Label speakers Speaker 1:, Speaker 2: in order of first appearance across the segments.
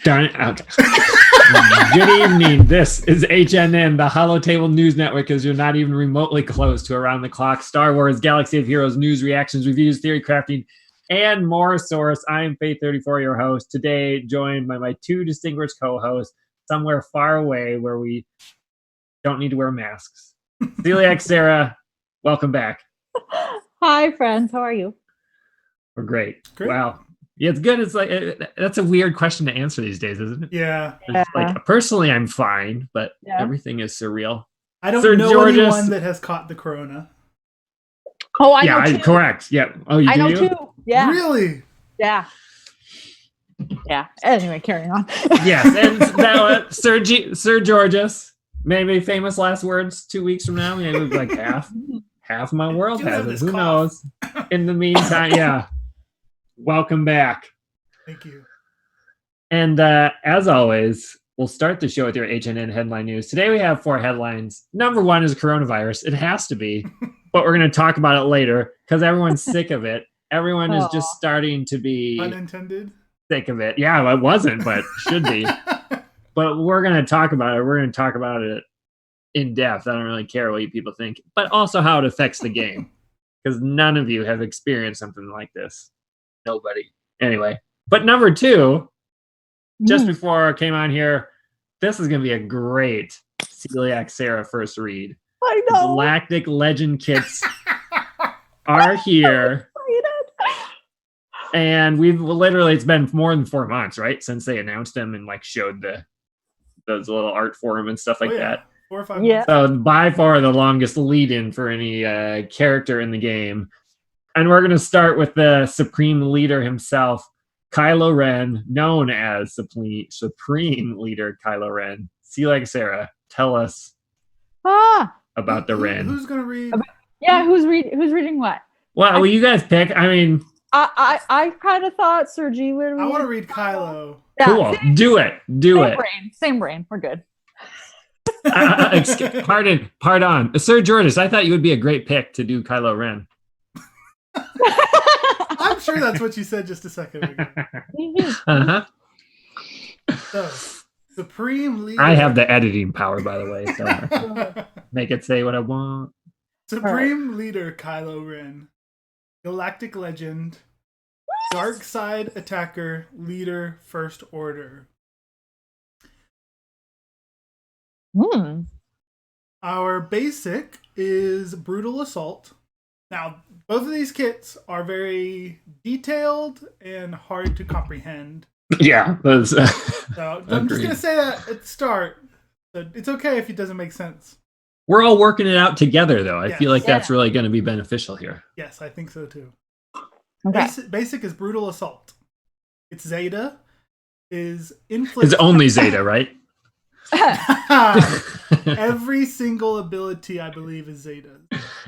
Speaker 1: Okay. Good evening. This is HNN, the Holotable News Network, because you're not even remotely close to around the clock Star Wars, Galaxy of Heroes, news, reactions, reviews, theory crafting, and more source. I am Faith34, your host. Today, joined by my two distinguished co-hosts, somewhere far away where we don't need to wear masks. Celiac Sarah, welcome back.
Speaker 2: Hi, friends. How are you?
Speaker 1: We're great.
Speaker 3: Great.
Speaker 1: Wow. Yeah, it's good. It's like that's a weird question to answer these days, isn't it?
Speaker 3: Yeah.
Speaker 1: It's like personally, I'm fine, but everything is surreal.
Speaker 3: I don't
Speaker 1: Sir
Speaker 3: know
Speaker 1: Georges,
Speaker 3: anyone that has caught the corona.
Speaker 2: Oh, I know too.
Speaker 1: Correct. Yeah. Oh, you
Speaker 2: I
Speaker 1: do?
Speaker 2: know too. Yeah.
Speaker 3: Really?
Speaker 2: Yeah. Yeah. Anyway, carrying on.
Speaker 1: Yes, and now Sir Georges, maybe famous last words 2 weeks from now. Maybe like half my world has it. Who knows? In the meantime, yeah. Welcome back.
Speaker 3: Thank you.
Speaker 1: And as always, we'll start the show with your HNN headline news. Today we have 4 headlines. Number 1 is coronavirus. It has to be, but we're going to talk about it later because everyone's sick of it. Everyone is just starting to be
Speaker 3: unintended
Speaker 1: sick of it. Yeah, it wasn't, but should be. But we're going to talk about it. We're going to talk about it in depth. I don't really care what you people think, but also how it affects the game because none of you have experienced something like this. Nobody. Anyway, but number 2, just before I came on here, this is going to be a great Celiac Sarah first read.
Speaker 2: I know.
Speaker 1: Galactic Legend kits are here. And we've literally, it's been more than 4 months, right? Since they announced them and like showed those little art for them and stuff like that.
Speaker 3: 4 or 5 months.
Speaker 1: So by far the longest lead in for any character in the game. And we're going to start with the Supreme Leader himself, Kylo Ren, known as Supreme Leader Kylo Ren. Celiac Sarah, tell us about the Ren.
Speaker 3: Who's going to read?
Speaker 2: Who's reading what?
Speaker 1: Well, you guys pick. I mean,
Speaker 2: I kind of thought Sir G would read.
Speaker 3: I want to read Kylo.
Speaker 2: Yeah,
Speaker 1: cool. Do it.
Speaker 2: Same brain. We're good.
Speaker 1: Pardon. Sir Georges, I thought you would be a great pick to do Kylo Ren.
Speaker 3: I'm sure that's what you said just a second ago.
Speaker 1: Uh-huh.
Speaker 3: So, Supreme Leader.
Speaker 1: I have the editing power, by the way, so make it say what I want.
Speaker 3: Supreme Leader Kylo Ren, Galactic Legend, Dark Side Attacker, Leader, First Order. Our basic is Brutal Assault. Now, both of these kits are very detailed and hard to comprehend.
Speaker 1: Yeah.
Speaker 3: So I'm just going to say that at the start. It's okay if it doesn't make sense.
Speaker 1: We're all working it out together, though. I feel like that's
Speaker 2: Yeah.
Speaker 1: really going to be beneficial here.
Speaker 3: Yes, I think so, too.
Speaker 2: Okay.
Speaker 3: Basic is Brutal Assault. Its Zeta is inflict.
Speaker 1: It's only Zeta, right?
Speaker 3: Every single ability, I believe, is Zeta.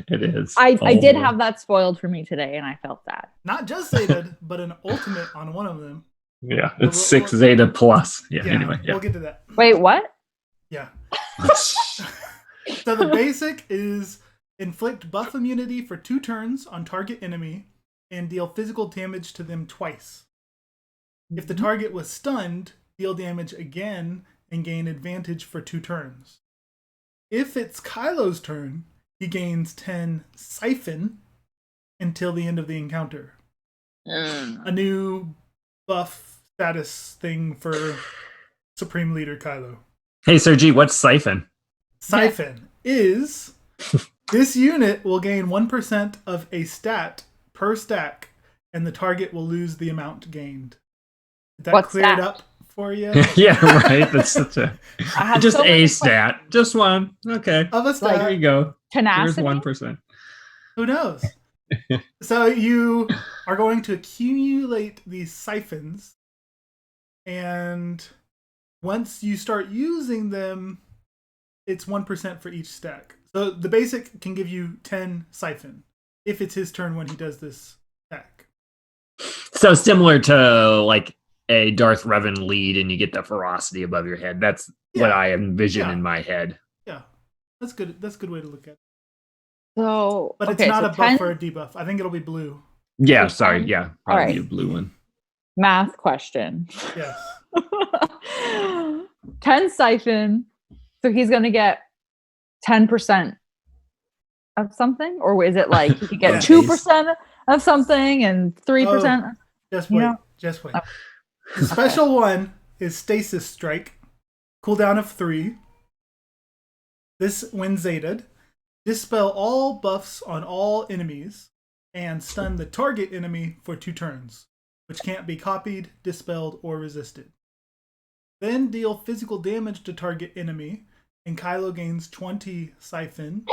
Speaker 1: It is.
Speaker 2: I did have that spoiled for me today, and I felt that.
Speaker 3: Not just Zeta, but an ultimate on one of them.
Speaker 1: Yeah, it's 6 Zeta plus. Yeah, anyway. Yeah.
Speaker 3: We'll get to that.
Speaker 2: Wait, what?
Speaker 3: Yeah. So the basic is inflict buff immunity for 2 turns on target enemy and deal physical damage to them twice. If the target was stunned, deal damage again and gain advantage for 2 turns. If it's Kylo's turn, he gains 10 Siphon until the end of the encounter. A new buff status thing for Supreme Leader Kylo.
Speaker 1: Hey, Sir G, what's Siphon?
Speaker 3: Siphon is this unit will gain 1% of a stat per stack, and the target will lose the amount gained. Did that clear it up for you?
Speaker 1: Yeah, right. That's such a just so a stat, just one. Okay,
Speaker 3: of a stat.
Speaker 1: There you go.
Speaker 2: Tenacity.
Speaker 1: Here's 1%.
Speaker 3: Who knows? So you are going to accumulate these siphons, and once you start using them, it's 1% for each stack. So the basic can give you 10 siphon if it's his turn when he does this stack.
Speaker 1: So similar to like a Darth Revan lead, and you get the ferocity above your head. That's what I envision in my head.
Speaker 3: Yeah, that's good. That's a good way to look at it.
Speaker 2: So,
Speaker 3: but it's not a buff or a debuff. I think it'll be blue.
Speaker 1: Yeah, sorry. Yeah, probably
Speaker 2: right.
Speaker 1: a blue one.
Speaker 2: Math question.
Speaker 3: Yes.
Speaker 2: 10 siphon. So he's going to get 10% of something? Or is it like he could get
Speaker 3: Yes.
Speaker 2: 2% of something and 3%?
Speaker 3: Just
Speaker 2: You
Speaker 3: wait.
Speaker 2: know?
Speaker 3: Just wait.
Speaker 2: Oh.
Speaker 3: The special one is Stasis Strike. Cooldown of 3. This, when Zetaed, dispel all buffs on all enemies and stun the target enemy for 2 turns, which can't be copied, dispelled, or resisted. Then deal physical damage to target enemy, and Kylo gains 20 siphon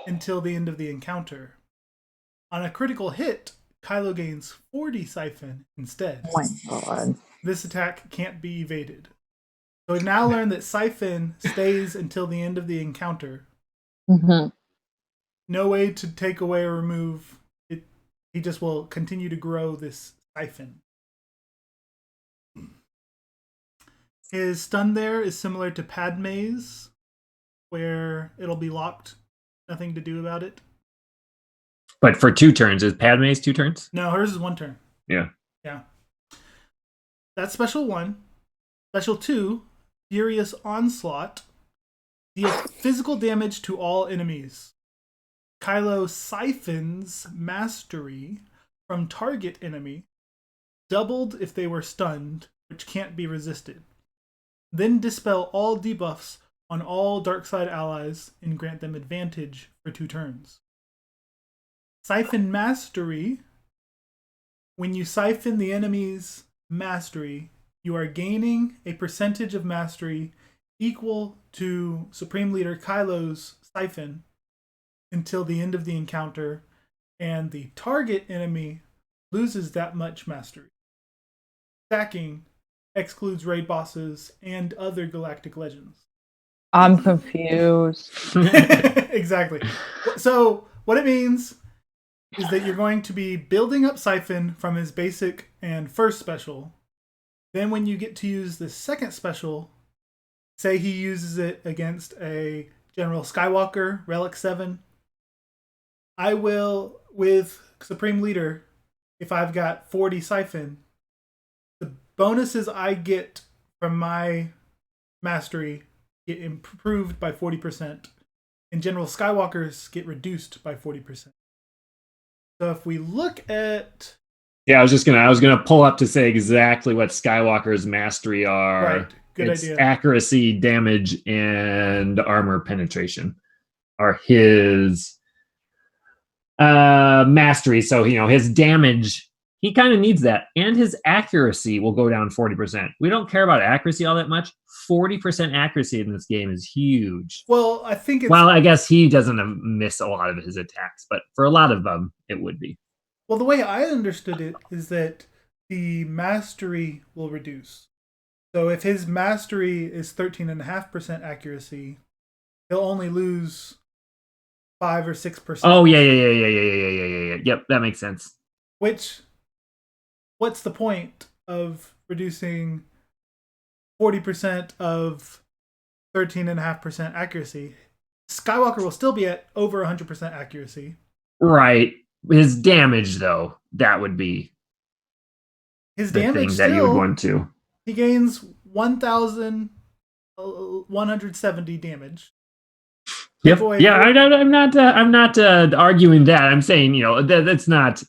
Speaker 3: until the end of the encounter. On a critical hit, Kylo gains 40 siphon instead.
Speaker 2: Oh my god.
Speaker 3: This attack can't be evaded. So we've now learned that siphon stays until the end of the encounter.
Speaker 2: Mm-hmm.
Speaker 3: No way to take away or remove it. He just will continue to grow this siphon. His stun there is similar to Padme's, where it'll be locked. Nothing to do about it.
Speaker 1: But for 2 turns, is Padme's 2 turns?
Speaker 3: No, hers is 1 turn.
Speaker 1: Yeah.
Speaker 3: Yeah. That's special 1. Special 2, Furious Onslaught. Deal physical damage to all enemies. Kylo siphons Mastery from target enemy, doubled if they were stunned, which can't be resisted. Then dispel all debuffs on all Darkside allies and grant them advantage for 2 turns. Siphon Mastery. When you siphon the enemy's mastery, you are gaining a percentage of mastery equal to Supreme Leader Kylo's siphon until the end of the encounter, and the target enemy loses that much mastery. Stacking excludes raid bosses and other Galactic legends.
Speaker 2: I'm confused.
Speaker 3: Exactly. So what it means is that you're going to be building up Siphon from his basic and first special. Then when you get to use the second special, say he uses it against a General Skywalker, Relic 7, I will, with Supreme Leader, if I've got 40 Siphon, the bonuses I get from my mastery get improved by 40%, and General Skywalker's get reduced by 40%. So if we look at...
Speaker 1: Yeah, I was gonna pull up to say exactly what Skywalker's mastery are.
Speaker 3: Right, good idea.
Speaker 1: Accuracy, damage, and armor penetration are his mastery. So, his damage, he kind of needs that. And his accuracy will go down 40%. We don't care about accuracy all that much. 40% accuracy in this game is huge.
Speaker 3: Well, I think it's...
Speaker 1: Well, I guess he doesn't miss a lot of his attacks, but for a lot of them, it would be.
Speaker 3: Well, the way I understood it is that the mastery will reduce. So if his mastery is 13.5% accuracy, he'll only lose 5 or 6%.
Speaker 1: Oh, yeah. Yep, that makes sense.
Speaker 3: Which, what's the point of reducing 40% of 13.5% accuracy? Skywalker will still be at over 100% accuracy.
Speaker 1: Right. His damage, though, that would be
Speaker 3: his
Speaker 1: the
Speaker 3: damage
Speaker 1: thing
Speaker 3: still,
Speaker 1: that you would want to.
Speaker 3: He gains 1,170 damage.
Speaker 1: Yep. Yeah, I'm not arguing that. I'm saying, that's not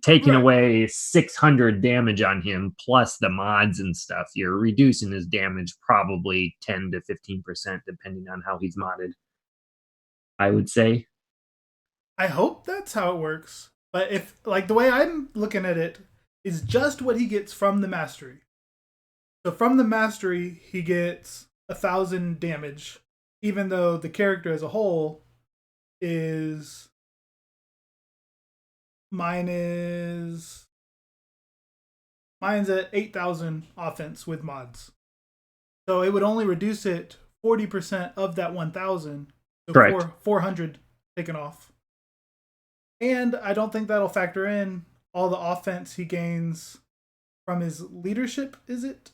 Speaker 1: taking away 600 damage on him plus the mods and stuff. You're reducing his damage probably 10 to 15%, depending on how he's modded, I would say.
Speaker 3: I hope that's how it works. But if, the way I'm looking at it is just what he gets from the mastery. So from the mastery, he gets 1,000 damage, even though the character as a whole is... Mine's at 8,000 offense with mods. So it would only reduce it 40% of that 1,000. So
Speaker 1: Correct.
Speaker 3: 400 taken off. And I don't think that'll factor in all the offense he gains from his leadership, is it?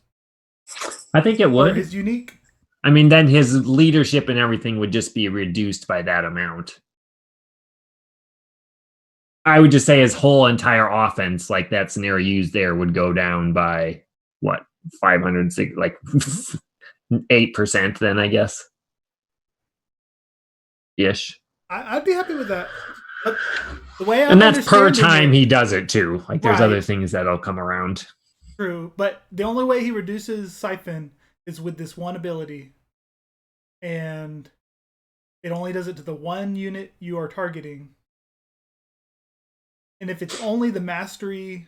Speaker 1: I think it would.
Speaker 3: Or his unique?
Speaker 1: I mean, then his leadership and everything would just be reduced by that amount. I would just say his whole entire offense, like that scenario used there, would go down by what 506, like 8%. Then I guess, ish.
Speaker 3: I'd be happy with that. But the way I'm
Speaker 1: And that's per
Speaker 3: understanding
Speaker 1: time
Speaker 3: it,
Speaker 1: he does it too. Like there's
Speaker 3: Right.
Speaker 1: other things that'll come around.
Speaker 3: true, but the only way he reduces Siphon is with this one ability, and it only does it to the one unit you are targeting. And if it's only the mastery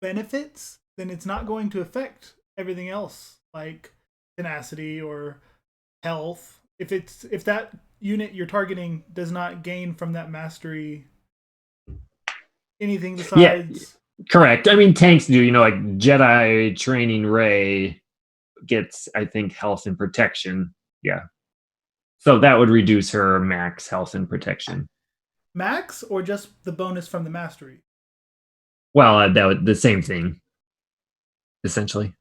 Speaker 3: benefits, then it's not going to affect everything else, like tenacity or health. If that unit you're targeting does not gain from that mastery anything besides
Speaker 1: Correct. I mean, tanks do. Like Jedi training Rey gets, I think, health and protection. Yeah. So that would reduce her max health and protection.
Speaker 3: max or just the bonus from the mastery.
Speaker 1: Well, the same thing, essentially.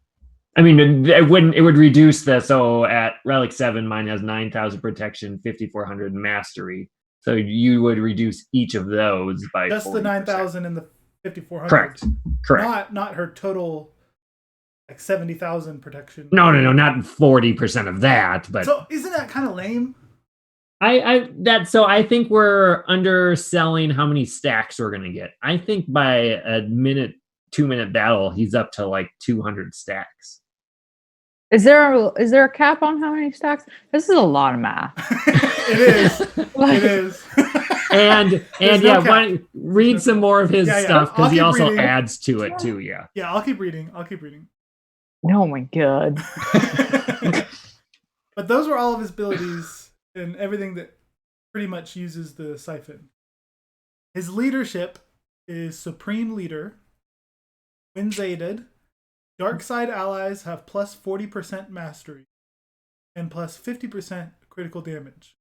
Speaker 1: I mean, it would reduce the, so at Relic 7, mine has 9,000 protection, 5,400 mastery. So you would reduce each of those by
Speaker 3: Just
Speaker 1: 40%.
Speaker 3: the 9,000 and the 5,400.
Speaker 1: Correct.
Speaker 3: Not her total like 70,000 protection.
Speaker 1: No, not 40% of that, but
Speaker 3: So isn't that kind of lame?
Speaker 1: So I think we're underselling how many stacks we're gonna get. I think by a 2-minute battle, he's up to like 200 stacks.
Speaker 2: Is there a cap on how many stacks? This is a lot of math.
Speaker 3: It is. It is.
Speaker 1: And
Speaker 3: There's
Speaker 1: yeah,
Speaker 3: no cap.
Speaker 1: why don't you read some more of his
Speaker 3: Yeah.
Speaker 1: stuff,
Speaker 3: I'll
Speaker 1: because he
Speaker 3: keep
Speaker 1: also
Speaker 3: reading.
Speaker 1: adds to it too. Yeah.
Speaker 3: Yeah, I'll keep reading.
Speaker 2: Oh my god.
Speaker 3: But those were all of his abilities and everything that pretty much uses the siphon. His leadership is Supreme Leader. When zated, dark side allies have plus 40% mastery and plus 50% critical damage.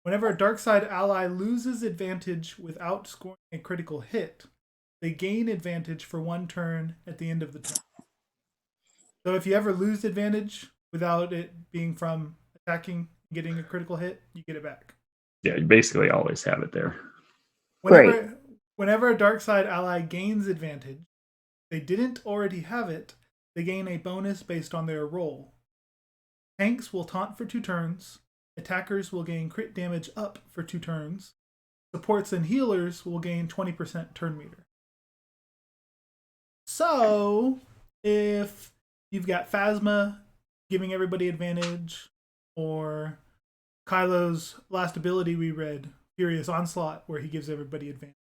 Speaker 3: Whenever a dark side ally loses advantage without scoring a critical hit, they gain advantage for one turn at the end of the turn. So if you ever lose advantage without it being from attacking, getting a critical hit, you get it back.
Speaker 1: Yeah, you basically always have it there.
Speaker 3: Whenever a dark side ally gains advantage, they didn't already have it, they gain a bonus based on their roll. Tanks will taunt for 2 turns. Attackers will gain crit damage up for 2 turns. Supports and healers will gain 20% turn meter. So, if you've got Phasma giving everybody advantage, or Kylo's last ability we read, Furious Onslaught, where he gives everybody advantage,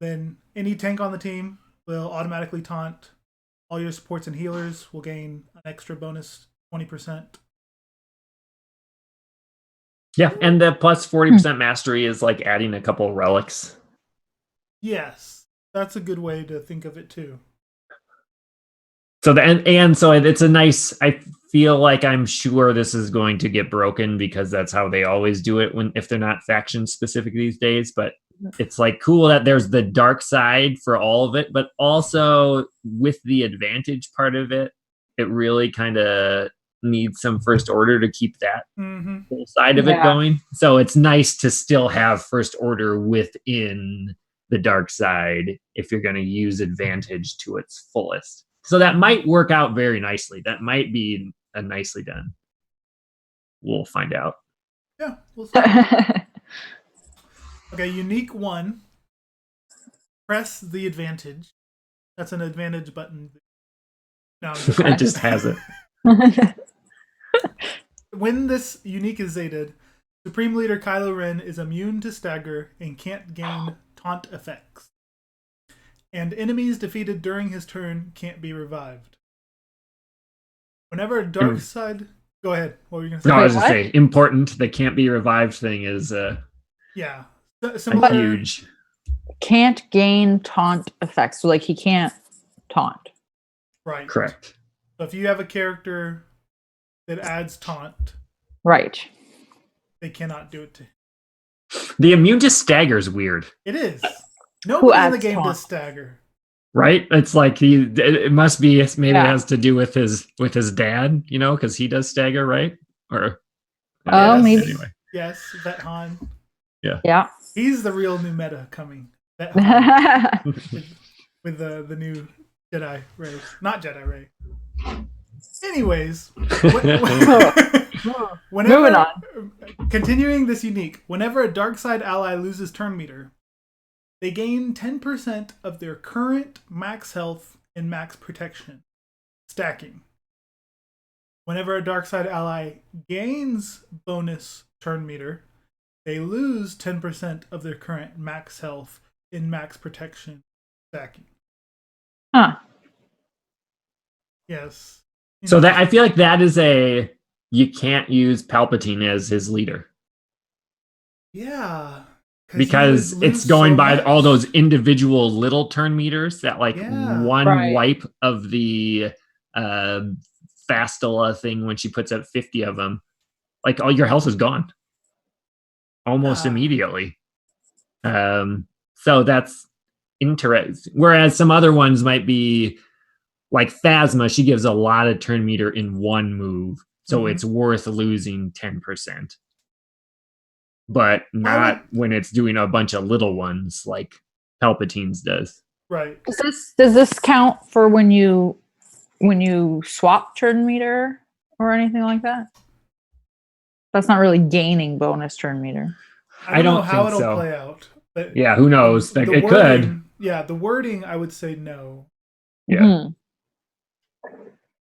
Speaker 3: then any tank on the team will automatically taunt. All your supports and healers will gain an extra bonus 20%.
Speaker 1: Yeah, and the plus 40% mastery is like adding a couple relics.
Speaker 3: Yes, that's a good way to think of it too.
Speaker 1: So so it's a nice. I feel like I'm sure this is going to get broken because that's how they always do it if they're not faction specific these days. But it's like cool that there's the dark side for all of it, but also with the advantage part of it, it really kind of needs some first order to keep that whole side of it going. So it's nice to still have first order within the dark side if you're going to use advantage to its fullest. So that might work out very nicely. That might be a nicely done. We'll find out.
Speaker 3: Yeah, we'll see. Okay, unique 1. Press the advantage. That's an advantage button. No,
Speaker 1: It just has it.
Speaker 3: When this unique is zated, Supreme Leader Kylo Ren is immune to stagger and can't gain taunt effects. And enemies defeated during his turn can't be revived. Whenever a dark side... Go ahead. What were you going to say?
Speaker 1: No, I was going to say, important. The can't be revived thing is
Speaker 3: yeah.
Speaker 1: huge.
Speaker 2: Can't gain taunt effects. So like he can't taunt.
Speaker 3: Right.
Speaker 1: Correct.
Speaker 3: So if you have a character that adds taunt,
Speaker 2: right,
Speaker 3: they cannot do it to him.
Speaker 1: The immune to stagger is weird.
Speaker 3: It is. Nobody in the game
Speaker 2: taunt?
Speaker 3: does stagger.
Speaker 1: Right? It's like it must be, maybe it has to do with his dad, because he does stagger, right? Or
Speaker 2: maybe.
Speaker 1: Anyway.
Speaker 3: Yes, Vet Han.
Speaker 2: Yeah.
Speaker 3: He's the real new meta coming. With the new Jedi Ray. Not Jedi Ray. Anyways,
Speaker 2: Moving on.
Speaker 3: Continuing this unique, whenever a dark side ally loses turn meter, they gain 10% of their current max health and max protection, stacking. Whenever a dark side ally gains bonus turn meter, they lose 10% of their current max health in max protection, stacking.
Speaker 2: Huh.
Speaker 3: Yes.
Speaker 1: So that I feel like that is you can't use Palpatine as his leader.
Speaker 3: Yeah.
Speaker 1: Because it's going by all those individual little turn meters that one wipe of the Fastula thing when she puts up 50 of them, like all your health is gone almost immediately. So that's interesting. Whereas some other ones might be like Phasma, she gives a lot of turn meter in one move, so it's worth losing 10%. But not when it's doing a bunch of little ones like Palpatine's does.
Speaker 3: Right.
Speaker 2: Does this count for when you swap turn meter or anything like that? That's not really gaining bonus turn meter.
Speaker 3: I don't know how it'll play out. But
Speaker 1: yeah, who knows? It
Speaker 3: wording,
Speaker 1: could.
Speaker 3: Yeah, the wording I would say no.
Speaker 1: Yeah.
Speaker 2: Mm-hmm.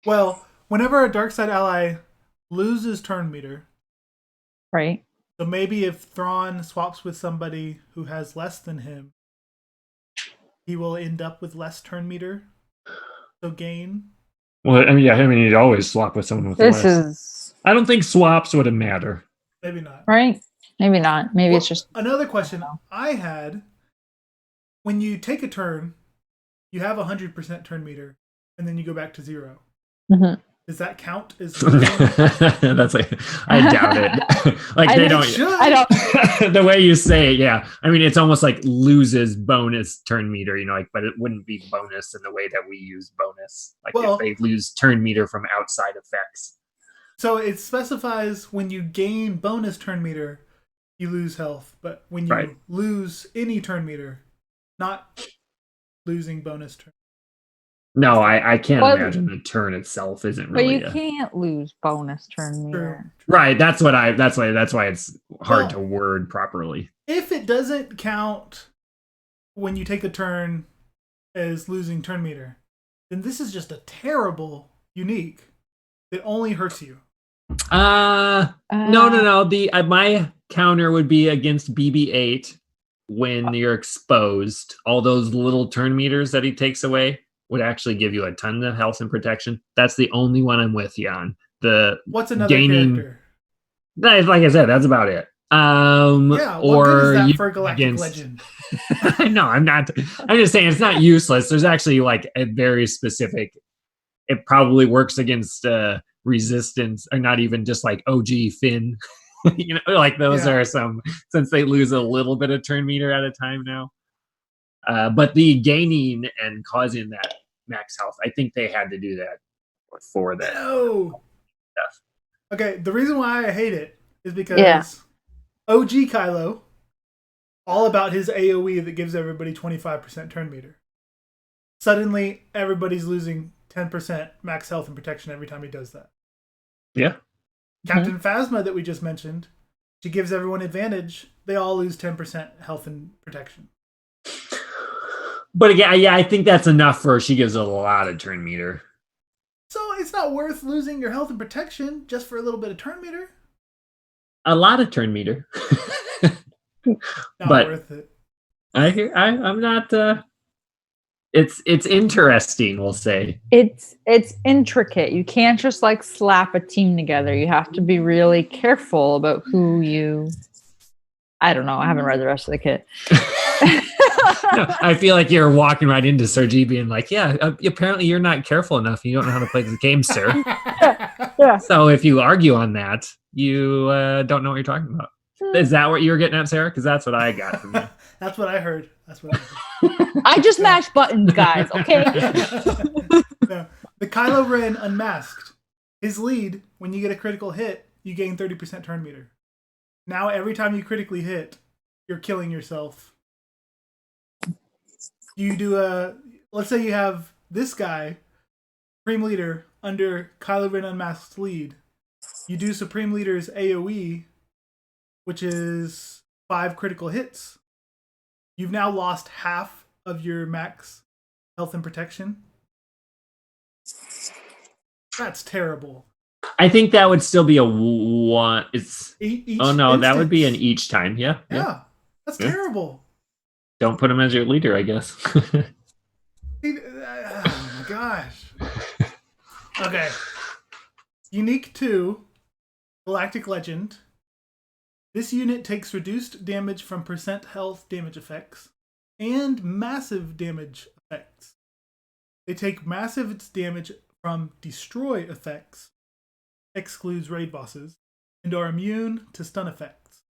Speaker 3: Well, whenever a dark side ally loses turn meter,
Speaker 2: right?
Speaker 3: So maybe if Thrawn swaps with somebody who has less than him, he will end up with less turn meter. So gain.
Speaker 1: Well, you'd always swap with someone with less. I don't think swaps would matter.
Speaker 3: Maybe not.
Speaker 2: Right? Maybe not. Maybe it's just
Speaker 3: another question I had. When you take a turn, you have 100% turn meter, and then you go back to 0.
Speaker 2: Mm-hmm.
Speaker 3: Does that count as
Speaker 1: that's I doubt it. They don't.
Speaker 2: I don't.
Speaker 1: The way you say it, yeah. I mean, it's almost like loses bonus turn meter, but it wouldn't be bonus in the way that we use bonus. If they lose turn meter from outside effects.
Speaker 3: So it specifies when you gain bonus turn meter, you lose health, but when you lose any turn meter, not losing bonus turn.
Speaker 1: No, I can't imagine the turn itself isn't really.
Speaker 2: But you can't lose bonus turn meter.
Speaker 1: Right. That's why it's hard to word properly.
Speaker 3: If it doesn't count when you take a turn as losing turn meter, then this is just a terrible unique that only hurts you.
Speaker 1: No. My counter would be against BB-8 when you're exposed. All those little turn meters that he takes away would actually give you a ton of health and protection. That's the only one I'm with you on.
Speaker 3: What's another character?
Speaker 1: Like I said, that's about it.
Speaker 3: What good is that for a Galactic Legend?
Speaker 1: No, I'm not. I'm just saying it's not useless. There's actually a very specific. It probably works against resistance, or not even just like OG Finn. Those are some, since they lose a little bit of turn meter at a time now. But the gaining and causing that max health, I think they had to do that for that.
Speaker 3: No. Okay, the reason why I hate it is because OG Kylo, all about his AoE that gives everybody 25% turn meter. Suddenly, everybody's losing 10% max health and protection every time he does that.
Speaker 1: Yeah.
Speaker 3: Captain Phasma that we just mentioned, she gives everyone advantage. They all lose 10% health and protection.
Speaker 1: But again, I think that's enough for her. She gives a lot of turn meter.
Speaker 3: So it's not worth losing your health and protection just for a little bit of turn meter?
Speaker 1: A lot of turn meter.
Speaker 3: Not worth it.
Speaker 1: I'm not. It's interesting, we'll say.
Speaker 2: It's intricate. You can't just slap a team together. You have to be really careful about who you. I don't know. I haven't read the rest of the kit.
Speaker 1: No, I feel like you're walking right into Sir G being like, apparently you're not careful enough. You don't know how to play this game, sir.
Speaker 2: Yeah.
Speaker 1: So if you argue on that, you don't know what you're talking about. Is that what you were getting at, Sarah? Because that's what I got from you.
Speaker 3: That's what I heard.
Speaker 2: I just mashed buttons, guys, okay?
Speaker 3: No. The Kylo Ren Unmasked. His lead, when you get a critical hit, you gain 30% turn meter. Now every time you critically hit, you're killing yourself. You do let's say you have this guy, Supreme Leader, under Kylo Ren Unmasked lead. You do Supreme Leader's AoE, which is 5 critical hits. You've now lost half of your max health and protection. That's terrible.
Speaker 1: I think that would still be a one. It's
Speaker 3: Each
Speaker 1: oh no, that would be an
Speaker 3: instance.
Speaker 1: each time. Yeah.
Speaker 3: That's terrible.
Speaker 1: Don't put him as your leader, I guess.
Speaker 3: Oh my gosh. Okay. Unique 2, Galactic Legend. This unit takes reduced damage from percent health damage effects and massive damage effects. They take massive damage from destroy effects, excludes raid bosses, and are immune to stun effects.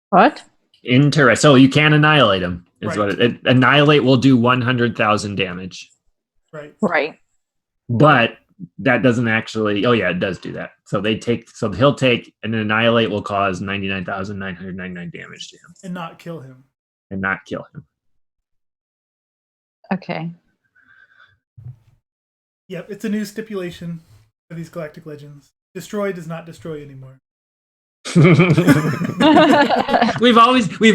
Speaker 2: What?
Speaker 1: Interesting. So you can annihilate him. Is
Speaker 3: Right.
Speaker 1: what it annihilate will do 100,000 damage.
Speaker 3: Right.
Speaker 2: Right.
Speaker 1: But that doesn't actually. Oh yeah, it does do that. So he'll take an annihilate will cause 99,999 damage to him
Speaker 3: And not kill him.
Speaker 1: and not kill him.
Speaker 2: Okay.
Speaker 3: Yep, it's a new stipulation for these Galactic Legends. Destroy does not destroy anymore.
Speaker 1: we've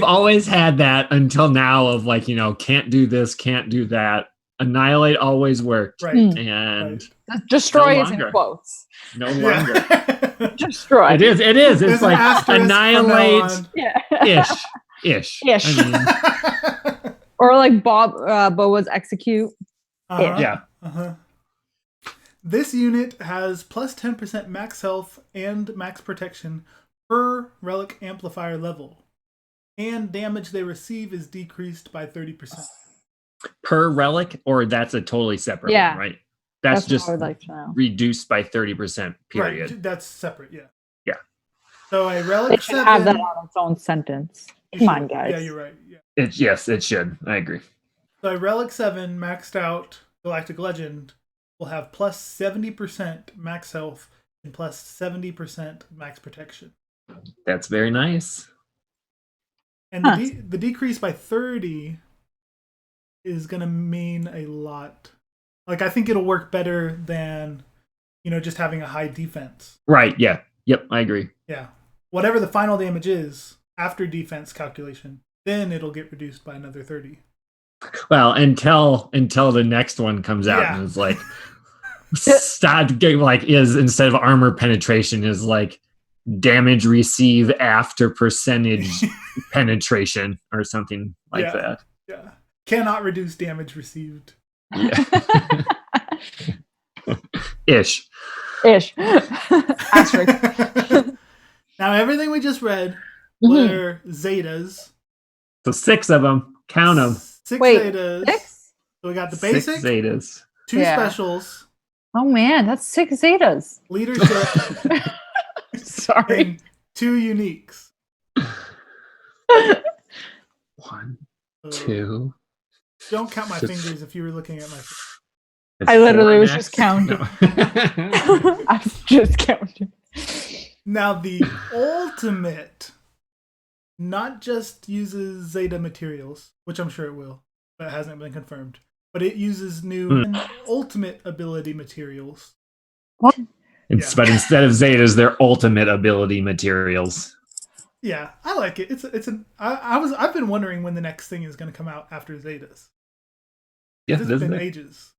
Speaker 1: always had that until now of like, can't do this, can't do that. Annihilate always worked.
Speaker 3: Right.
Speaker 1: And
Speaker 2: Destroy
Speaker 1: No
Speaker 2: is in
Speaker 1: longer.
Speaker 2: quotes.
Speaker 1: no longer.
Speaker 3: Yeah.
Speaker 2: Destroy.
Speaker 1: It is.
Speaker 3: There's
Speaker 1: It's
Speaker 3: an
Speaker 1: like
Speaker 3: asterisk from now
Speaker 1: annihilate
Speaker 3: on.
Speaker 2: Yeah.
Speaker 1: ish.
Speaker 2: Ish.
Speaker 1: I mean,
Speaker 2: Or like Boa's execute.
Speaker 3: Uh-huh.
Speaker 1: yeah.
Speaker 3: Uh-huh. This unit has plus 10% max health and max protection per relic amplifier level. And damage they receive is decreased by 30%.
Speaker 1: Per relic, or that's a totally separate
Speaker 2: Yeah.
Speaker 1: one, right? That's just
Speaker 2: what I would like to know.
Speaker 1: reduced by 30%, period.
Speaker 3: Right, that's separate, yeah.
Speaker 1: Yeah.
Speaker 3: So a
Speaker 2: They
Speaker 3: relic
Speaker 2: should
Speaker 3: 7...
Speaker 2: have that on its own sentence.
Speaker 3: you
Speaker 2: Come on,
Speaker 3: should-
Speaker 2: guys.
Speaker 3: Yeah, you're right. Yeah.
Speaker 1: Yes, it should. I agree.
Speaker 3: So a relic 7 maxed out Galactic Legend will have plus 70% max health and plus 70% max protection.
Speaker 1: That's very nice.
Speaker 3: And the decrease by 30 is going to mean a lot. Like, I think it'll work better than, just having a high defense.
Speaker 1: Right, yeah. Yep, I agree.
Speaker 3: Yeah. Whatever the final damage is after defense calculation, then it'll get reduced by another 30.
Speaker 1: Well, until the next one comes out
Speaker 3: Yeah.
Speaker 1: and is like start getting like is instead of armor penetration is like damage receive after percentage penetration or something like
Speaker 3: Yeah.
Speaker 1: that.
Speaker 3: Yeah. Cannot reduce damage received.
Speaker 1: Yeah. Ish.
Speaker 2: Asterisk.
Speaker 3: Now, everything we just read
Speaker 2: Mhm.
Speaker 3: were Zetas.
Speaker 1: So 6 of them. Count them.
Speaker 3: 6
Speaker 2: Wait,
Speaker 3: Zetas.
Speaker 2: 6?
Speaker 3: So we got the
Speaker 1: 6
Speaker 3: basic,
Speaker 1: Zetas.
Speaker 3: 2
Speaker 2: Yeah.
Speaker 3: specials,
Speaker 2: Oh man, that's 6 Zetas.
Speaker 3: leadership,
Speaker 2: Sorry.
Speaker 3: and 2 uniques.
Speaker 1: 1,
Speaker 3: So
Speaker 1: 2.
Speaker 3: don't count my
Speaker 1: Six.
Speaker 3: fingers if you were looking at my.
Speaker 1: It's
Speaker 2: I literally
Speaker 1: 4
Speaker 2: was
Speaker 1: next.
Speaker 2: just counting.
Speaker 1: No.
Speaker 2: I was just counting.
Speaker 3: Now the ultimate not just uses Zeta materials, which I'm sure it will, but it hasn't been confirmed. But it uses new ultimate ability materials.
Speaker 2: What?
Speaker 1: But instead of Zetas, they're ultimate ability materials.
Speaker 3: Yeah, I like it. I've been wondering when the next thing is going to come out after Zetas.
Speaker 1: Yeah,
Speaker 3: It's
Speaker 1: doesn't
Speaker 3: been
Speaker 1: it?
Speaker 3: ages.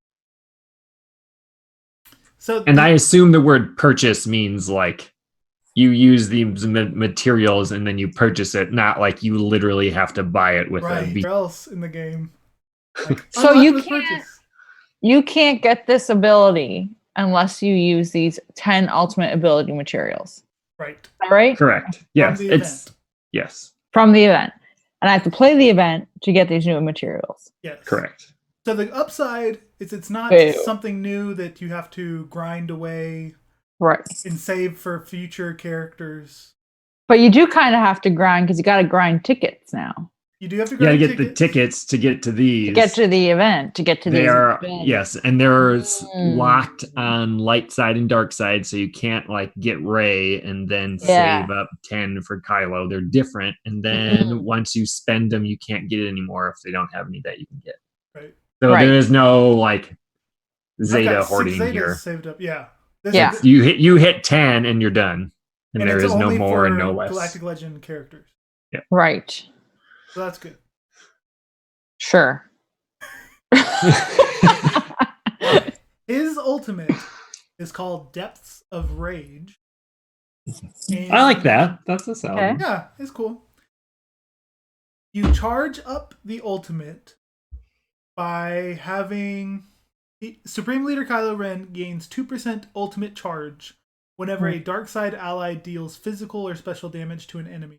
Speaker 3: So
Speaker 1: And I assume the word purchase means like you use the materials and then you purchase it, not like you literally have to buy it with
Speaker 3: right,
Speaker 1: a B.
Speaker 3: where else in the game? Like,
Speaker 2: So
Speaker 3: unlock
Speaker 2: you
Speaker 3: with
Speaker 2: can't- You can't get this ability unless you use these 10 ultimate ability materials.
Speaker 3: Right.
Speaker 2: Is that right?
Speaker 1: Correct. Yes,
Speaker 3: the
Speaker 1: it's
Speaker 3: event.
Speaker 1: yes,
Speaker 2: From the event. And I have to play the event to get these new materials.
Speaker 3: Yes.
Speaker 1: correct.
Speaker 3: So the upside is it's not
Speaker 2: Ew.
Speaker 3: something new that you have to grind away
Speaker 2: Right.
Speaker 3: and save for future characters.
Speaker 2: But you do kind of have to grind because you got to grind tickets now.
Speaker 3: You do have to
Speaker 1: You gotta
Speaker 3: grab
Speaker 1: get the tickets to get to these.
Speaker 2: To get to the event, to get to
Speaker 1: They
Speaker 2: these
Speaker 1: are
Speaker 2: events.
Speaker 1: yes, and they're
Speaker 2: Mm.
Speaker 1: locked on light side and dark side, so you can't like get Ray and then
Speaker 2: Yeah.
Speaker 1: save up 10 for Kylo. They're different, and then once you spend them, you can't get it anymore if they don't have any that you can get.
Speaker 3: Right.
Speaker 1: So
Speaker 2: Right.
Speaker 1: there is no like
Speaker 3: I've
Speaker 1: Zeta
Speaker 3: got 6
Speaker 1: hoarding
Speaker 3: Zetas
Speaker 1: here.
Speaker 3: saved up. Yeah.
Speaker 2: Yeah.
Speaker 1: You hit 10 and you're done, and there
Speaker 3: it's
Speaker 1: is no
Speaker 3: only
Speaker 1: more
Speaker 3: for
Speaker 1: and no less.
Speaker 3: Galactic Legend characters.
Speaker 2: Right.
Speaker 3: So that's good.
Speaker 2: Sure.
Speaker 3: His ultimate is called Depths of Rage. And
Speaker 1: I like that. That's a solid.
Speaker 2: Okay.
Speaker 1: one.
Speaker 3: Yeah, it's cool. You charge up the ultimate by having Supreme Leader Kylo Ren gains 2% ultimate charge whenever a dark side ally deals physical or special damage to an enemy,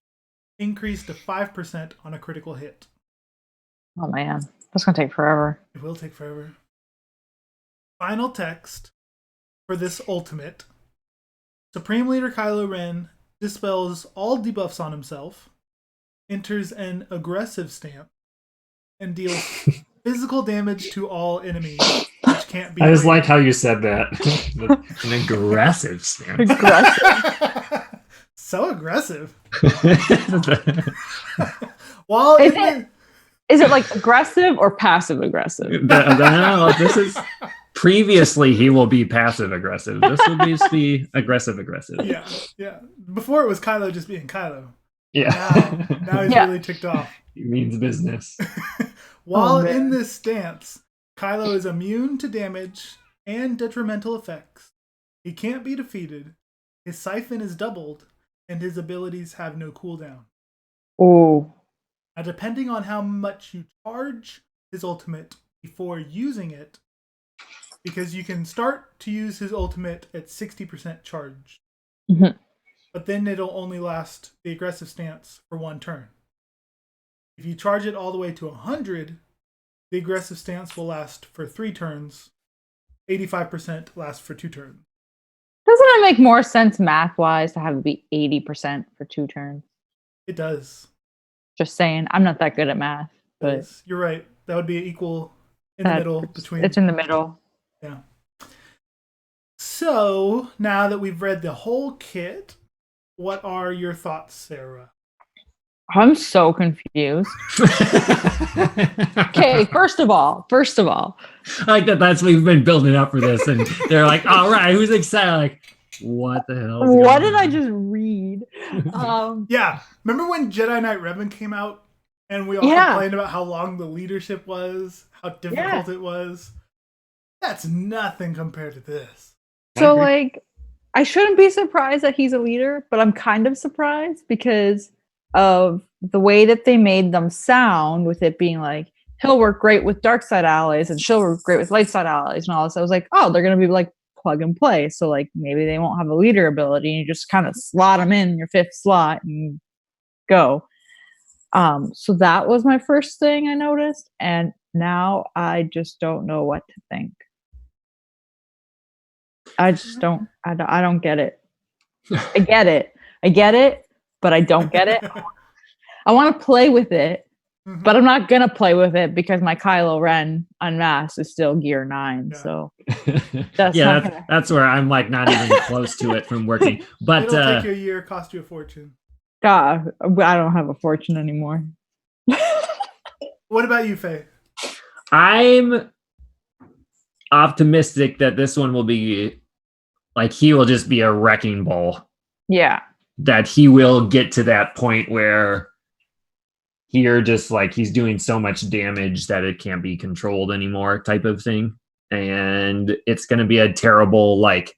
Speaker 3: increased to 5% on a critical hit.
Speaker 2: Oh man, that's gonna take forever.
Speaker 3: It will take forever. Final text for this ultimate. Supreme Leader Kylo Ren dispels all debuffs on himself, enters an aggressive stance, and deals physical damage to all enemies, which can't be.
Speaker 1: I just like how you said that. An aggressive stance.
Speaker 2: Aggressive.
Speaker 3: So aggressive. While
Speaker 2: Is it like aggressive or passive aggressive?
Speaker 1: No, this is previously he will be passive aggressive. This will just be aggressive.
Speaker 3: Yeah. Before it was Kylo just being Kylo.
Speaker 1: Yeah.
Speaker 3: Now he's really ticked off.
Speaker 1: He means business.
Speaker 3: While in this stance, Kylo is immune to damage and detrimental effects. He can't be defeated. His siphon is doubled, and his abilities have no cooldown.
Speaker 2: Ooh.
Speaker 3: Now, depending on how much you charge his ultimate before using it, because you can start to use his ultimate at 60% charge, but then it'll only last the aggressive stance for 1 turn. If you charge it all the way to 100, the aggressive stance will last for 3 turns. 85% lasts for 2 turns.
Speaker 2: Doesn't it make more sense math-wise to have it be 80% for 2 turns?
Speaker 3: It does.
Speaker 2: Just saying, I'm not that good at math, but
Speaker 3: You're right. That would be equal in the middle between.
Speaker 2: It's in the middle.
Speaker 3: Yeah. So now that we've read the whole kit, what are your thoughts, Sarah?
Speaker 2: I'm so confused. Okay, first of all,
Speaker 1: I like that. That's we've been building up for this, and they're like, "All right, who's excited?" Like, what the hell?
Speaker 2: What did I just read?
Speaker 3: Yeah, remember when Jedi Knight Revan came out, and we all complained about how long the leadership was, how difficult it was? That's nothing compared to this.
Speaker 2: So, like, I shouldn't be surprised that he's a leader, but I'm kind of surprised because of the way that they made them sound, with it being like, he'll work great with dark side allies and she'll work great with light side allies and all this. I was like, oh, they're going to be like plug and play. So, like, maybe they won't have a leader ability and you just kind of slot them in your 5th slot and go. So that was my first thing I noticed. And now I just don't know what to think. I just don't get it. I get it, but I don't get it. I want to play with it, but I'm not going to play with it because my Kylo Ren Unmasked is still gear 9. Yeah. So
Speaker 1: that's where I'm like not even close to it from working. But
Speaker 3: it'll take you a year, cost you a fortune.
Speaker 2: God, I don't have a fortune anymore.
Speaker 3: What about you, Faye?
Speaker 1: I'm optimistic that this one will be like he will just be a wrecking ball.
Speaker 2: Yeah.
Speaker 1: That he will get to that point where you're just like he's doing so much damage that it can't be controlled anymore type of thing. And it's going to be a terrible like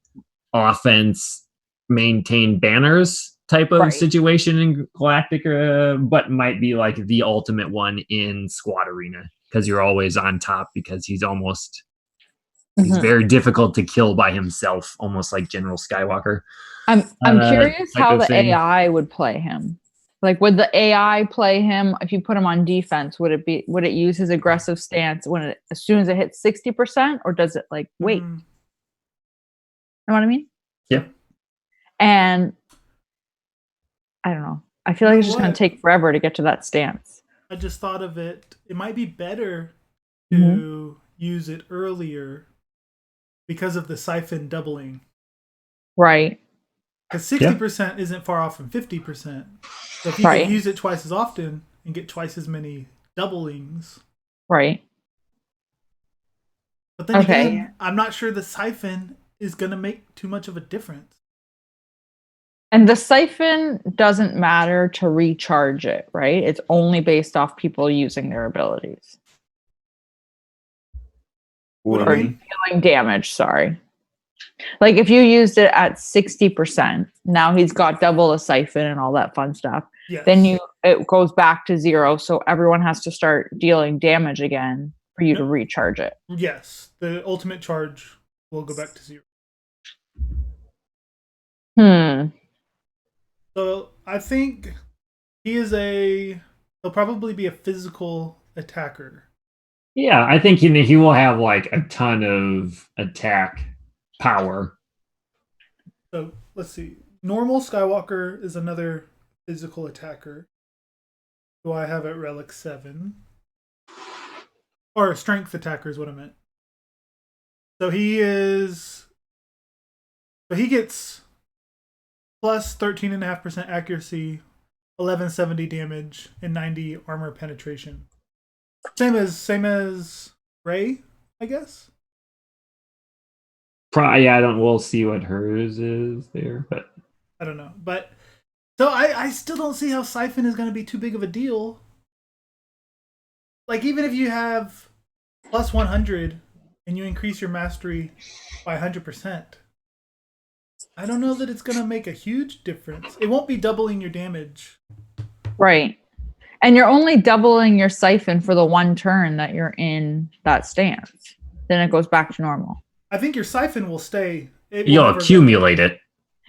Speaker 1: offense maintain banners type of situation in Galactic, but might be like the ultimate one in Squad Arena because you're always on top because he's very difficult to kill by himself, almost like General Skywalker.
Speaker 2: I'm curious how the AI would play him. Like, would the AI play him if you put him on defense? Would it use his aggressive stance as soon as it hits 60%, or does it like wait? You know what I mean?
Speaker 1: Yeah.
Speaker 2: And I don't know. I feel like it's just going to take forever to get to that stance.
Speaker 3: I just thought of it. It might be better to use it earlier because of the siphon doubling.
Speaker 2: Right.
Speaker 3: Because 60% isn't far off from 50%. So if you can use it twice as often and get twice as many doublings.
Speaker 2: Right.
Speaker 3: But then again, I'm not sure the siphon is going to make too much of a difference.
Speaker 2: And the siphon doesn't matter to recharge it, right? It's only based off people using their abilities.
Speaker 3: What do you mean?
Speaker 2: Dealing damage, sorry. Like if you used it at 60%, now he's got double the siphon and all that fun stuff.
Speaker 3: Yes.
Speaker 2: Then it goes back to 0, so everyone has to start dealing damage again for you to recharge it.
Speaker 3: Yes, the ultimate charge will go back to 0. So I think he'll probably be a physical attacker.
Speaker 1: Yeah, I think he will have like a ton of attack power.
Speaker 3: So let's see. Normal Skywalker is another physical attacker who I have at Relic 7. Or strength attacker is what I meant. So he gets plus 13.5% accuracy, 1170 damage, and 90 armor penetration. Same as Rey, I guess.
Speaker 1: We'll see what hers is there, but
Speaker 3: I don't know. But so I still don't see how Siphon is going to be too big of a deal. Like even if you have plus 100 and you increase your mastery by 100%, I don't know that it's going to make a huge difference. It won't be doubling your damage.
Speaker 2: Right. And you're only doubling your siphon for the one turn that you're in that stance. Then it goes back to normal.
Speaker 3: I think your siphon will stay.
Speaker 1: You'll accumulate it.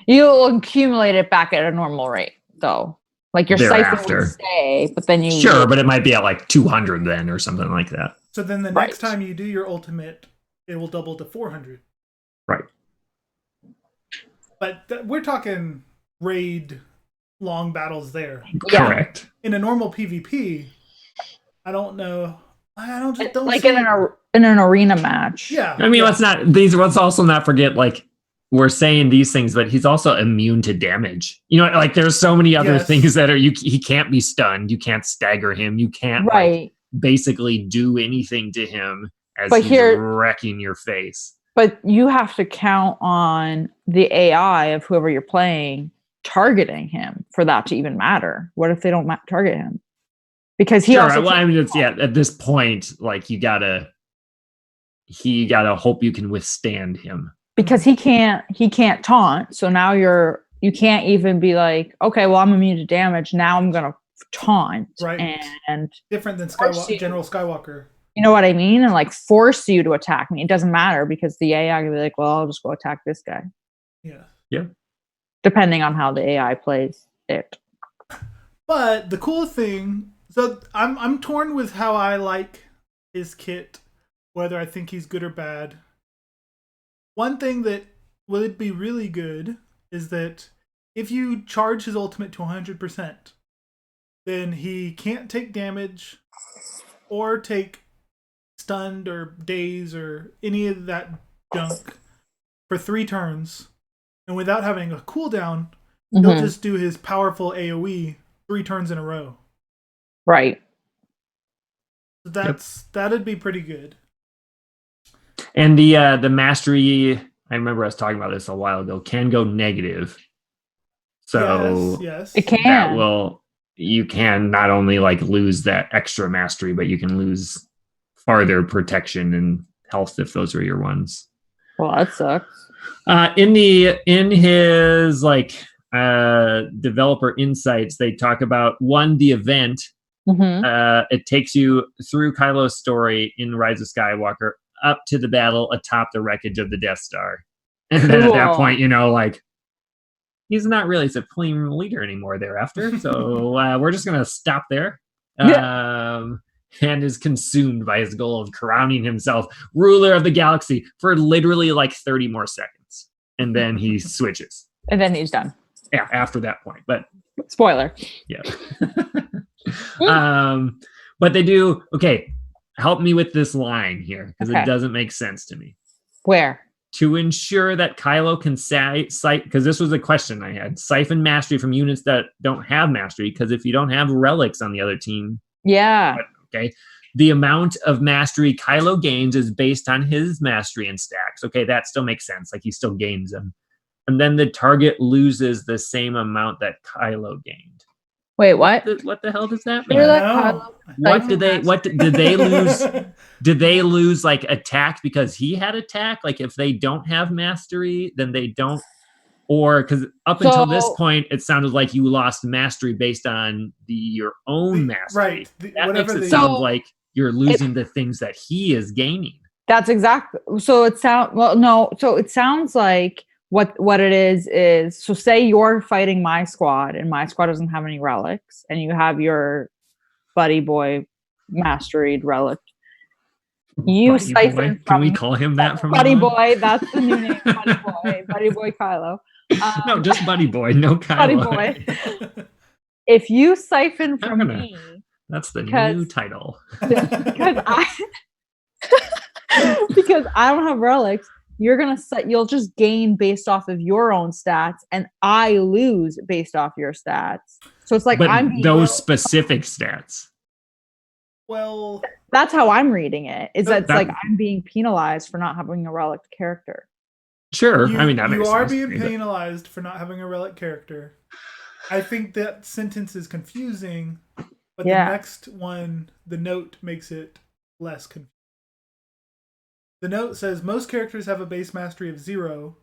Speaker 2: You'll accumulate it back at a normal rate, though. Like your siphon will stay, but then you...
Speaker 1: Sure, but it might be at like 200 then or something like that.
Speaker 3: So then the next time you do your ultimate, it will double to 400.
Speaker 1: Right.
Speaker 3: But we're talking raid long battles there.
Speaker 1: Yeah. Correct.
Speaker 3: In a normal PvP, I don't know. I don't
Speaker 2: like in an arena match.
Speaker 3: Yeah.
Speaker 1: I mean, let's also not forget, like, we're saying these things, but he's also immune to damage. You know, like there's so many other things that he can't be stunned. You can't stagger him. You can't basically do anything to him as he's wrecking your face.
Speaker 2: But you have to count on the AI of whoever you're playing targeting him for that to even matter. What if they don't target him? Because he also...
Speaker 1: Well, I mean, at this point, like you gotta hope you can withstand him.
Speaker 2: Because he can't taunt. So now you can't even be like, okay, well, I'm immune to damage. Now I'm gonna taunt.
Speaker 3: Right.
Speaker 2: And
Speaker 3: different than General Skywalker.
Speaker 2: You know what I mean? And like force you to attack me. It doesn't matter because the AI can be like, well, I'll just go attack this guy.
Speaker 3: Yeah.
Speaker 1: Yeah.
Speaker 2: Depending on how the AI plays it.
Speaker 3: But the cool thing, so I'm torn with how I like his kit, whether I think he's good or bad. One thing that would be really good is that if you charge his ultimate to 100%, then he can't take damage or take stunned or daze or any of that junk for 3 turns. And without having a cooldown, he'll just do his powerful AoE 3 turns in a row.
Speaker 2: Right.
Speaker 3: That'd be pretty good.
Speaker 1: And the mastery, I remember us talking about this a while ago, can go negative. So
Speaker 3: yes.
Speaker 2: It can.
Speaker 1: You can not only like lose that extra mastery, but you can lose farther protection and health if those are your ones.
Speaker 2: Well, that sucks.
Speaker 1: In his like developer insights, they talk about the event. It takes you through Kylo's story in Rise of Skywalker up to the battle atop the wreckage of the Death Star, and then at that point, like he's not really supreme leader anymore thereafter. So we're just gonna stop there. And is consumed by his goal of crowning himself ruler of the galaxy for literally like 30 more seconds. And then he switches.
Speaker 2: And then he's done.
Speaker 1: Yeah, after that point. But
Speaker 2: spoiler.
Speaker 1: Yeah. But they do. Okay, help me with this line here because
Speaker 2: Okay.
Speaker 1: it doesn't make sense to me.
Speaker 2: Where?
Speaker 1: To ensure that Kylo can siphon, because this was a question I had, siphon mastery from units that don't have mastery. Because if you don't have relics on the other team,
Speaker 2: Yeah.
Speaker 1: okay, the amount of mastery Kylo gains is based on his mastery and stacks. Okay, that still makes sense. Like he still gains them, and then the target loses the same amount that Kylo gained.
Speaker 2: Wait, what?
Speaker 1: What the hell does that
Speaker 2: Sure
Speaker 1: mean?
Speaker 2: that
Speaker 3: know.
Speaker 2: Kylo
Speaker 1: What
Speaker 2: siphon
Speaker 1: did they lose? Did they lose like attack because he had attack? Like if they don't have mastery, then they don't. Or because up until this
Speaker 2: So-
Speaker 1: point, it sounded like you lost mastery based on your own mastery.
Speaker 3: Right.
Speaker 1: That makes it
Speaker 2: So-
Speaker 1: sound like you're losing the things that he is gaining.
Speaker 2: That's exactly. So it sounds So it sounds like what it is. So say you're fighting my squad, and my squad doesn't have any relics, and you have your buddy boy masteried relic. You
Speaker 1: Buddy
Speaker 2: siphon
Speaker 1: boy.
Speaker 2: from
Speaker 1: Can we call him that from
Speaker 2: Buddy
Speaker 1: now on?
Speaker 2: Boy. That's the new name. Buddy Boy Kylo.
Speaker 1: No, just Buddy Boy. No Kylo.
Speaker 2: Buddy Boy. If you siphon from
Speaker 1: gonna-
Speaker 2: me,
Speaker 1: That's the
Speaker 2: Because-
Speaker 1: new title.
Speaker 2: because I because I don't have relics, you'll just gain based off of your own stats, and I lose based off your stats. So it's like
Speaker 1: But
Speaker 2: I'm being,
Speaker 1: those specific stats.
Speaker 3: Well,
Speaker 2: that's how I'm reading it. Is that it's
Speaker 1: That-
Speaker 2: like I'm being penalized for not having a relic character.
Speaker 1: Sure.
Speaker 3: you,
Speaker 1: I mean, that
Speaker 3: you
Speaker 1: makes
Speaker 3: are
Speaker 1: sense to
Speaker 3: being
Speaker 1: me, but-
Speaker 3: penalized for not having a relic character. I think that sentence is confusing, but
Speaker 2: Yeah.
Speaker 3: the next one, the note makes it less confusing. The note says most characters have a base mastery of 0,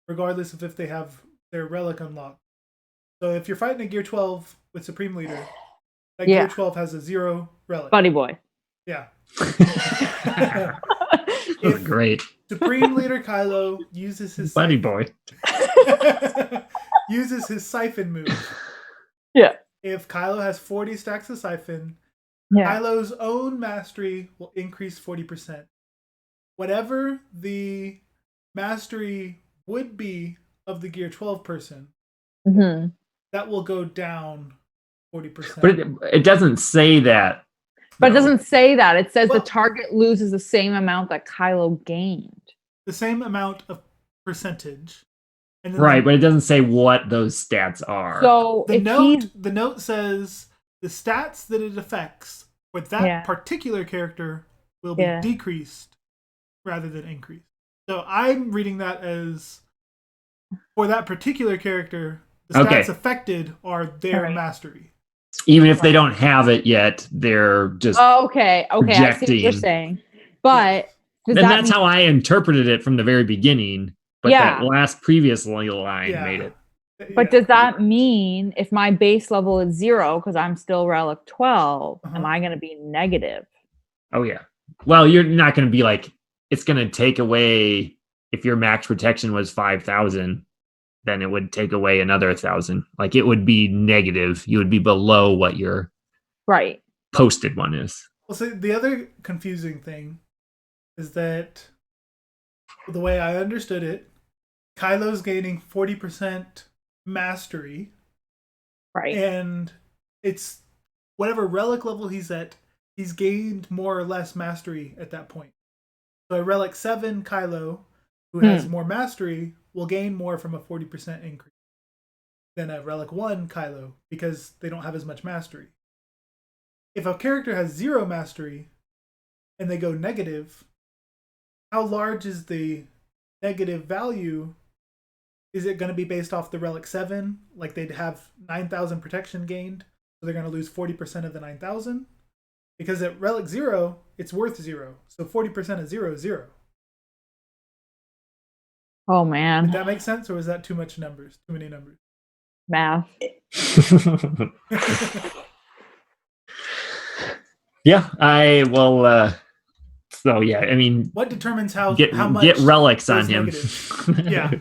Speaker 3: regardless of if they have their relic unlocked. So if you're fighting a Gear 12 with Supreme Leader, that
Speaker 2: Yeah.
Speaker 3: Gear 12 has a 0 relic.
Speaker 2: Buddy Boy.
Speaker 3: Yeah.
Speaker 1: Oh, great.
Speaker 3: Supreme Leader Kylo uses his
Speaker 1: Buddy Boy.
Speaker 3: uses his siphon move.
Speaker 2: Yeah.
Speaker 3: If Kylo has 40 stacks of siphon,
Speaker 2: Yeah.
Speaker 3: Kylo's own mastery will increase 40%. Whatever the mastery would be of the Gear 12 person,
Speaker 2: hmm
Speaker 3: that will go down 40%.
Speaker 1: But it doesn't say that.
Speaker 2: But it
Speaker 1: though.
Speaker 2: doesn't say that. It says
Speaker 3: Well-
Speaker 2: the target loses the same amount that Kylo gained.
Speaker 3: the same amount of percentage. And then
Speaker 1: Right, but it doesn't say what those stats are.
Speaker 2: So
Speaker 3: the
Speaker 2: if
Speaker 3: the note says the stats that it affects for that
Speaker 2: Yeah.
Speaker 3: particular character will be
Speaker 2: Yeah.
Speaker 3: decreased rather than increased. So I'm reading that as for that particular character, the
Speaker 1: Okay.
Speaker 3: stats affected are their
Speaker 2: Right.
Speaker 3: mastery.
Speaker 1: Even if they don't have it yet, they're just.
Speaker 2: okay, I see what you're
Speaker 1: projecting.
Speaker 2: saying. But does
Speaker 1: and
Speaker 2: that
Speaker 1: that's
Speaker 2: mean,
Speaker 1: how I interpreted it from the very beginning. But
Speaker 2: Yeah.
Speaker 1: that last previous line
Speaker 3: Yeah.
Speaker 1: made it.
Speaker 2: but
Speaker 3: Yeah.
Speaker 2: does that mean if my base level is 0 because I'm still relic 12, am
Speaker 3: Uh-huh.
Speaker 2: I going to be negative?
Speaker 1: Oh, yeah. Well, you're not going to be like, it's going to take away, if your max protection was 5,000, then it would take away another 1,000. Like it would be negative. You would be below what your
Speaker 2: Right.
Speaker 1: posted one is.
Speaker 3: Well, see, the other confusing thing is that the way I understood it, Kylo's gaining 40% mastery,
Speaker 2: Right.
Speaker 3: and it's whatever relic level he's at, he's gained more or less mastery at that point. So a relic 7 Kylo, who has more mastery, will gain more from a 40% increase than a relic 1 Kylo, because they don't have as much mastery. If a character has 0 mastery and they go negative, how large is the negative value? Is it going to be based off the relic 7? Like they'd have 9,000 protection gained, so they're going to lose 40% of the 9,000? Because at relic 0, it's worth 0. So 40% of 0 is 0.
Speaker 2: Oh,
Speaker 3: Did
Speaker 2: man.
Speaker 3: that make sense, or was that too much numbers? Too many numbers?
Speaker 2: Math.
Speaker 1: Yeah, I will. So yeah, I mean,
Speaker 3: What determines how
Speaker 1: get
Speaker 3: much
Speaker 1: relics on
Speaker 3: is
Speaker 1: him.
Speaker 3: negative? Yeah.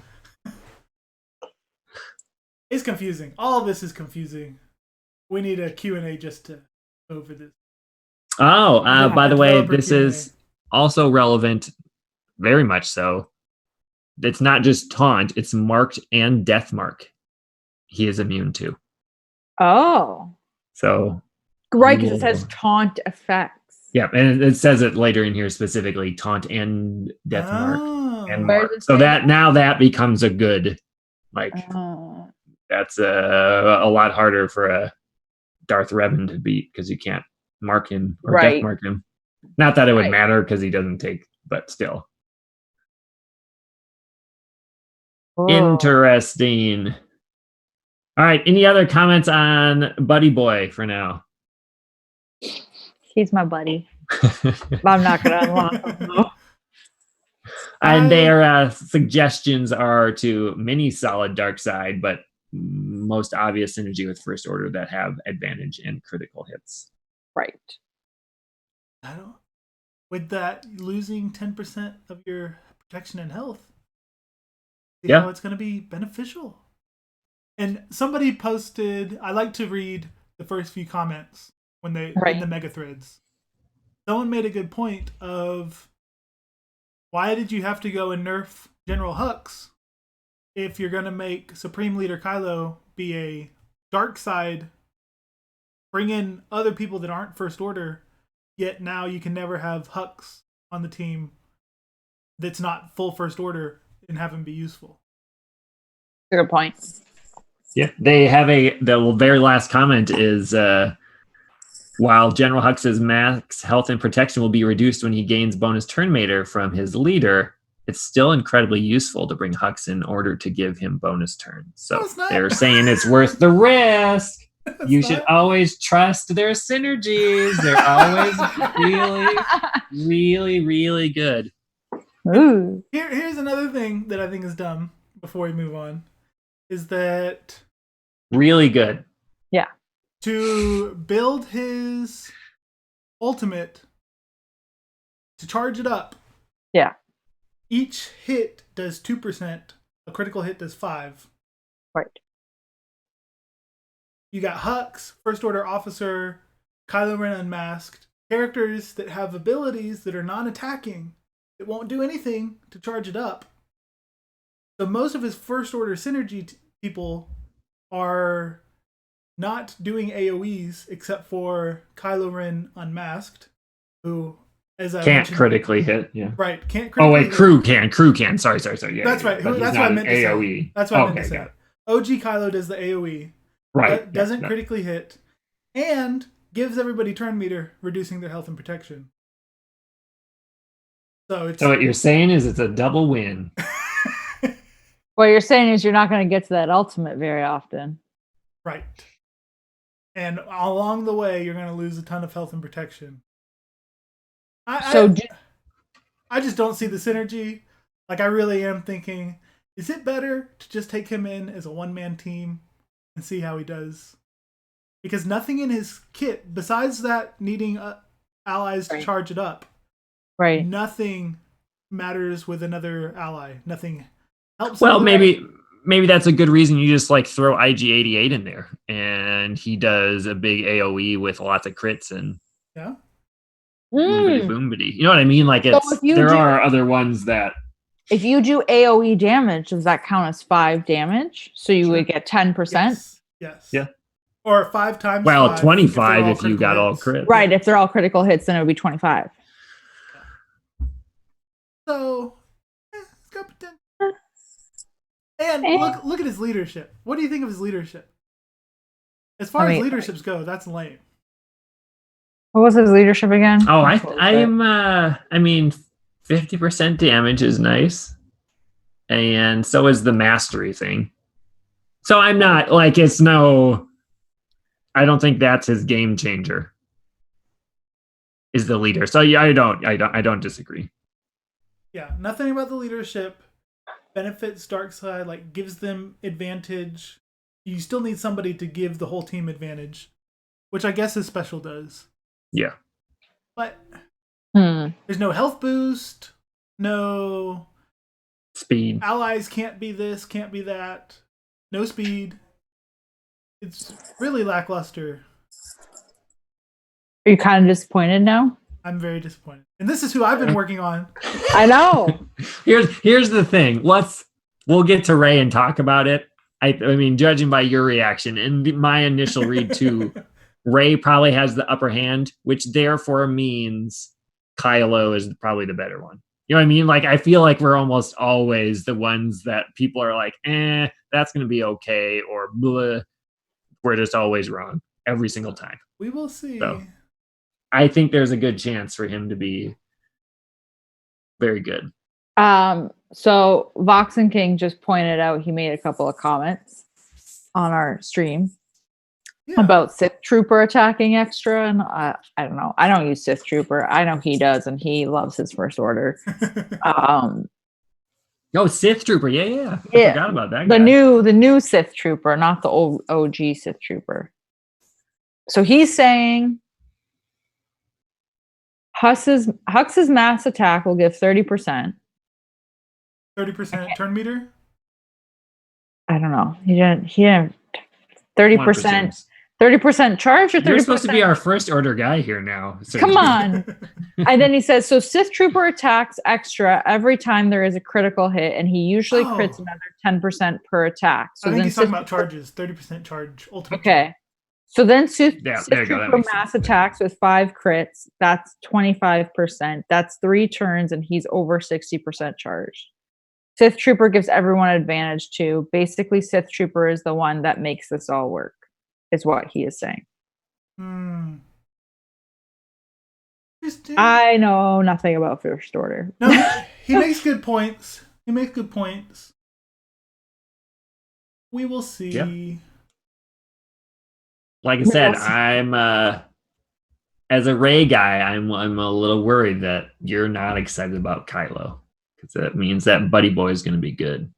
Speaker 3: It's confusing. All of this is confusing. We need a Q&A just to go over this.
Speaker 1: Oh,
Speaker 3: Yeah,
Speaker 1: by the
Speaker 3: a
Speaker 1: way,
Speaker 3: developer
Speaker 1: this
Speaker 3: Q&A.
Speaker 1: is also relevant, very much so. It's not just taunt; it's marked and death mark. He is immune to.
Speaker 2: Oh.
Speaker 1: So
Speaker 2: Right, because it says taunt effects.
Speaker 1: Yeah, and it says it later in here specifically, taunt and death mark.
Speaker 3: Oh.
Speaker 1: And
Speaker 2: Where
Speaker 1: mark.
Speaker 2: does it
Speaker 1: So
Speaker 2: say
Speaker 1: that now that becomes a good, like that's a lot harder for a Darth Revan to beat because you can't mark him or death
Speaker 2: Right.
Speaker 1: mark him. Not that it would
Speaker 2: Right.
Speaker 1: matter because he doesn't take, but still.
Speaker 2: Oh.
Speaker 1: Interesting. All right. Any other comments on Buddy Boy for now?
Speaker 2: He's my buddy. I'm not going to unlock him, though.
Speaker 1: And their suggestions are to mini solid dark side, but most obvious synergy with First Order that have advantage in critical hits.
Speaker 2: Right.
Speaker 3: I don't. With that, losing 10% of your protection and health, see how it's going to be beneficial. And somebody posted, I like to read the first few comments when they in the mega threads. Someone made a good point of, why did you have to go and nerf General Hux if you're going to make Supreme Leader Kylo be a dark side, bring in other people that aren't First Order, yet now you can never have Hux on the team that's not full First Order and have him be useful.
Speaker 2: Good point.
Speaker 1: Yeah, they have the very last comment is, while General Hux's max health and protection will be reduced when he gains bonus turn meter from his leader, it's still incredibly useful to bring Hux in order to give him bonus turns. So they're saying it's worth the risk. You should always trust their synergies. They're always really, really, really good.
Speaker 2: Ooh.
Speaker 3: Here's another thing that I think is dumb before we move on, is that
Speaker 1: really good.
Speaker 2: Yeah.
Speaker 3: To build his ultimate, to charge it up.
Speaker 2: Yeah.
Speaker 3: Each hit does 2%. A critical hit does 5.
Speaker 2: Right.
Speaker 3: You got Hux, First Order Officer, Kylo Ren Unmasked, characters that have abilities that are non-attacking. It won't do anything to charge it up. So most of his First Order synergy people are not doing AoEs except for Kylo Ren Unmasked, who, as I
Speaker 1: can't critically hit. Yeah.
Speaker 3: Right. Can't critically
Speaker 1: hit. Crew can. Sorry. Yeah,
Speaker 3: that's right. That's what I meant to say. That's what I meant to say. OG Kylo does the AoE.
Speaker 1: Right.
Speaker 3: Doesn't critically hit. And gives everybody turn meter, reducing their health and protection. So
Speaker 1: what you're saying is it's a double win.
Speaker 2: What you're saying is you're not going to get to that ultimate very often.
Speaker 3: Right. And along the way, you're going to lose a ton of health and protection. I just don't see the synergy. Like, I really am thinking, is it better to just take him in as a one-man team and see how he does? Because nothing in his kit, besides that needing allies to charge it up,
Speaker 2: right?
Speaker 3: Nothing matters with another ally. Nothing helps.
Speaker 1: Well, maybe that's a good reason you just like throw IG-88 in there, and he does a big AoE with lots of crits and boomity. You know what I mean? Like are other ones that.
Speaker 2: If you do AoE damage, does that count as 5 damage? So you would get 10%?
Speaker 3: Yes.
Speaker 1: Yeah.
Speaker 3: Or 5 times.
Speaker 1: Well, 25 if you got all crits.
Speaker 2: Right. If they're all critical hits, then it would be 25.
Speaker 3: So, it's got potential. And look at his leadership. What do you think of his leadership? As far as leaderships go, that's lame.
Speaker 2: What was his leadership again?
Speaker 1: Oh, I mean, 50% damage is nice. And so is the mastery thing. So I'm not like, I don't think that's his game changer. Is the leader. So yeah, I don't disagree.
Speaker 3: Yeah, nothing about the leadership benefits Darkseid, like gives them advantage. You still need somebody to give the whole team advantage, which I guess his special does.
Speaker 1: Yeah.
Speaker 3: But there's no health boost, no
Speaker 1: speed.
Speaker 3: Allies can't be this, can't be that. No speed. It's really lackluster.
Speaker 2: Are you kind of disappointed now?
Speaker 3: I'm very disappointed. And this is who I've been working on.
Speaker 2: I know.
Speaker 1: Here's the thing. We'll get to Ray and talk about it. I mean, judging by your reaction and my initial read too, Rey probably has the upper hand, which therefore means Kylo is probably the better one. You know what I mean? Like, I feel like we're almost always the ones that people are like, that's going to be okay, or blah. We're just always wrong every single time.
Speaker 3: We will see.
Speaker 1: So, I think there's a good chance for him to be very good.
Speaker 2: So Vox and King just pointed out he made a couple of comments on our stream about Sith Trooper attacking extra, and I don't know. I don't use Sith Trooper. I know he does, and he loves his First Order.
Speaker 1: Sith Trooper, yeah. I forgot about that.
Speaker 2: The new Sith Trooper, not the old OG Sith Trooper. So he's saying Hux's mass attack will give 30%.
Speaker 3: 30% turn meter?
Speaker 2: I don't know. He didn't 30%. 30% charge or 30%?
Speaker 1: You're supposed to be our First Order guy here now.
Speaker 2: Come on. And then he says, so Sith Trooper attacks extra every time there is a critical hit, and he usually crits another 10% per attack. So
Speaker 3: I think he's talking about charges. 30% charge. Ultimate.
Speaker 2: Okay.
Speaker 3: Charge.
Speaker 2: So then Sith
Speaker 1: Trooper
Speaker 2: mass attacks with 5 crits. That's 25%. That's 3 turns, and he's over 60% charged. Sith Trooper gives everyone advantage too. Basically, Sith Trooper is the one that makes this all work, is what he is saying. I know nothing about First Order.
Speaker 3: No, he makes good points. We will see.
Speaker 1: Yep. Like I said, I'm as a Rey guy, I'm a little worried that you're not excited about Kylo, because that means that Buddy Boy is going to be good.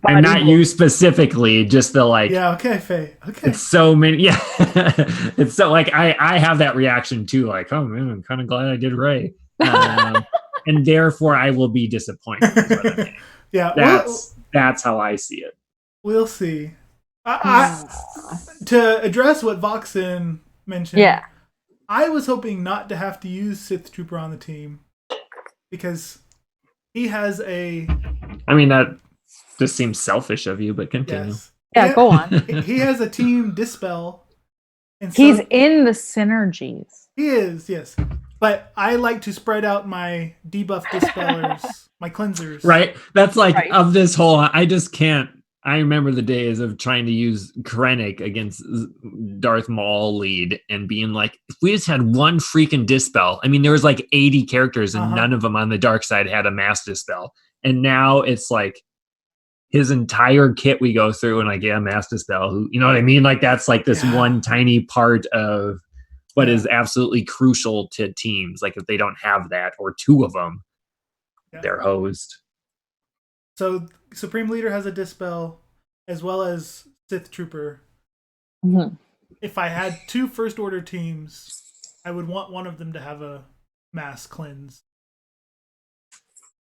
Speaker 1: And not you specifically, just the like.
Speaker 3: Yeah. Okay, Faye. Okay.
Speaker 1: It's so many. Yeah. It's so like I have that reaction too. Like, oh man, I'm kind of glad I did Rey, and therefore I will be disappointed. Is what I mean.
Speaker 3: Yeah.
Speaker 1: That's how I see it.
Speaker 3: We'll see. To address what Voxen mentioned, I was hoping not to have to use Sith Trooper on the team, because he has a.
Speaker 1: I mean, that just seems selfish of you, but continue.
Speaker 3: Yes.
Speaker 2: Yeah, go on.
Speaker 3: He has a team Dispel. And so
Speaker 2: he's in the synergies.
Speaker 3: He is, yes. But I like to spread out my debuff Dispellers, my cleansers.
Speaker 1: Right? That's like, of this whole, I just can't. I remember the days of trying to use Krennic against Darth Maul lead and being like, if we just had one freaking Dispel. I mean, there was like 80 characters and none of them on the dark side had a mass Dispel. And now it's like his entire kit we go through and like, mass Dispel. You know what I mean? Like, that's like this one tiny part of what is absolutely crucial to teams. Like, if they don't have that or 2 of them, they're hosed.
Speaker 3: So Supreme Leader has a Dispel, as well as Sith Trooper.
Speaker 2: Mm-hmm.
Speaker 3: If I had 2 First Order teams, I would want one of them to have a mass cleanse.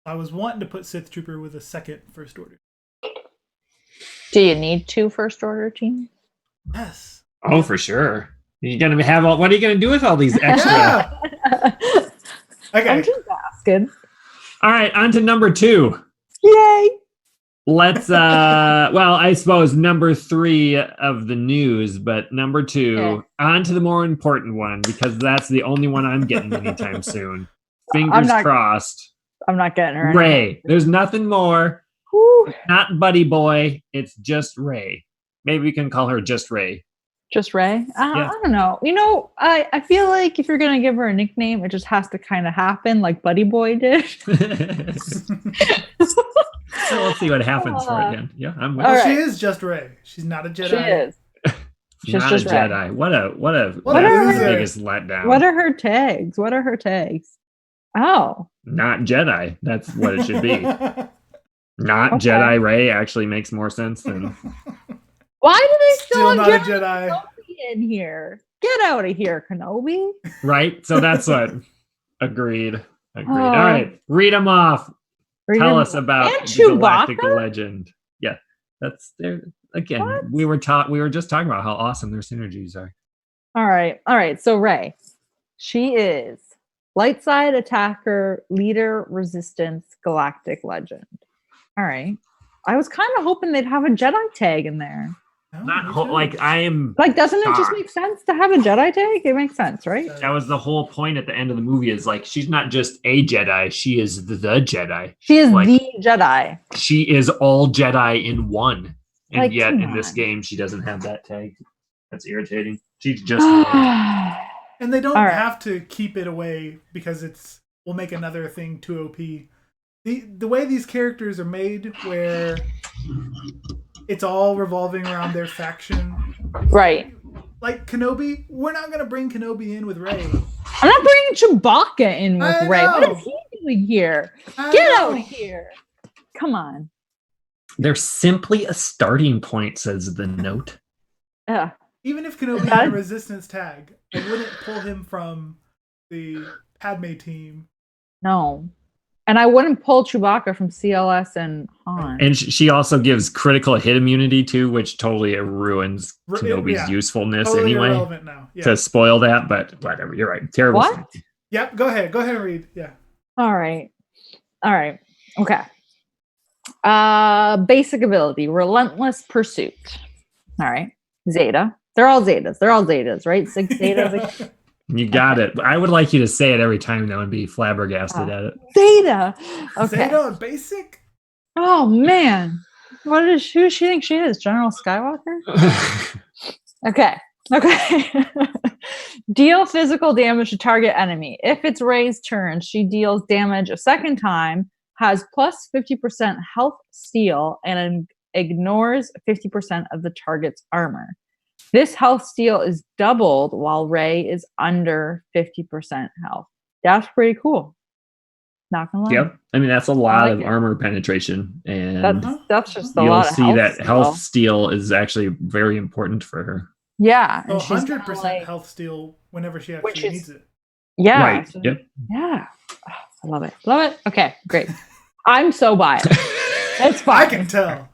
Speaker 3: I was wanting to put Sith Trooper with a second First Order.
Speaker 2: Do you need 2 First Order teams?
Speaker 3: Yes.
Speaker 1: Oh, for sure. You're gonna have all. What are you gonna do with all these extra?
Speaker 3: Okay.
Speaker 2: I'm just asking.
Speaker 1: All right, on to number 2.
Speaker 2: Yay!
Speaker 1: Let's well, I suppose number 3 of the news, but number 2, on to the more important one, because that's the only one I'm getting anytime soon. Fingers crossed.
Speaker 2: I'm not getting her.
Speaker 1: Rey. There's nothing more.
Speaker 2: Woo.
Speaker 1: Not Buddy Boy. It's just Rey. Maybe we can call her just Rey.
Speaker 2: Just Rey? I don't know. You know, I feel like if you're going to give her a nickname, it just has to kind of happen like Buddy Boy did.
Speaker 1: So let's see what happens for again. Yeah, I'm with
Speaker 3: She is just Rey. She's not a Jedi.
Speaker 2: She is.
Speaker 1: She's not just a Jedi.
Speaker 2: Rey.
Speaker 1: What a biggest letdown.
Speaker 2: What are her tags? Oh.
Speaker 1: Not Jedi. That's what it should be. Not Jedi Rey actually makes more sense than.
Speaker 2: Why do they
Speaker 3: still not a
Speaker 2: Jedi
Speaker 3: Jedi
Speaker 2: in here? Get out of here, Kenobi.
Speaker 1: Right? So that's what. Agreed. All right. Read them off. Tell us about the Galactic legend. Yeah. That's there again. What? We were just talking about how awesome their synergies are.
Speaker 2: All right. So Rey. She is light side attacker, leader, resistance, galactic legend. All right. I was kind of hoping they'd have a Jedi tag in there.
Speaker 3: Oh,
Speaker 1: Not
Speaker 3: me
Speaker 1: whole,
Speaker 3: too.
Speaker 1: like I am.
Speaker 2: Like, doesn't it just
Speaker 1: shocked.
Speaker 2: make sense to have a Jedi tag? It makes sense, right?
Speaker 1: That was the whole point at the end of the movie. Is like she's not just a Jedi; she is the Jedi.
Speaker 2: She is
Speaker 1: Like,
Speaker 2: the Jedi.
Speaker 1: she is all Jedi in one. And
Speaker 2: Like,
Speaker 1: yet,
Speaker 2: come
Speaker 1: in this
Speaker 2: on.
Speaker 1: game, she doesn't have that tag. That's irritating. She's just one.
Speaker 3: And they don't
Speaker 2: All right.
Speaker 3: have to keep it away because we'll make another thing too OP. The way these characters are made, where it's all revolving around their faction.
Speaker 2: Right.
Speaker 3: Like Kenobi, we're not gonna bring Kenobi in with Rey.
Speaker 2: I'm not bringing Chewbacca in with
Speaker 3: I
Speaker 2: Rey. What
Speaker 3: know.
Speaker 2: is he doing here?
Speaker 3: I
Speaker 2: Get
Speaker 3: know.
Speaker 2: out of here. Come on.
Speaker 1: They're simply a starting point, says the note.
Speaker 2: Ugh.
Speaker 3: Even if Kenobi had a resistance tag, I wouldn't pull him from the Padme team.
Speaker 2: No. And I wouldn't pull Chewbacca from CLS and Han.
Speaker 1: And she also gives critical hit immunity too, which totally ruins Kenobi's
Speaker 3: Yeah.
Speaker 1: usefulness
Speaker 3: Totally
Speaker 1: anyway.
Speaker 3: irrelevant now. Yeah.
Speaker 1: To spoil that, but whatever. You're right. Terrible.
Speaker 2: What?
Speaker 1: Thing.
Speaker 3: Yep. Go ahead and read. Yeah.
Speaker 2: All right. Okay. Basic ability, relentless pursuit. All right. Zeta. They're all Zetas, right? 6 Zetas.
Speaker 3: Yeah.
Speaker 1: You got it. I would like you to say it every time though and be flabbergasted at it.
Speaker 2: Zeta. Okay.
Speaker 3: Zeta and basic?
Speaker 2: Oh man. Who does she think she is? General Skywalker? Okay. Deal physical damage to target enemy. If it's Rey's turn, she deals damage a second time, has plus 50% health steal, and ignores 50% of the target's armor. This health steal is doubled while Rey is under 50% health. That's pretty cool. Not gonna lie.
Speaker 1: Yep. I mean, that's a lot
Speaker 2: like
Speaker 1: of
Speaker 2: it.
Speaker 1: armor penetration. And
Speaker 2: That's just a
Speaker 1: you'll
Speaker 2: lot of
Speaker 1: see that
Speaker 2: steal.
Speaker 1: health steal is actually very important for her.
Speaker 2: Yeah.
Speaker 3: Oh,
Speaker 2: And she's
Speaker 3: 100%
Speaker 2: like,
Speaker 3: health steal whenever she
Speaker 2: Which
Speaker 3: actually
Speaker 2: is-
Speaker 3: needs it.
Speaker 2: yeah.
Speaker 1: Right.
Speaker 2: So-
Speaker 1: Yep.
Speaker 2: Yeah. Oh, I love it. Okay, great. I'm so biased. It's
Speaker 3: I
Speaker 2: fine.
Speaker 3: can tell.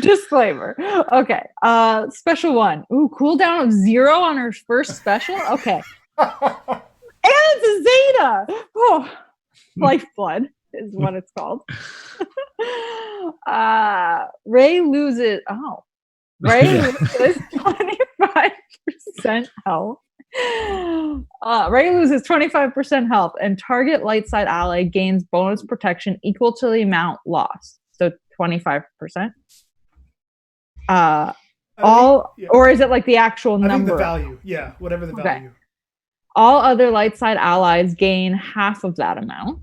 Speaker 2: Disclaimer. Okay. Special one. Ooh, cooldown of 0 on her first special. Okay. And it's a Zeta. Oh, Lifeblood is what it's called. Rey loses. Rey loses 25% health. Rey loses 25% health, and target light side ally gains bonus protection equal to the amount lost. So 25%.
Speaker 3: Yeah.
Speaker 2: Or is it like the actual
Speaker 3: I think
Speaker 2: number?
Speaker 3: the value. Yeah, whatever the
Speaker 2: Okay.
Speaker 3: value.
Speaker 2: All other light side allies gain half of that amount.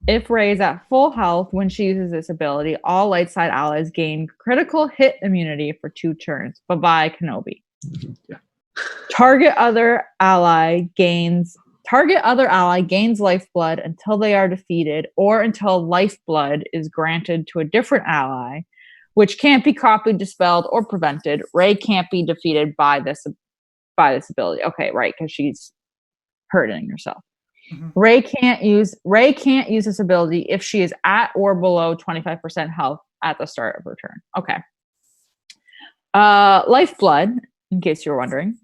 Speaker 2: If Rey is at full health when she uses this ability, all light side allies gain critical hit immunity for 2 turns. Bye-bye, Kenobi.
Speaker 1: Yeah.
Speaker 2: Target other ally gains lifeblood until they are defeated, or until lifeblood is granted to a different ally, which can't be copied, dispelled, or prevented. Rey can't be defeated by this ability. Okay, right, because she's hurting herself.
Speaker 3: Mhm.
Speaker 2: Rey can't use this ability if she is at or below 25% health at the start of her turn. Okay. Lifeblood, in case you're wondering.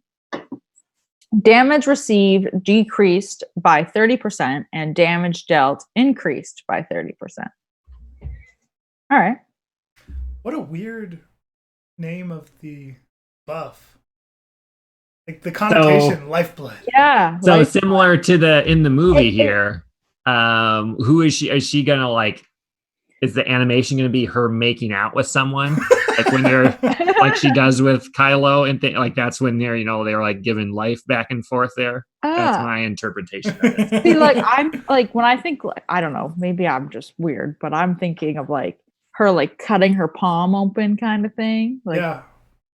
Speaker 2: Damage received decreased by 30% and damage dealt increased by 30%. All right.
Speaker 3: What a weird name of the buff. Like the connotation, lifeblood.
Speaker 2: Yeah.
Speaker 1: So
Speaker 2: Lifeblood.
Speaker 1: similar to in the movie here, who is she? Is she gonna like? Is the animation gonna be her making out with someone, like when they're like she does with Kylo, and like that's when they're they're like giving life back and forth there. That's my interpretation of it.
Speaker 2: See, like I'm like when I think like I don't know, maybe I'm just weird, but I'm thinking of like her like cutting her palm open kind of thing, like
Speaker 3: Yeah.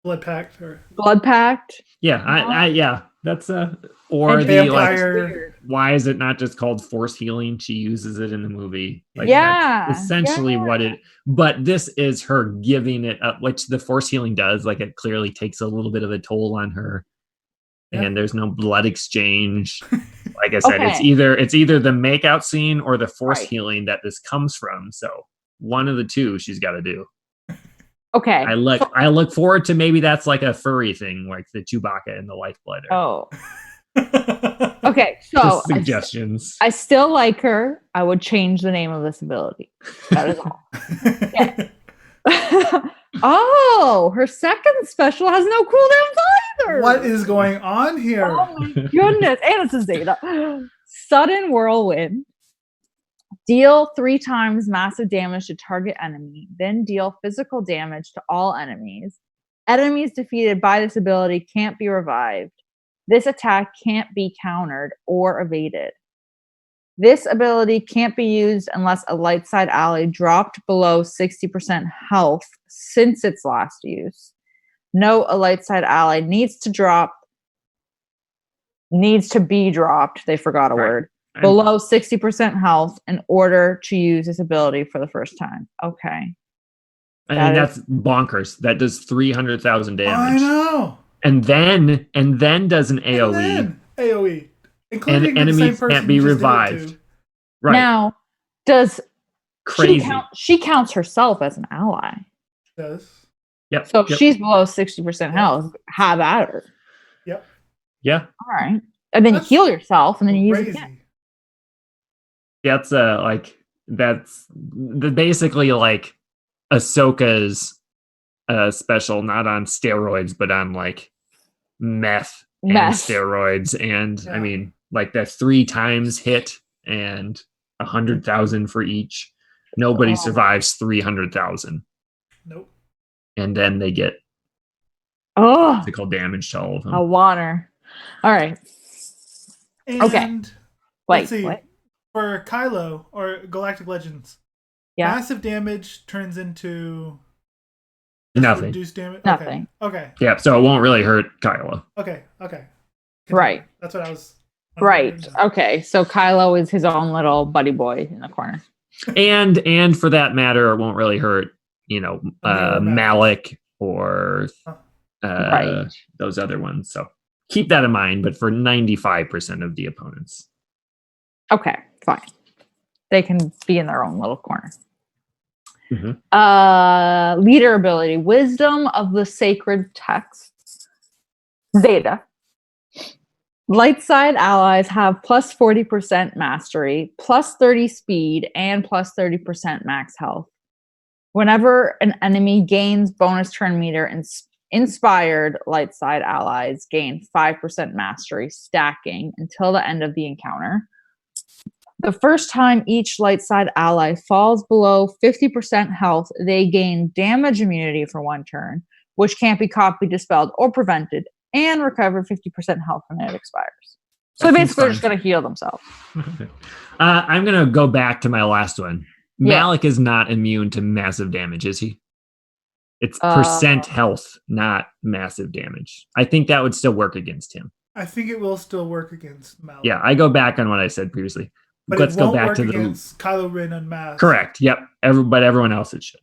Speaker 3: Blood pact or
Speaker 2: blood pact.
Speaker 1: Yeah, I that's or
Speaker 2: And
Speaker 1: the like.
Speaker 3: vampire.
Speaker 1: Why is it not just called force healing? She uses it in the movie. Like,
Speaker 2: Yeah,
Speaker 1: that's essentially what it. But this is her giving it up, which the force healing does. Like it clearly takes a little bit of a toll on her,
Speaker 3: Yeah.
Speaker 1: and there's no blood exchange. Like I said,
Speaker 2: Okay.
Speaker 1: it's either the makeout scene or the force
Speaker 2: Right.
Speaker 1: healing that this comes from. So one of the two she's got to do.
Speaker 2: Okay.
Speaker 1: I look forward to maybe that's like a furry thing, like the Chewbacca and the lifeblood.
Speaker 2: Oh. Okay. So
Speaker 1: Just suggestions.
Speaker 2: I still like her. I would change the name of this ability. That is all. Oh, her second special has no cooldowns either.
Speaker 3: What is going on here?
Speaker 2: Oh my goodness. And it's a Zeta. Sudden Whirlwind. Deal 3 times massive damage to target enemy, then deal physical damage to all enemies. Enemies defeated by this ability can't be revived. This attack can't be countered or evaded. This ability can't be used unless a light side ally dropped below 60% health since its last use. No, a light side ally needs to be dropped. They forgot a word. Below 60% health in order to use this ability for the first time. Okay.
Speaker 1: That's bonkers. That does 300,000 damage.
Speaker 3: I know.
Speaker 1: And then does an AoE.
Speaker 3: And then AoE. Including
Speaker 1: And
Speaker 3: the
Speaker 1: enemies
Speaker 3: same person
Speaker 1: can't be
Speaker 3: you just did it
Speaker 1: revived.
Speaker 3: to.
Speaker 1: Right.
Speaker 2: Now, does
Speaker 1: Crazy.
Speaker 2: she counts herself as an ally?
Speaker 3: Does.
Speaker 1: Yep.
Speaker 2: So if
Speaker 1: yep.
Speaker 2: she's below 60% health, have at her.
Speaker 3: Yep.
Speaker 1: Yeah.
Speaker 2: All right. And then
Speaker 3: That's
Speaker 2: you heal yourself and then you use it
Speaker 3: Crazy.
Speaker 2: again.
Speaker 1: That's that's basically like Ahsoka's special, not on steroids, but on like meth. And steroids. And
Speaker 3: Yeah.
Speaker 1: I mean, like that's 3 times hit and 100,000 for each. Nobody survives 300,000.
Speaker 3: Nope.
Speaker 1: And then they get physical damage to all of them.
Speaker 2: I want her. All right.
Speaker 3: And
Speaker 2: Okay.
Speaker 3: let's see.
Speaker 2: What?
Speaker 3: For Kylo or Galactic Legends,
Speaker 2: Yeah.
Speaker 3: massive damage turns into
Speaker 1: Nothing.
Speaker 3: reduced damage.
Speaker 2: Nothing.
Speaker 3: Okay.
Speaker 1: Yeah, so it won't really hurt Kylo.
Speaker 3: Okay.
Speaker 2: Right.
Speaker 3: That's what I was.
Speaker 2: Right. Okay. So Kylo is his own little buddy boy in the corner.
Speaker 1: And for that matter, it won't really hurt, Malik or
Speaker 2: Right.
Speaker 1: those other ones. So keep that in mind, but for 95% of the opponents.
Speaker 2: Okay. Fine. They can be in their own little corner.
Speaker 1: Mm-hmm.
Speaker 2: Leader ability, Wisdom of the Sacred Texts. Zeta. Light side allies have plus 40% mastery, plus 30 speed, and plus 30% max health. Whenever an enemy gains bonus turn meter, inspired light side allies gain 5% mastery, stacking until the end of the encounter. The first time each light side ally falls below 50% health, they gain damage immunity for 1 turn, which can't be copied, dispelled, or prevented, and recover 50% health when it expires. So basically, they're just going to heal themselves.
Speaker 1: I'm going to go back to my last one. Malik is not immune to massive damage, is he? It's percent health, not massive damage. I think that would still work against him.
Speaker 3: I think it will still work against Malik.
Speaker 1: Yeah, I go back on what I said previously.
Speaker 3: But
Speaker 1: let's
Speaker 3: it won't
Speaker 1: go back
Speaker 3: work
Speaker 1: to
Speaker 3: against Kylo Ren unmasked.
Speaker 1: Correct. Yep. But everyone else it should.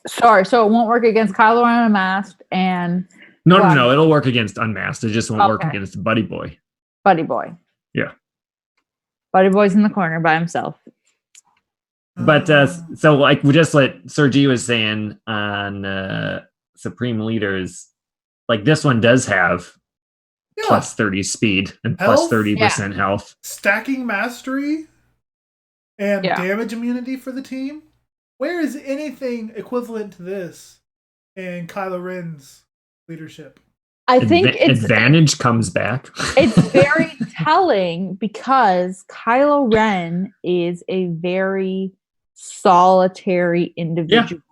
Speaker 2: Sorry, so it won't work against Kylo Ren unmasked and
Speaker 1: No. It'll work against unmasked. It just won't work against Buddy Boy.
Speaker 2: Buddy Boy.
Speaker 1: Yeah.
Speaker 2: Buddy Boy's in the corner by himself.
Speaker 1: But so like just like Sir G was saying on Supreme Leaders, like this one does have plus 30 speed and plus 30% health.
Speaker 3: Stacking mastery and damage immunity for the team. Where is anything equivalent to this in Kylo Ren's leadership?
Speaker 2: I think
Speaker 1: advantage comes back.
Speaker 2: It's very telling because Kylo Ren is a very solitary individual.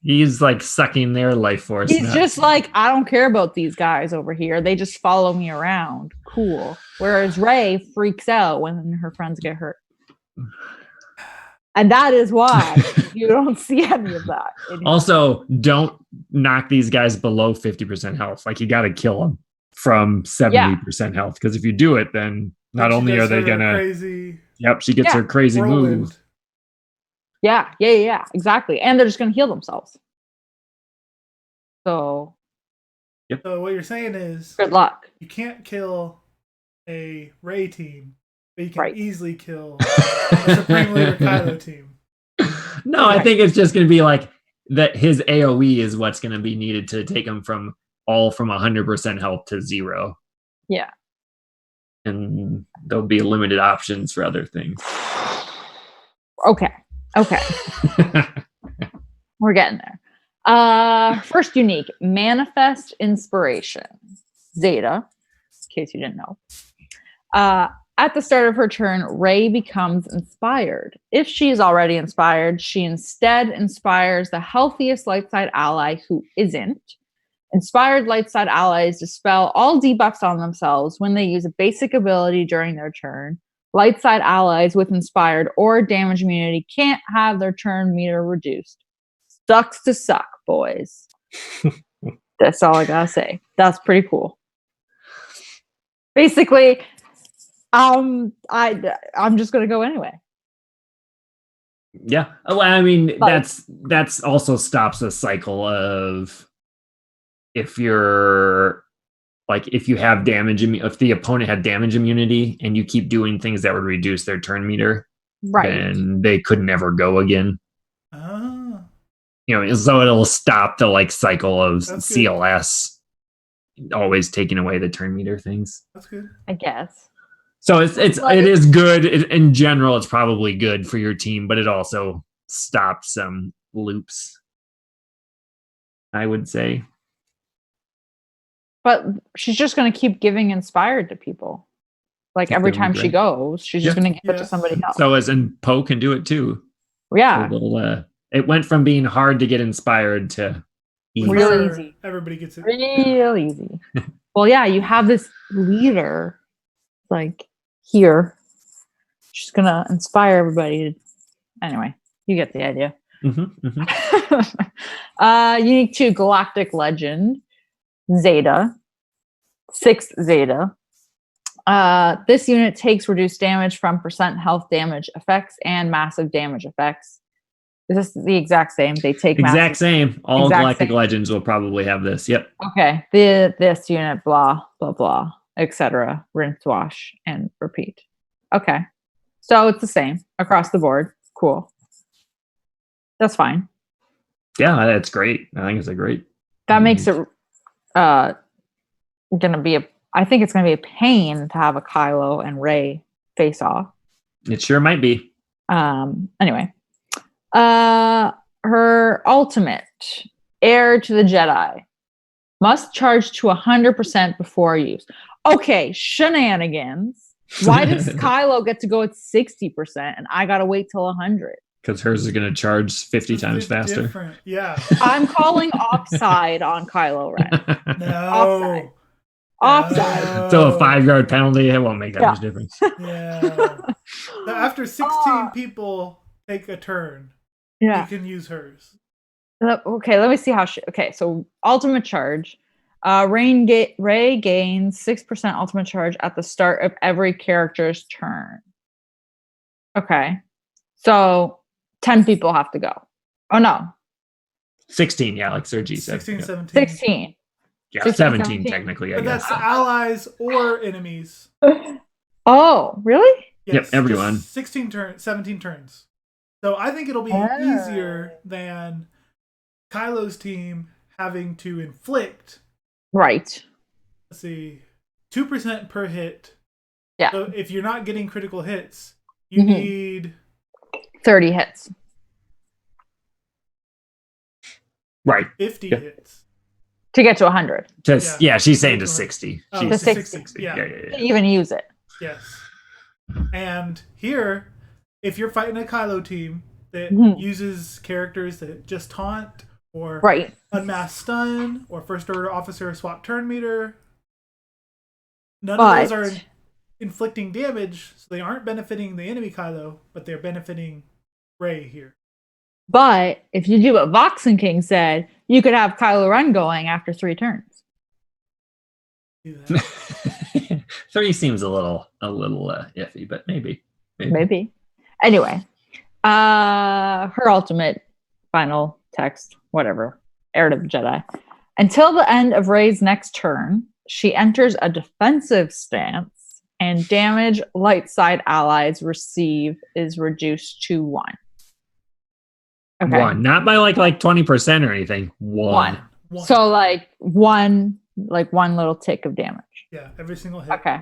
Speaker 1: He's like sucking their life force.
Speaker 2: He's just like, I don't care about these guys over here. They just follow me around. Cool. Whereas Rey freaks out when her friends get hurt. And that is why you don't see any of that anymore.
Speaker 1: Also, don't knock these guys below 50% health. Like, you got to kill them from 70% health. Because if you do it, then not only are they going to... Yep, she gets her crazy move.
Speaker 2: Yeah, exactly. And they're just going to heal themselves. So...
Speaker 3: Yep. So what you're saying is...
Speaker 2: Good luck.
Speaker 3: You can't kill a Rey team, but you can easily kill a Supreme Leader Kylo team.
Speaker 1: No, I think it's just going to be like that. His AoE is what's going to be needed to take him from 100% health to 0.
Speaker 2: Yeah.
Speaker 1: And there'll be limited options for other things.
Speaker 2: Okay. We're getting there. First unique, manifest inspiration. Zeta, in case you didn't know. At the start of her turn, Rey becomes inspired. If she is already inspired, she instead inspires the healthiest light side ally who isn't. Inspired light side allies dispel all debuffs on themselves when they use a basic ability during their turn. Light side allies with inspired or damage immunity can't have their turn meter reduced. Sucks to suck, boys. That's all I gotta say. That's pretty cool. Basically, I'm just gonna go anyway.
Speaker 1: Yeah. Well, I mean,
Speaker 2: Like-
Speaker 1: that's also stops a cycle of if you're like if you have damage, if the opponent had damage immunity and you keep doing things that would reduce their turn meter,
Speaker 2: Right.
Speaker 1: then they could never go again.
Speaker 3: Ah,
Speaker 1: You know, so it'll stop the like cycle of
Speaker 3: That's good.
Speaker 1: CLS always taking away the turn meter things.
Speaker 3: that's good.
Speaker 2: I guess.
Speaker 1: So it is good in general. It's probably good for your team, but it also stops some loops, I would say.
Speaker 2: But she's just gonna keep giving inspired to people. Like
Speaker 1: That's
Speaker 2: every
Speaker 1: gonna be
Speaker 2: time she
Speaker 1: great.
Speaker 2: goes, she's just
Speaker 1: Yeah.
Speaker 2: gonna give it to
Speaker 3: Yes.
Speaker 2: somebody else.
Speaker 1: So as in Poe can do it too.
Speaker 2: Yeah.
Speaker 1: It went from being hard to get inspired to easy.
Speaker 3: With
Speaker 2: Real
Speaker 3: her,
Speaker 2: easy.
Speaker 3: Everybody gets it.
Speaker 2: Real easy. Well, yeah, you have this leader like here. She's gonna inspire everybody to anyway, you get the idea.
Speaker 1: Mhm, mhm.
Speaker 2: Unique 2 Galactic Legend. Zeta. 6 Zeta. This unit takes reduced damage from percent health damage effects and massive damage effects. Is this the exact same? They take
Speaker 1: Exact
Speaker 2: massive.
Speaker 1: same. All
Speaker 2: Exact
Speaker 1: Galactic
Speaker 2: same.
Speaker 1: Legends will probably have this. Yep.
Speaker 2: Okay. This unit, blah, blah, blah, etc. Rinse, wash, and repeat. Okay. So it's the same across the board. Cool. That's fine.
Speaker 1: Yeah, that's great. I think it's a great.
Speaker 2: That makes it gonna be I think it's gonna be a pain to have a Kylo and Rey face off.
Speaker 1: It sure might be.
Speaker 2: Anyway. Her ultimate, Heir to the Jedi, must charge to 100% before use. Okay, shenanigans. Why does Kylo get to go at 60% and I gotta wait till 100?
Speaker 1: Because hers is going to charge 50
Speaker 3: It's
Speaker 1: times faster.
Speaker 3: different. Yeah.
Speaker 2: I'm calling offside on Kylo Ren.
Speaker 3: No.
Speaker 2: Offside.
Speaker 1: So a 5-yard penalty, it won't make that
Speaker 2: Yeah.
Speaker 1: much difference.
Speaker 3: Yeah. So after 16 people take a turn,
Speaker 2: Yeah.
Speaker 3: you can use hers.
Speaker 2: Okay, let me see how okay, so ultimate charge. Rey gains 6% ultimate charge at the start of every character's turn. Okay. So 10 people have to go. Oh no.
Speaker 1: 16, yeah, like Sir G said.
Speaker 3: 16,
Speaker 1: Yeah,
Speaker 3: 17.
Speaker 2: 16.
Speaker 1: yeah
Speaker 2: 16,
Speaker 1: 17
Speaker 2: 17.
Speaker 1: technically, I
Speaker 3: But
Speaker 1: guess.
Speaker 3: that's allies or enemies.
Speaker 2: Oh, really?
Speaker 1: Yep,
Speaker 3: just
Speaker 1: everyone.
Speaker 3: 16 turns, 17 turns. So I think it'll be
Speaker 2: Oh.
Speaker 3: easier than Kylo's team having to inflict,
Speaker 2: Right.
Speaker 3: let's see, 2% per hit.
Speaker 2: Yeah.
Speaker 3: So if you're not getting critical hits, you
Speaker 2: Mhm.
Speaker 3: need
Speaker 2: 30 hits.
Speaker 1: Right.
Speaker 3: 50
Speaker 1: Yeah.
Speaker 3: hits.
Speaker 2: To get to 100.
Speaker 3: Yeah.
Speaker 1: She's saying to
Speaker 3: Right.
Speaker 1: 60.
Speaker 3: Oh,
Speaker 1: She's
Speaker 2: to
Speaker 3: to
Speaker 2: 60.
Speaker 3: 60.
Speaker 1: Yeah,
Speaker 3: Yeah.
Speaker 1: yeah,
Speaker 2: To
Speaker 1: yeah.
Speaker 2: even use it.
Speaker 3: Yes. And here, if you're fighting a Kylo team that
Speaker 2: Mhm.
Speaker 3: uses characters that just taunt or
Speaker 2: Right.
Speaker 3: unmasked stun or first order officer swap turn meter, none
Speaker 2: But-
Speaker 3: of those are inflicting damage, so they aren't benefiting the enemy Kylo, but they're benefiting Rey here.
Speaker 2: But if you do what Vox and King said, you could have Kylo Ren going after 3 turns.
Speaker 3: Do that.
Speaker 1: 30 seems a little iffy, but maybe.
Speaker 2: Maybe. Anyway, her ultimate final text, whatever, Heir to the Jedi. Until the end of Rey's next turn, she enters a defensive stance, and damage light side allies receive is reduced to 1. Okay.
Speaker 1: One, not by like 20% or anything. One.
Speaker 3: One.
Speaker 2: So like one little tick of damage.
Speaker 3: Yeah, every single hit.
Speaker 2: Okay.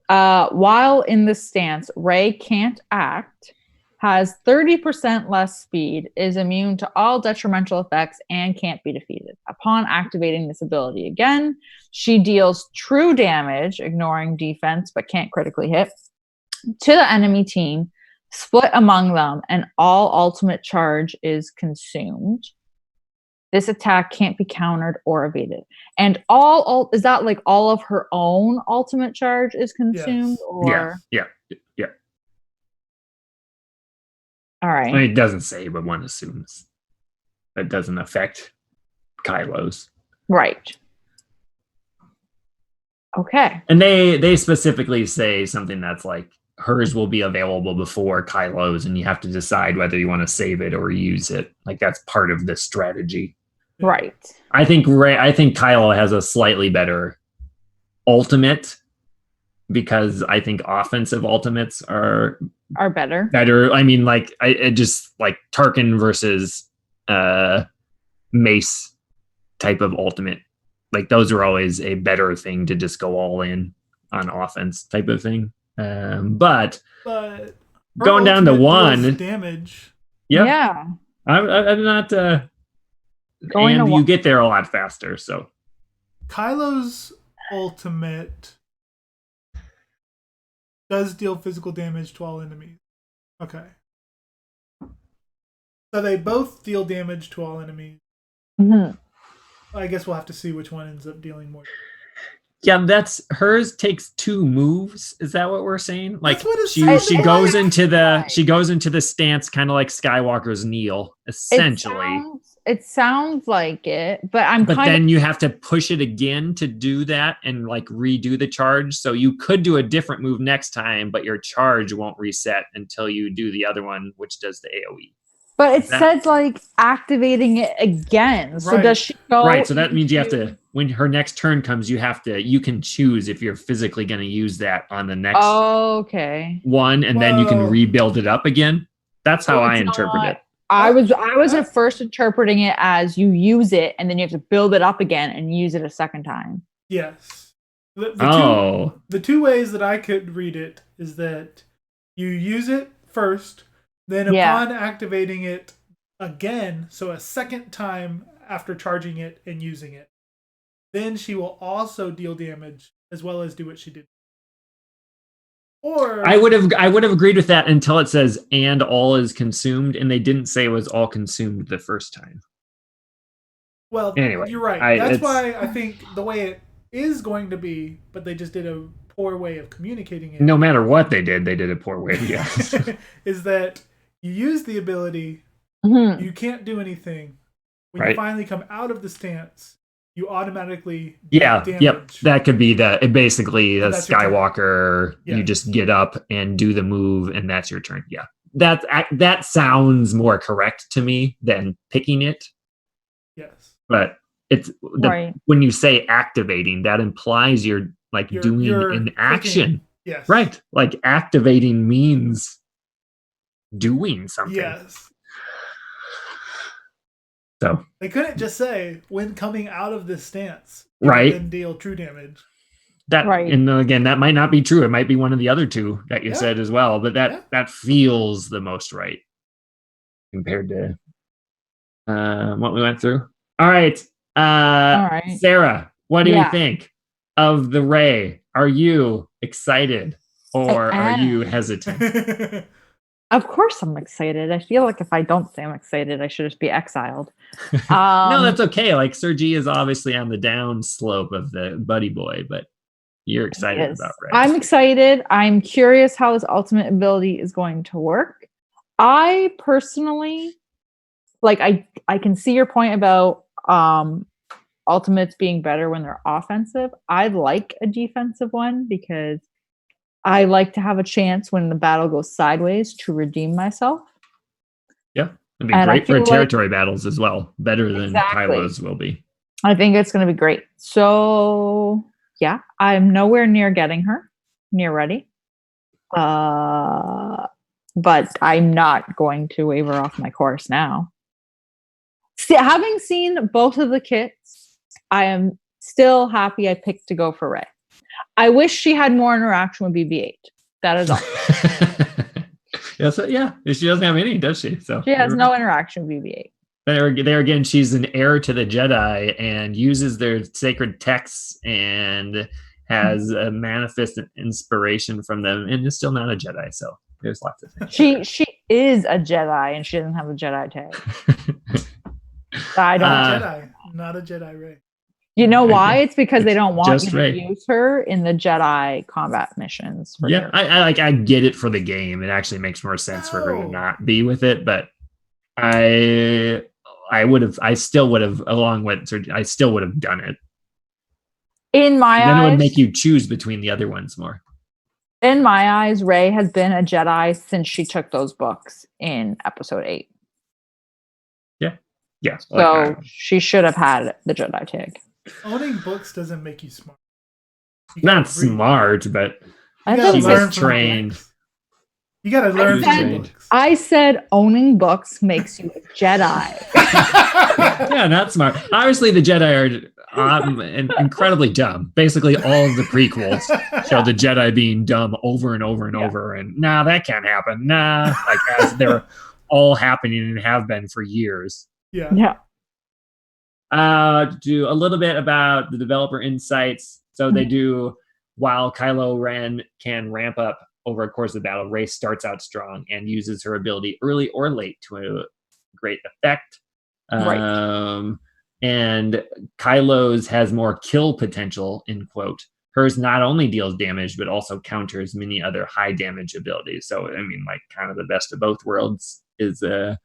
Speaker 2: While in this stance, Rey can't act. has 30% less speed, is immune to all detrimental effects, and can't be defeated. Upon activating this ability again, she deals true damage, ignoring defense but can't critically hit, to the enemy team, split among them, and all ultimate charge is consumed. This attack can't be countered or evaded. And all is that like all of her own ultimate charge is consumed?
Speaker 3: Yes.
Speaker 2: Or
Speaker 1: Yeah.
Speaker 2: all right.
Speaker 1: I mean, it doesn't say, but one assumes that doesn't affect Kylo's.
Speaker 2: Right. Okay.
Speaker 1: And they specifically say something that's like hers will be available before Kylo's, and you have to decide whether you want to save it or use it. Like that's part of the strategy.
Speaker 2: Right.
Speaker 1: I think Kylo has a slightly better ultimate because I think offensive ultimates are
Speaker 2: better.
Speaker 1: I mean, like I just like Tarkin versus Mace type of ultimate. Like those are always a better thing to just go all in on offense type of thing. But going down to one
Speaker 3: damage.
Speaker 2: Yeah.
Speaker 1: I'm not.
Speaker 2: Going
Speaker 1: and
Speaker 2: to
Speaker 1: you get there a lot faster. So
Speaker 3: Kylo's ultimate does deal physical damage to all enemies. Okay. So they both deal damage to all enemies.
Speaker 2: Mm-hmm.
Speaker 3: I guess we'll have to see which one ends up dealing more.
Speaker 1: yeah, that's hers takes 2 moves. Is that what we're saying? Like
Speaker 3: That's what it
Speaker 1: she
Speaker 3: sounded
Speaker 1: goes
Speaker 3: like.
Speaker 1: into the stance kind of like Skywalker's kneel, essentially.
Speaker 2: It sounds like it, but
Speaker 1: But then you have to push it again to do that and like redo the charge. So you could do a different move next time, but your charge won't reset until you do the other one, which does the AoE.
Speaker 2: But it said like activating it again. So
Speaker 3: Right.
Speaker 2: does she go?
Speaker 1: Right. So that means you have to, when her next turn comes, you can choose if you're physically going to use that on the next
Speaker 2: Okay.
Speaker 1: one, and then you can
Speaker 3: Whoa.
Speaker 1: rebuild it up again. That's how
Speaker 2: So
Speaker 1: I
Speaker 2: it's
Speaker 1: interpret
Speaker 2: not-
Speaker 1: it.
Speaker 2: I was at first interpreting it as you use it and then you have to build it up again and use it a second time.
Speaker 3: Yes. The two ways that I could read it is that you use it first, then upon activating it again, so a second time after charging it and using it, then she will also deal damage as well as do what she did. Or
Speaker 1: I would have agreed with that until it says and all is consumed, and they didn't say it was all consumed the first time.
Speaker 3: Well,
Speaker 1: anyway,
Speaker 3: you're right. That's why I think the way it is going to be, but they just did a poor way of communicating it.
Speaker 1: No matter what they did a poor way. Yes.
Speaker 3: Is that you use the ability, you can't do anything. When you finally come out of the stance, you automatically damage.
Speaker 1: Yep. That could be basically the
Speaker 3: That's your turn.
Speaker 1: Skywalker.
Speaker 3: Yeah.
Speaker 1: You just get up and do the move, and that's your turn. Yeah. That sounds more correct to me than picking it.
Speaker 3: Yes.
Speaker 1: But it's when you say activating, that implies you're doing an action.
Speaker 3: Yes.
Speaker 1: Right. Like activating means doing something.
Speaker 3: Yes.
Speaker 1: So
Speaker 3: they couldn't just say when coming out of this stance,
Speaker 1: and
Speaker 3: deal true damage.
Speaker 1: And again, that might not be true. It might be one of the other two that you said as well. But that feels the most right compared to what we went through. All right. Sarah, what do you think of the Rey? Are you excited or are you hesitant?
Speaker 2: Of course I'm excited. I feel like if I don't say I'm excited, I should just be exiled.
Speaker 1: No, that's okay. Like Sergi is obviously on the down slope of the buddy boy, but you're excited about Rey.
Speaker 2: I'm excited. I'm curious how his ultimate ability is going to work. I personally, I can see your point about ultimates being better when they're offensive. I like a defensive one because I like to have a chance when the battle goes sideways to redeem myself.
Speaker 1: Yeah, it'd be great for territory battles as well. Better than Kylo's will be.
Speaker 2: I think it's going to be great. So, yeah, I'm nowhere near getting her, near ready. But I'm not going to waver off my course now. Having seen both of the kits, I am still happy I picked to go for Rey. I wish she had more interaction with BB-8. That is all.
Speaker 1: Yeah, so, yeah, she doesn't have any, does she? So
Speaker 2: She has
Speaker 1: you're
Speaker 2: no
Speaker 1: right.
Speaker 2: interaction with BB-8.
Speaker 1: There again, she's an heir to the Jedi and uses their sacred texts and has a manifest inspiration from them, and is still not a Jedi. So there's lots of things.
Speaker 2: She is a Jedi, and she doesn't have a Jedi tag. I don't.
Speaker 3: Not a Jedi Rey.
Speaker 2: You know why? It's because they don't want
Speaker 1: Just
Speaker 2: you
Speaker 1: Rey.
Speaker 2: to use her in the Jedi combat missions. For
Speaker 1: Yeah,
Speaker 2: her.
Speaker 1: I get it for the game. It actually makes more sense for her to
Speaker 3: No.
Speaker 1: not be with it, but I still would have done it.
Speaker 2: In my
Speaker 1: Then it would
Speaker 2: eyes,
Speaker 1: make you choose between the other ones more.
Speaker 2: in my eyes, Rey has been a Jedi since she took those books in Episode 8.
Speaker 1: Yeah.
Speaker 2: So she should have had the Jedi tag.
Speaker 3: Owning books doesn't make you smart. You
Speaker 1: not
Speaker 3: gotta read.
Speaker 1: smart, but
Speaker 2: I
Speaker 3: You
Speaker 2: thought
Speaker 3: gotta
Speaker 2: it
Speaker 1: she
Speaker 2: was-
Speaker 3: learn
Speaker 1: was
Speaker 3: from the
Speaker 1: trained.
Speaker 3: books. You gotta learn from the
Speaker 1: said-
Speaker 3: books.
Speaker 2: I said owning books makes you a Jedi.
Speaker 1: Yeah, not smart. Obviously, the Jedi are incredibly dumb. Basically, all of the prequels show the Jedi being dumb over and over and over. And that can't happen. Like as they're all happening and have been for years.
Speaker 3: Yeah.
Speaker 2: Yeah.
Speaker 1: Do a little bit about the developer insights. So they do, while Kylo Ren can ramp up over a course of battle, Rey starts out strong and uses her ability early or late to a great effect.
Speaker 2: Right.
Speaker 1: And Kylo's has more kill potential, in quote. Hers not only deals damage, but also counters many other high damage abilities. So, I mean, like kind of the best of both worlds is the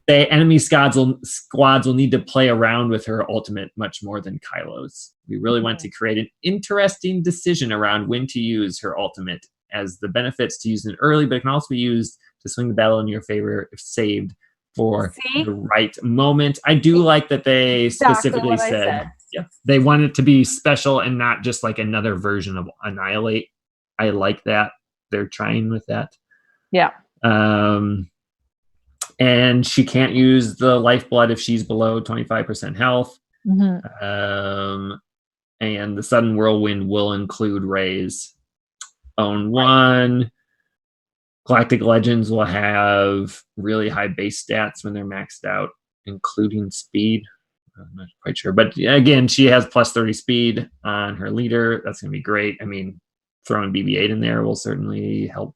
Speaker 1: enemy squads will need to play around with her ultimate much more than Kylo's. We really want to create an interesting decision around when to use her ultimate, as the benefits to use it early, but it can also be used to swing the battle in your favor if saved for the right moment. I do like that they specifically
Speaker 2: what I
Speaker 1: said they want it to be special and not just like another version of Annihilate. I like that they're trying with that.
Speaker 2: Yeah.
Speaker 1: And she can't use the lifeblood if she's below 25% health.
Speaker 2: Mm-hmm.
Speaker 1: And the sudden whirlwind will include Rey's own one. Galactic Legends will have really high base stats when they're maxed out, including speed. I'm not quite sure. But again, she has plus 30 speed on her leader. That's going to be great. I mean, throwing BB-8 in there will certainly help.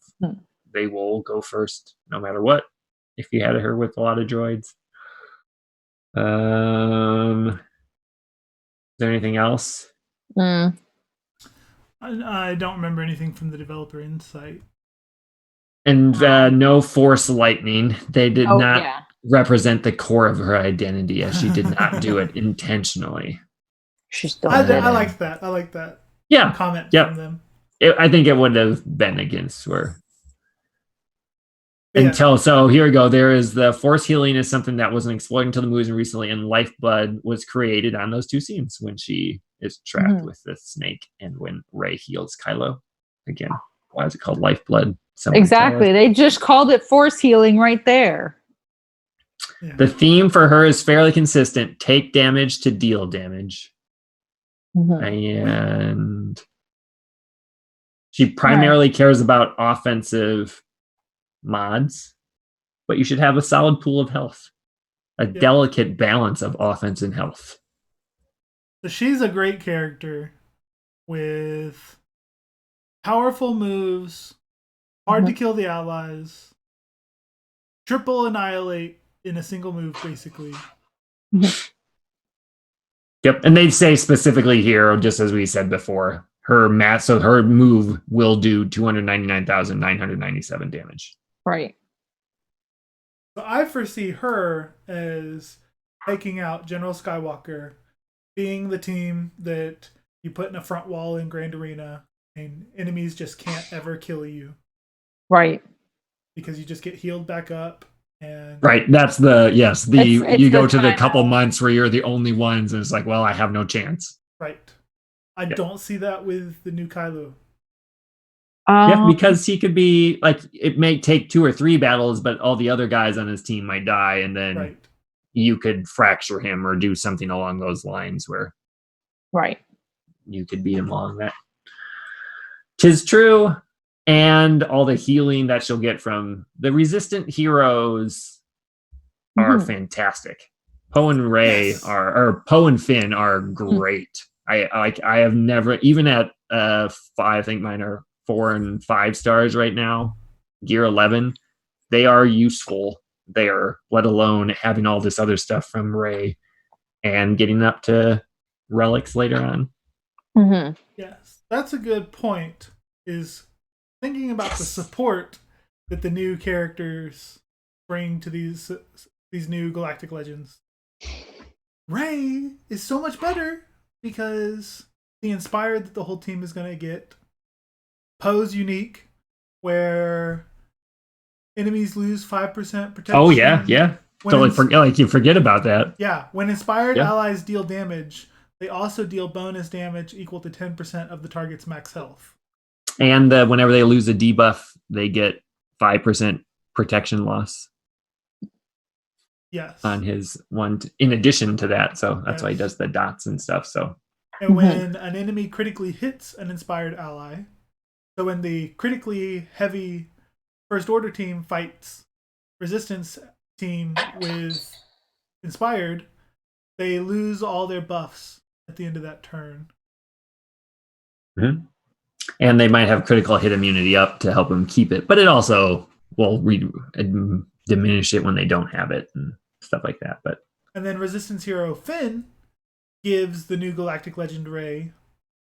Speaker 1: They will go first no matter what, if you had her with a lot of droids. Is there anything else?
Speaker 3: I don't remember anything from the developer insight.
Speaker 1: And no force lightning. They did not
Speaker 2: Yeah.
Speaker 1: represent the core of her identity, as she did not do it intentionally.
Speaker 2: She's still.
Speaker 3: I like that. I like that.
Speaker 1: Yeah.
Speaker 3: Comment
Speaker 1: Yep.
Speaker 3: from them.
Speaker 1: I think it would have been against her.
Speaker 3: Yeah.
Speaker 1: So here we go. There is the force healing is something that wasn't explored until the movies recently, and Lifeblood was created on those two scenes when she is trapped with the snake and when Rey heals Kylo. Again, why is it called Lifeblood? Someone
Speaker 2: Exactly. They just called it force healing right there.
Speaker 3: Yeah.
Speaker 1: The theme for her is fairly consistent: take damage to deal damage. And she primarily cares about offensive mods, but you should have a solid pool of health, a delicate balance of offense and health.
Speaker 3: So she's a great character with powerful moves, hard to kill the allies, triple annihilate in a single move, basically.
Speaker 1: Yep, and they say specifically here, just as we said before, her move will do 299,997 damage.
Speaker 2: Right.
Speaker 3: So I foresee her as taking out General Skywalker, being the team that you put in a front wall in Grand Arena, and enemies just can't ever kill you.
Speaker 2: Right.
Speaker 3: Because you just get healed back up. And
Speaker 1: Right, that's it's you go to the couple
Speaker 2: timeout.
Speaker 1: months where you're the only ones, and it's like, well, I have no chance.
Speaker 3: Right. I don't see that with the new Kylo.
Speaker 1: Because he could be like, it may take 2 or 3 battles, but all the other guys on his team might die, and then you could fracture him or do something along those lines where you could beat him along that. 'Tis true. And all the healing that she'll get from the resistant heroes are fantastic. Poe and Ray or Poe and Finn are great. I have never, even at 5, I think mine are 4 and 5 stars right now, gear 11, they are useful there, let alone having all this other stuff from Ray and getting up to relics later on.
Speaker 3: Yes, that's a good point, is thinking about the support that the new characters bring to these new Galactic Legends. Ray is so much better because the Inspired that the whole team is going to get. Poe's unique, where enemies lose 5% protection.
Speaker 1: Oh, yeah. Totally you forget about that.
Speaker 3: Yeah, when Inspired allies deal damage, they also deal bonus damage equal to 10% of the target's max health.
Speaker 1: And whenever they lose a debuff, they get 5% protection loss.
Speaker 3: Yes.
Speaker 1: On his one, in addition to that. So that's why he does the dots and stuff. So.
Speaker 3: And when an enemy critically hits an Inspired ally, so when the critically heavy First Order team fights Resistance team with Inspired, they lose all their buffs at the end of that turn.
Speaker 1: And they might have critical hit immunity up to help them keep it, but it also will diminish it when they don't have it and stuff like that. But
Speaker 3: and then Resistance hero Finn gives the new Galactic Legend Ray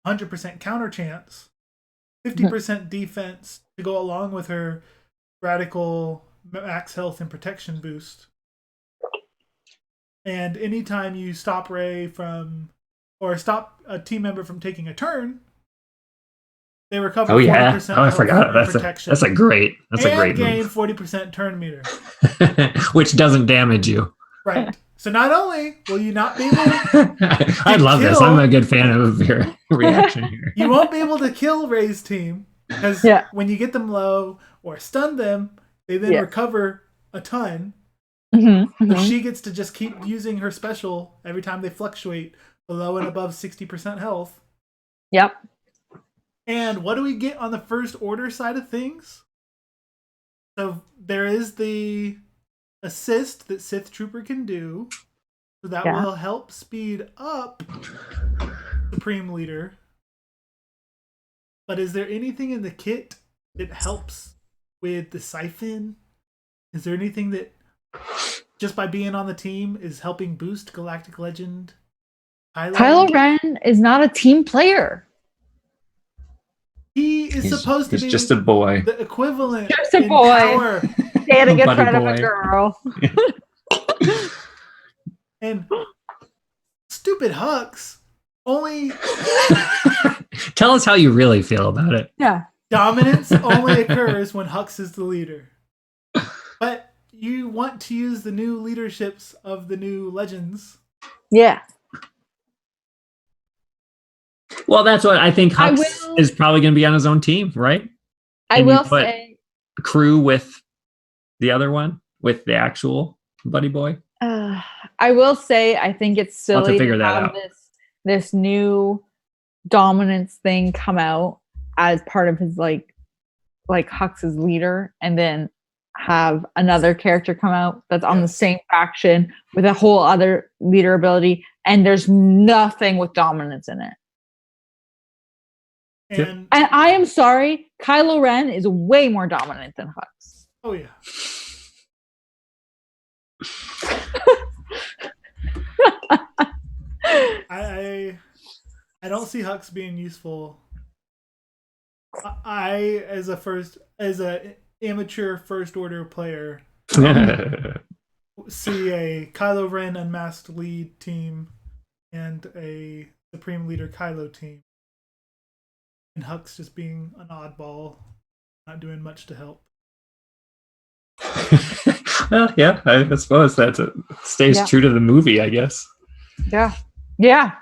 Speaker 3: 100% counter chance, 50% defense to go along with her radical max health and protection boost. And anytime you stop Ray from, or stop a team member from taking a turn, they recover 40%
Speaker 1: I forgot.
Speaker 3: protection.
Speaker 1: That's a great
Speaker 3: gain
Speaker 1: move.
Speaker 3: 40% turn meter.
Speaker 1: Which doesn't damage you.
Speaker 3: Right. So not only will you not be able to
Speaker 1: I love this. I'm a good fan of your reaction here.
Speaker 3: You won't be able to kill Ray's team because when you get them low or stun them, they then recover a ton. So she gets to just keep using her special every time they fluctuate below and above 60% health.
Speaker 2: Yep.
Speaker 3: And what do we get on the First Order side of things? So there is the assist that Sith Trooper can do. So that will help speed up Supreme Leader. But is there anything in the kit that helps with the Siphon? Is there anything that just by being on the team is helping boost Galactic Legend?
Speaker 2: Kylo Ren is not a team player.
Speaker 3: He's supposed to be
Speaker 1: just a boy.
Speaker 3: The equivalent
Speaker 2: just a boy.
Speaker 3: Power.
Speaker 2: Standing in front of a girl.
Speaker 3: And stupid Hux only
Speaker 1: tell us how you really feel about it.
Speaker 2: Yeah.
Speaker 3: Dominance only occurs when Hux is the leader. But you want to use the new leaderships of the new legends.
Speaker 2: Yeah.
Speaker 1: Well, that's what I think Hux is probably going to be on his own team, right?
Speaker 2: I will say
Speaker 1: crew with the other one, with the actual buddy boy.
Speaker 2: I will say I think it's silly to have this new dominance thing come out as part of his like Hux's leader, and then have another character come out that's on the same faction with a whole other leader ability, and there's nothing with dominance in it. And I am sorry, Kylo Ren is way more dominant than Hux.
Speaker 3: Oh yeah. I don't see Hux being useful. I as a amateur First Order player see a Kylo Ren unmasked lead team and a Supreme Leader Kylo team, and Hux just being an oddball, not doing much to help.
Speaker 1: Well, yeah, I suppose that stays true to the movie, I guess.
Speaker 2: Yeah. Yeah.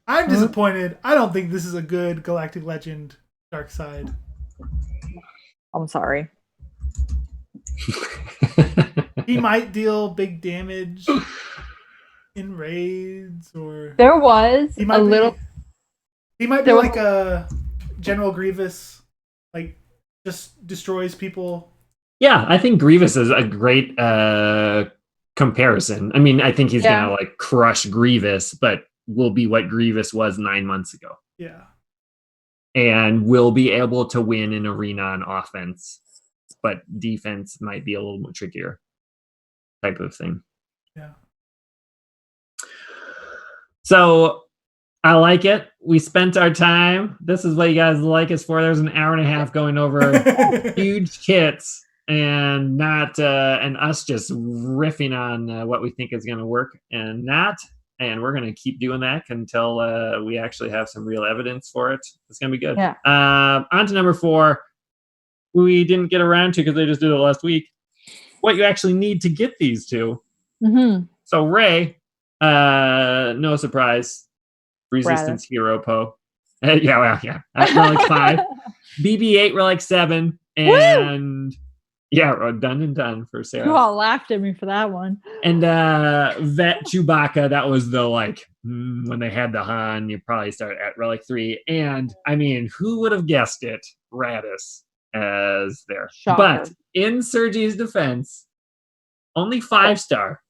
Speaker 3: I'm disappointed. I don't think this is a good Galactic Legend Dark Side.
Speaker 2: I'm sorry.
Speaker 3: He might deal big damage in raids, or
Speaker 2: there was
Speaker 3: he might
Speaker 2: a little.
Speaker 3: He might be like a General Grievous, like just destroys people.
Speaker 1: Yeah, I think Grievous is a great comparison. I mean, I think he's gonna like crush Grievous, but will be what Grievous was 9 months ago.
Speaker 3: Yeah.
Speaker 1: And will be able to win an arena on offense, but defense might be a little more trickier type of thing.
Speaker 3: Yeah.
Speaker 1: So I like it. We spent our time. This is what you guys like us for. There's an hour and a half going over huge kits and not and us just riffing on what we think is going to work and not. And we're going to keep doing that until we actually have some real evidence for it. It's going to be good.
Speaker 2: Yeah.
Speaker 1: On to number 4. We didn't get around to because they just did it last week. What you actually need to get these two.
Speaker 2: Mm-hmm.
Speaker 1: So Ray, no surprise, Resistance Hero Poe. Yeah. Relic 5. BB-8 Relic 7. And... Yeah, done and done for Sarah.
Speaker 2: You all laughed at me for that one.
Speaker 1: And Vet Chewbacca, that was the when they had the Han, you probably start at Relic 3. And I mean, who would have guessed it? Radis as there.
Speaker 2: Shocker.
Speaker 1: But in Sergi's defense, only 5-star.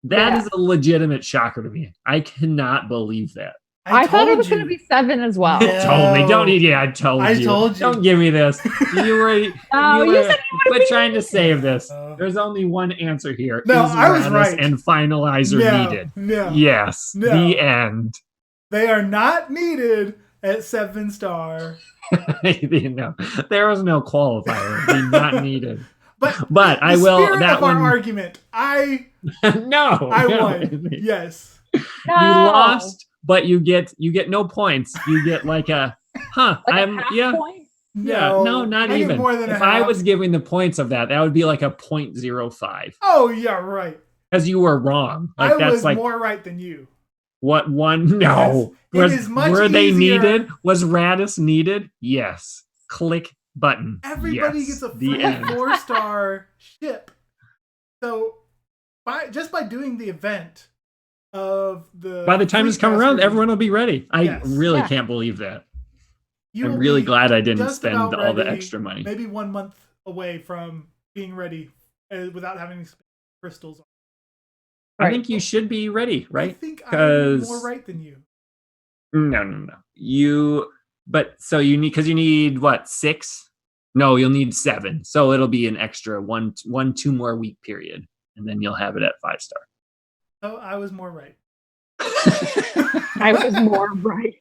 Speaker 1: That is a legitimate shocker to me. I cannot believe that.
Speaker 2: I thought it was going to be 7 as well.
Speaker 3: No.
Speaker 1: Told me. Don't need. I told you. Don't give me this. You were. Quit trying to save this. There's only one answer here.
Speaker 3: No, I was
Speaker 1: Radis
Speaker 3: right.
Speaker 1: And finalizer needed.
Speaker 3: No.
Speaker 1: Yes.
Speaker 3: No.
Speaker 1: The end.
Speaker 3: They are not needed at 7-star.
Speaker 1: No, there was no qualifier. They're not needed.
Speaker 3: But
Speaker 1: I will.
Speaker 3: That one argument. I won. Yes.
Speaker 1: No. You lost. But you get no points. You get like a
Speaker 2: Point?
Speaker 1: No, not even.
Speaker 3: More than
Speaker 1: if I was giving the points of that would be like a 0.05.
Speaker 3: Oh yeah, right.
Speaker 1: Because you were wrong.
Speaker 3: I was more right than you.
Speaker 1: What one? No.
Speaker 3: Yes,
Speaker 1: were they needed? Was Radis needed? Yes. Click button.
Speaker 3: Everybody gets a free 4-star ship. So by doing the event. By
Speaker 1: the time it's come around, everyone will be ready. I really can't believe that. I'm really glad I didn't spend all the extra money.
Speaker 3: Maybe 1 month away from being ready without having to spend crystals.
Speaker 1: I think you should be ready, right?
Speaker 3: I think I'm more right than you.
Speaker 1: No. You need what, 6? No, you'll need 7. So it'll be an extra 2 more week period, and then you'll have it at 5-star.
Speaker 3: Oh, I was more right.
Speaker 2: I was more right.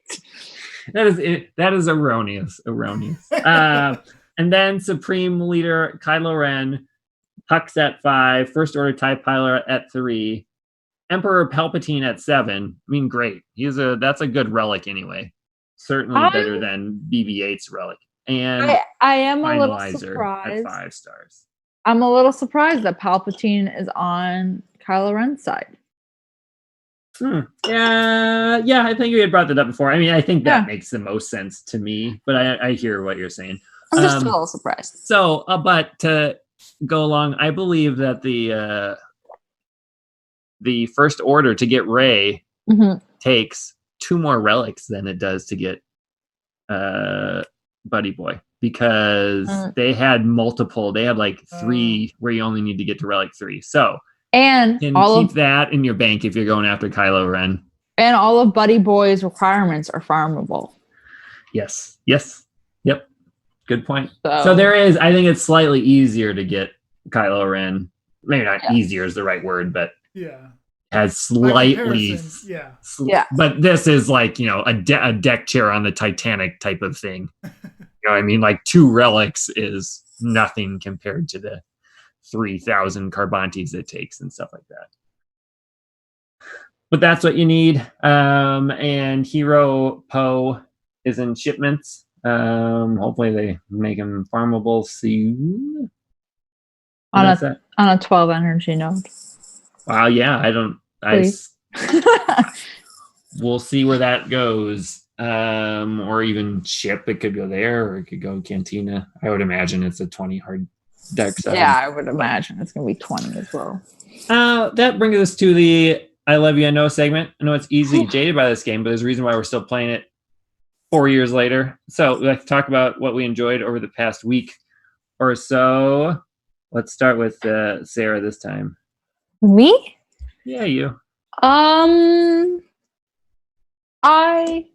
Speaker 1: That is it. That is erroneous. And then Supreme Leader Kylo Ren, Hux at 5, First Order TIE Pilot at 3, Emperor Palpatine at 7. I mean, great. That's a good relic anyway. Certainly better than BB-8's relic. And
Speaker 2: I am a little
Speaker 1: Finalizer
Speaker 2: surprised.
Speaker 1: At 5 stars.
Speaker 2: I'm a little surprised that Palpatine is on Kylo Ren's side.
Speaker 1: Yeah, I think we had brought that up before. I mean, I think that makes the most sense to me, but I hear what you're saying.
Speaker 2: I'm just a little surprised.
Speaker 1: So, but to go along, I believe that the First Order to get Rey takes 2 more relics than it does to get Buddy Boy, because they had multiple. They had like 3 where you only need to get to relic 3. So.
Speaker 2: And
Speaker 1: keep that in your bank if you're going after Kylo Ren.
Speaker 2: And all of Buddy Boy's requirements are farmable.
Speaker 1: Yes. Yep. Good point. So there is, I think it's slightly easier to get Kylo Ren. Maybe not easier is the right word, but has slightly. But this is like, a deck chair on the Titanic type of thing. You know what I mean? Like 2 relics is nothing compared to the 3,000 Carbantes it takes and stuff like that. But that's what you need. And Hero Poe is in shipments. Hopefully they make them farmable soon.
Speaker 2: On a 12 energy node.
Speaker 1: Wow, yeah, we'll see where that goes. Or even ship, it could go there, or it could go Cantina. I would imagine it's a 20 hard deck size.
Speaker 2: Yeah, I would imagine it's going to be 20 as well.
Speaker 1: That brings us to the I Love You, I Know segment. I know it's easy jaded by this game, but there's a reason why we're still playing it. 4 years later. So let's talk about what we enjoyed over the past week or so. Let's start with Sarah this time.
Speaker 2: Me?
Speaker 1: Yeah, you.
Speaker 2: I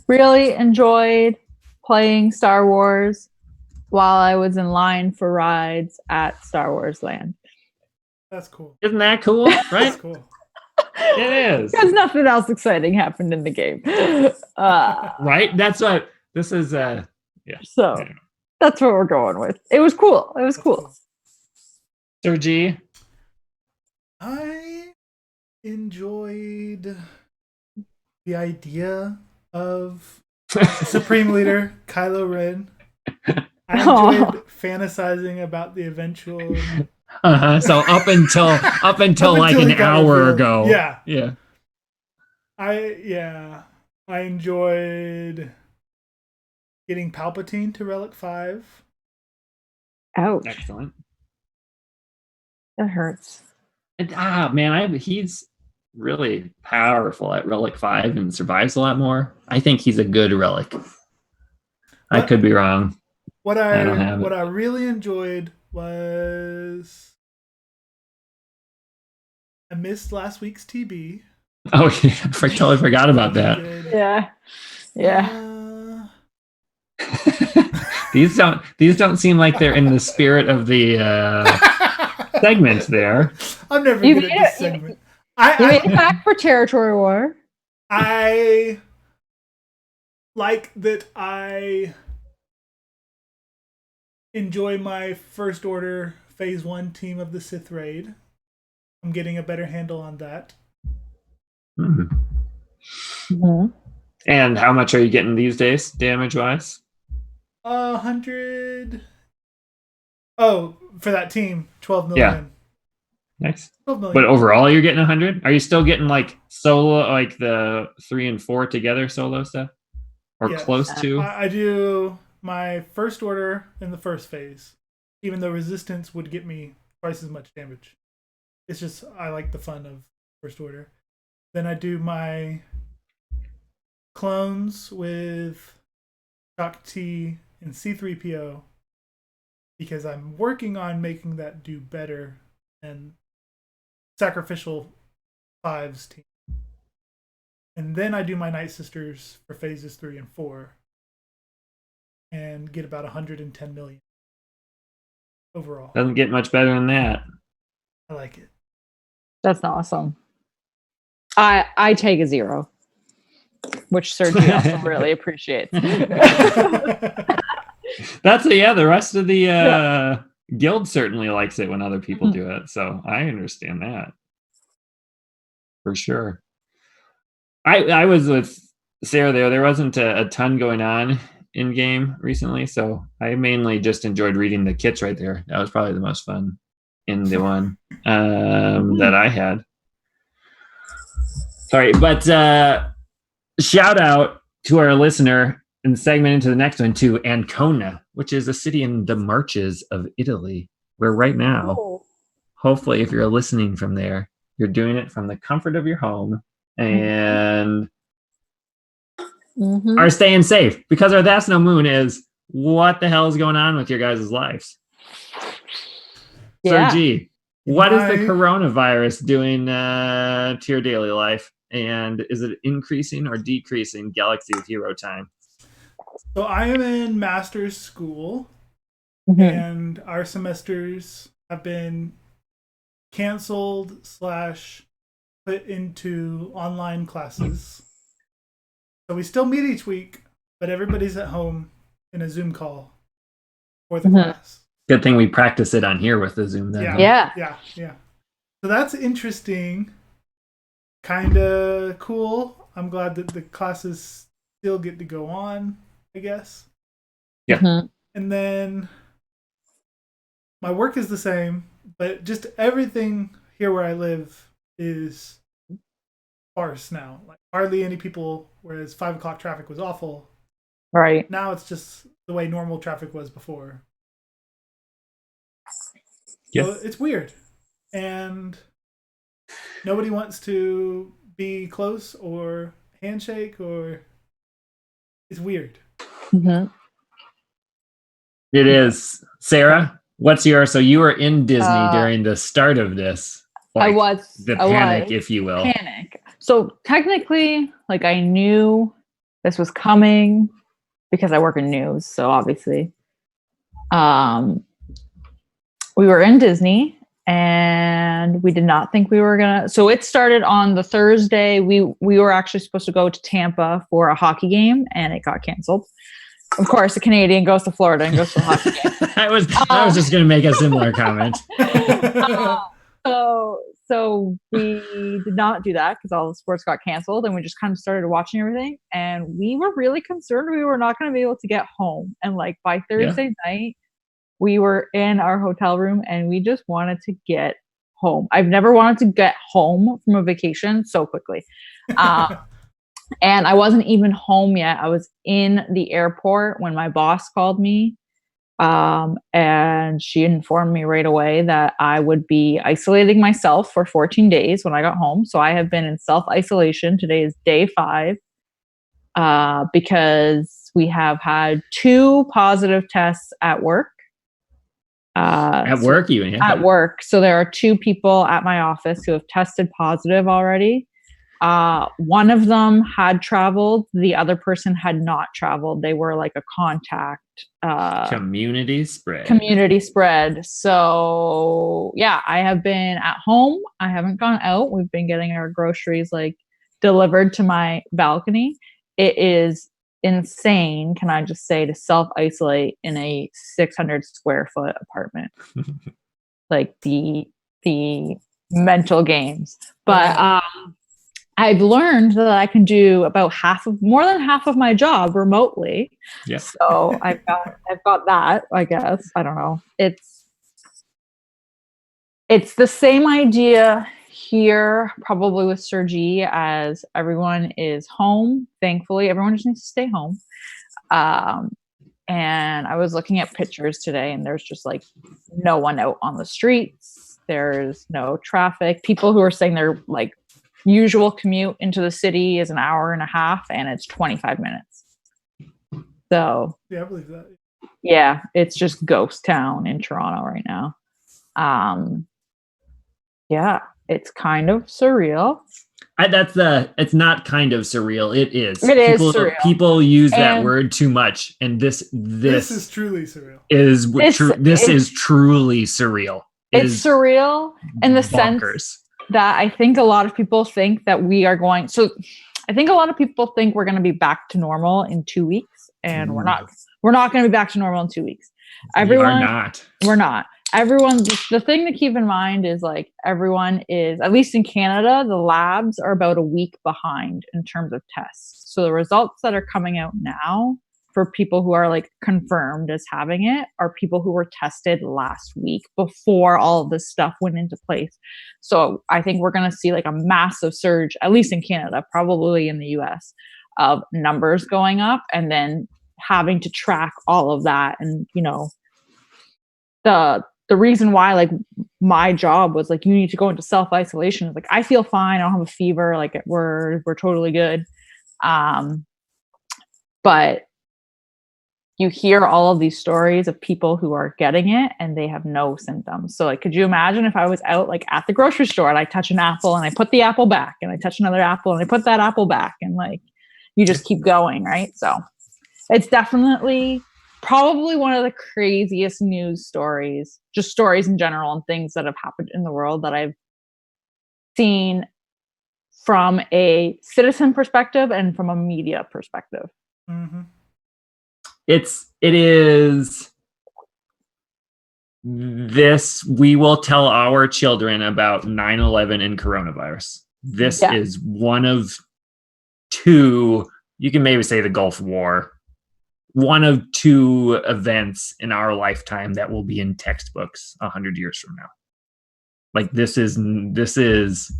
Speaker 2: really enjoyed playing Star Wars while I was in line for rides at Star Wars Land.
Speaker 3: That's cool.
Speaker 1: Isn't that cool? Right?
Speaker 3: That's cool.
Speaker 1: It is.
Speaker 2: Because nothing else exciting happened in the game.
Speaker 1: Right? That's what this is.
Speaker 2: So that's what we're going with. It was cool. It was cool.
Speaker 1: Sir G.
Speaker 3: I enjoyed the idea of Supreme Leader Kylo Ren. I enjoyed fantasizing about the eventual.
Speaker 1: So up until like an hour ago.
Speaker 3: Yeah. I enjoyed getting Palpatine to Relic 5.
Speaker 2: Ouch.
Speaker 1: Excellent.
Speaker 2: That hurts.
Speaker 1: Man, he's really powerful at Relic 5 and survives a lot more. I think he's a good Relic. I could be wrong.
Speaker 3: What I really enjoyed was I missed last week's TB.
Speaker 1: Oh yeah, I totally forgot about that.
Speaker 2: Yeah.
Speaker 1: These don't seem like they're in the spirit of the segment there.
Speaker 3: I'm never good at this segment.
Speaker 2: You made it back for Territory War.
Speaker 3: I like that I enjoy my First Order Phase 1 team of the Sith Raid. I'm getting a better handle on that.
Speaker 2: Mm-hmm.
Speaker 1: And how much are you getting these days, damage-wise?
Speaker 3: 100. Oh, for that team, 12 million.
Speaker 1: Yeah. Nice.
Speaker 3: 12 million.
Speaker 1: But overall, you're getting 100? Are you still getting like solo, like the 3 and 4 together solo stuff? Or
Speaker 3: yes.
Speaker 1: close to?
Speaker 3: I do my First Order in the first phase, even though Resistance would get me twice as much damage. It's just, I like the fun of First Order. Then I do my clones with Shock T and C-3PO because I'm working on making that do better than Sacrificial 5's team. And then I do my Night Sisters for phases 3 and 4 and get about 110 million overall.
Speaker 1: Doesn't get much better than that.
Speaker 3: I like it.
Speaker 2: That's awesome. I take a 0, which Sergio also really appreciates.
Speaker 1: That's the rest of the guild certainly likes it when other people do it, so I understand that for sure. I was with Sarah there wasn't a ton going on in game recently, so I mainly just enjoyed reading the kits right there. That was probably the most fun in the one that I had. Sorry, but shout out to our listener and segment into the next one too, Ancona, which is a city in the marches of Italy, where right now, hopefully if you're listening from there, you're doing it from the comfort of your home and are staying safe, because our That's No Moon is what the hell is going on with your guys' lives?
Speaker 2: Yeah.
Speaker 1: Sir G, what is the coronavirus doing to your daily life? And is it increasing or decreasing Galaxy of Hero time?
Speaker 3: So I am in master's school, and our semesters have been canceled / put into online classes. So we still meet each week, but everybody's at home in a Zoom call for the class.
Speaker 1: Good thing we practice it on here with the Zoom then.
Speaker 3: Yeah. So that's interesting. Kind of cool. I'm glad that the classes still get to go on, I guess.
Speaker 1: Yeah.
Speaker 3: And then my work is the same, but just everything here where I live is sparse now. Like hardly any people, whereas 5 o'clock traffic was awful.
Speaker 2: Right.
Speaker 3: Now it's just the way normal traffic was before.
Speaker 1: Yes.
Speaker 3: So it's weird. And nobody wants to be close or handshake, or It's weird.
Speaker 2: Mhm.
Speaker 1: It is. Sarah, what's your, so you were in Disney
Speaker 2: Uh,
Speaker 1: during the start of this.
Speaker 2: I
Speaker 1: Like,
Speaker 2: was
Speaker 1: the
Speaker 2: I
Speaker 1: panic,
Speaker 2: was.
Speaker 1: if you will.
Speaker 2: Panic. So technically, like I knew this was coming because I work in news. So obviously, we were in Disney and we did not think we were gonna. So it started on the Thursday. We were actually supposed to go to Tampa for a hockey game, and it got canceled. Of course, a Canadian goes to Florida and goes to a hockey game.
Speaker 1: I was just going to make a similar comment.
Speaker 2: So we did not do that because all the sports got canceled, and we just kind of started watching everything. And we were really concerned we were not going to be able to get home. And like by Thursday night, we were in our hotel room and we just wanted to get home. I've never wanted to get home from a vacation so quickly. And I wasn't even home yet. I was in the airport when my boss called me. And she informed me right away that I would be isolating myself for 14 days when I got home. So I have been in self-isolation. Today is day 5, because we have had 2 positive tests at work.
Speaker 1: At work, even? Yeah.
Speaker 2: At work. So there are 2 people at my office who have tested positive already. One of them had traveled. The other person had not traveled. They were like a contact.
Speaker 1: Community spread.
Speaker 2: So yeah, I have been at home. I haven't gone out. We've been getting our groceries like delivered to my balcony. It is insane, can I just say, to self-isolate in a 600 square foot apartment. Like the mental games. But I've learned that I can do about more than half of my job remotely.
Speaker 1: Yeah.
Speaker 2: So I've got that, I guess. I don't know. It's the same idea here, probably with Sir G, as everyone is home. Thankfully, everyone just needs to stay home. And I was looking at pictures today, and there's just like no one out on the streets. There's no traffic. People who are saying they're like, usual commute into the city is an hour and a half, and it's 25 minutes. So
Speaker 3: yeah, I believe that.
Speaker 2: Yeah, it's just ghost town in Toronto right now. Yeah, it's kind of surreal.
Speaker 1: It's not kind of surreal. It is.
Speaker 2: It is surreal.
Speaker 1: People use that word too much, and this
Speaker 3: is truly surreal.
Speaker 1: This is truly surreal.
Speaker 2: It's surreal in the
Speaker 1: bonkers.
Speaker 2: Sense that I think a lot of people think that we are going. So I think a lot of people think we're going to be back to normal in 2 weeks, and we're not. We're not going to be back to normal in 2 weeks. We're not. Everyone, the thing to keep in mind is like everyone is, at least in Canada, the labs are about a week behind in terms of tests. So the results that are coming out now for people who are like confirmed as having it are people who were tested last week before all of this stuff went into place. So I think we're going to see like a massive surge, at least in Canada, probably in the US, of numbers going up, and then having to track all of that. And, you know, the reason why like my job was like, you need to go into self-isolation. Like, I feel fine. I don't have a fever. Like we're totally good. But you hear all of these stories of people who are getting it and they have no symptoms. So like, could you imagine if I was out like at the grocery store and I touch an apple and I put the apple back, and I touch another apple and I put that apple back, and like, you just keep going. Right. So it's definitely probably one of the craziest news stories, just stories in general and things that have happened in the world that I've seen from a citizen perspective and from a media perspective.
Speaker 3: Mm-hmm.
Speaker 1: It is this, we will tell our children about 9/11 and coronavirus. This is one of 2, you can maybe say the Gulf War, one of 2 events in our lifetime that will be in textbooks 100 years from now. Like this is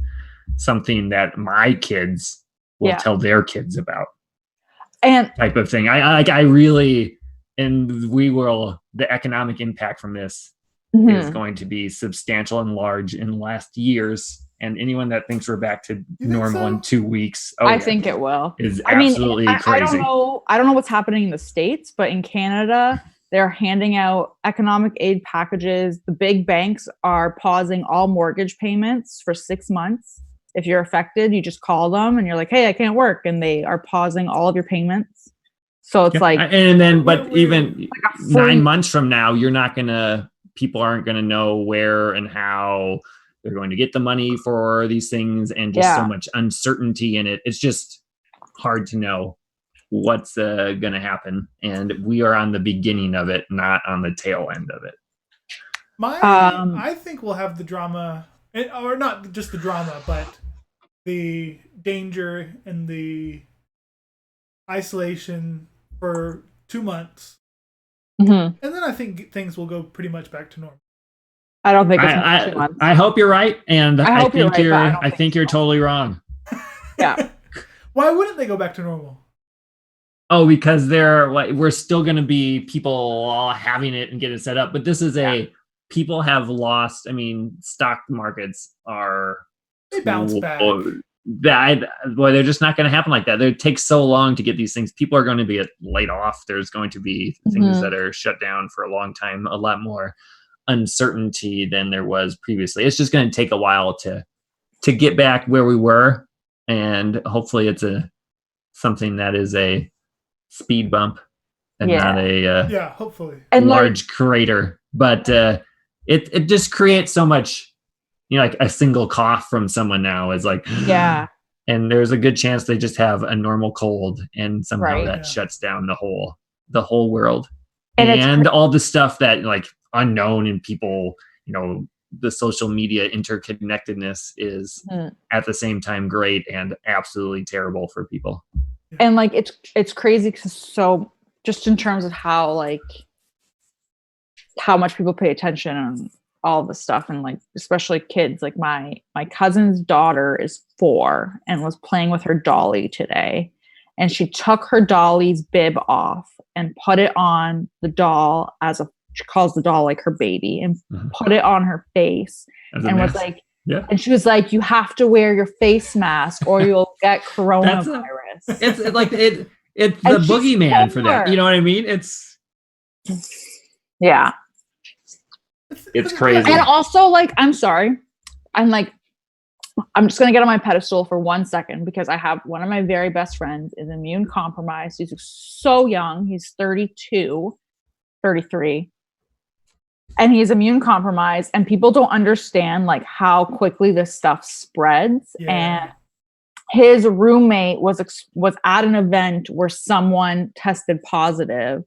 Speaker 1: something that my kids will tell their kids about, and type of thing. I really, and the economic impact from this is going to be substantial and large in the last years. and anyone that thinks we're back to
Speaker 3: think
Speaker 1: normal
Speaker 3: so?
Speaker 1: in 2 weeks,
Speaker 2: I think it will.
Speaker 1: is
Speaker 2: I mean,
Speaker 1: absolutely
Speaker 2: I
Speaker 1: crazy.
Speaker 2: I don't know what's happening in the States, but in Canada, they're handing out economic aid packages. The big banks are pausing all mortgage payments for 6 months. If you're affected, you just call them and you're like, hey, I can't work. And they are pausing all of your payments. So it's like,
Speaker 1: and then, but
Speaker 3: Wait.
Speaker 1: even
Speaker 2: like a free-
Speaker 1: 9 months from now, people aren't going to know where and how they're going to get the money for these things, and just so much uncertainty in it. It's just hard to know what's going to happen. And we are on the beginning of it, not on the tail end of it.
Speaker 3: I think we'll have the drama, or not just the drama, but the danger and the isolation for 2 months.
Speaker 2: Mhm.
Speaker 3: And then I think things will go pretty much back to normal.
Speaker 2: I don't think it's 2 months.
Speaker 1: I hope you're right, and I think you're totally wrong.
Speaker 2: Yeah.
Speaker 3: Why wouldn't they go back to normal?
Speaker 1: Oh, because we're still going to be people having it and getting set up. But this is people have lost. I mean, stock markets
Speaker 3: they bounce back.
Speaker 1: They're just not going to happen like that. It takes so long to get these things. People are going to be laid off. There's going to be things that are shut down for a long time. A lot more uncertainty than there was previously. It's just going to take a while to get back where we were, and hopefully it's something that is a speed bump and not a
Speaker 3: hopefully
Speaker 1: large crater. But it just creates so much, like a single cough from someone now is like, and there's a good chance they just have a normal cold, and somehow that shuts down the whole world, and all the stuff that like unknown, and people, the social media interconnectedness is at the same time great and absolutely terrible for people.
Speaker 2: And like it's crazy because so just in terms of how much people pay attention on all the stuff, and like especially kids. Like my cousin's daughter is 4 and was playing with her dolly today, and she took her dolly's bib off and put it on the doll she calls the doll like her baby, and put it on her face, and was like, and she was like, you have to wear your face mask or you'll get coronavirus.
Speaker 1: It's like it's the boogeyman for that. You know what I mean? It's crazy.
Speaker 2: And also, like, I'm sorry, I'm just gonna get on my pedestal for 1 second, because I have one of my very best friends is immune compromised. He's so young. He's 32, 33. And he's immune compromised, and people don't understand like how quickly this stuff spreads. And his roommate was at an event where someone tested positive,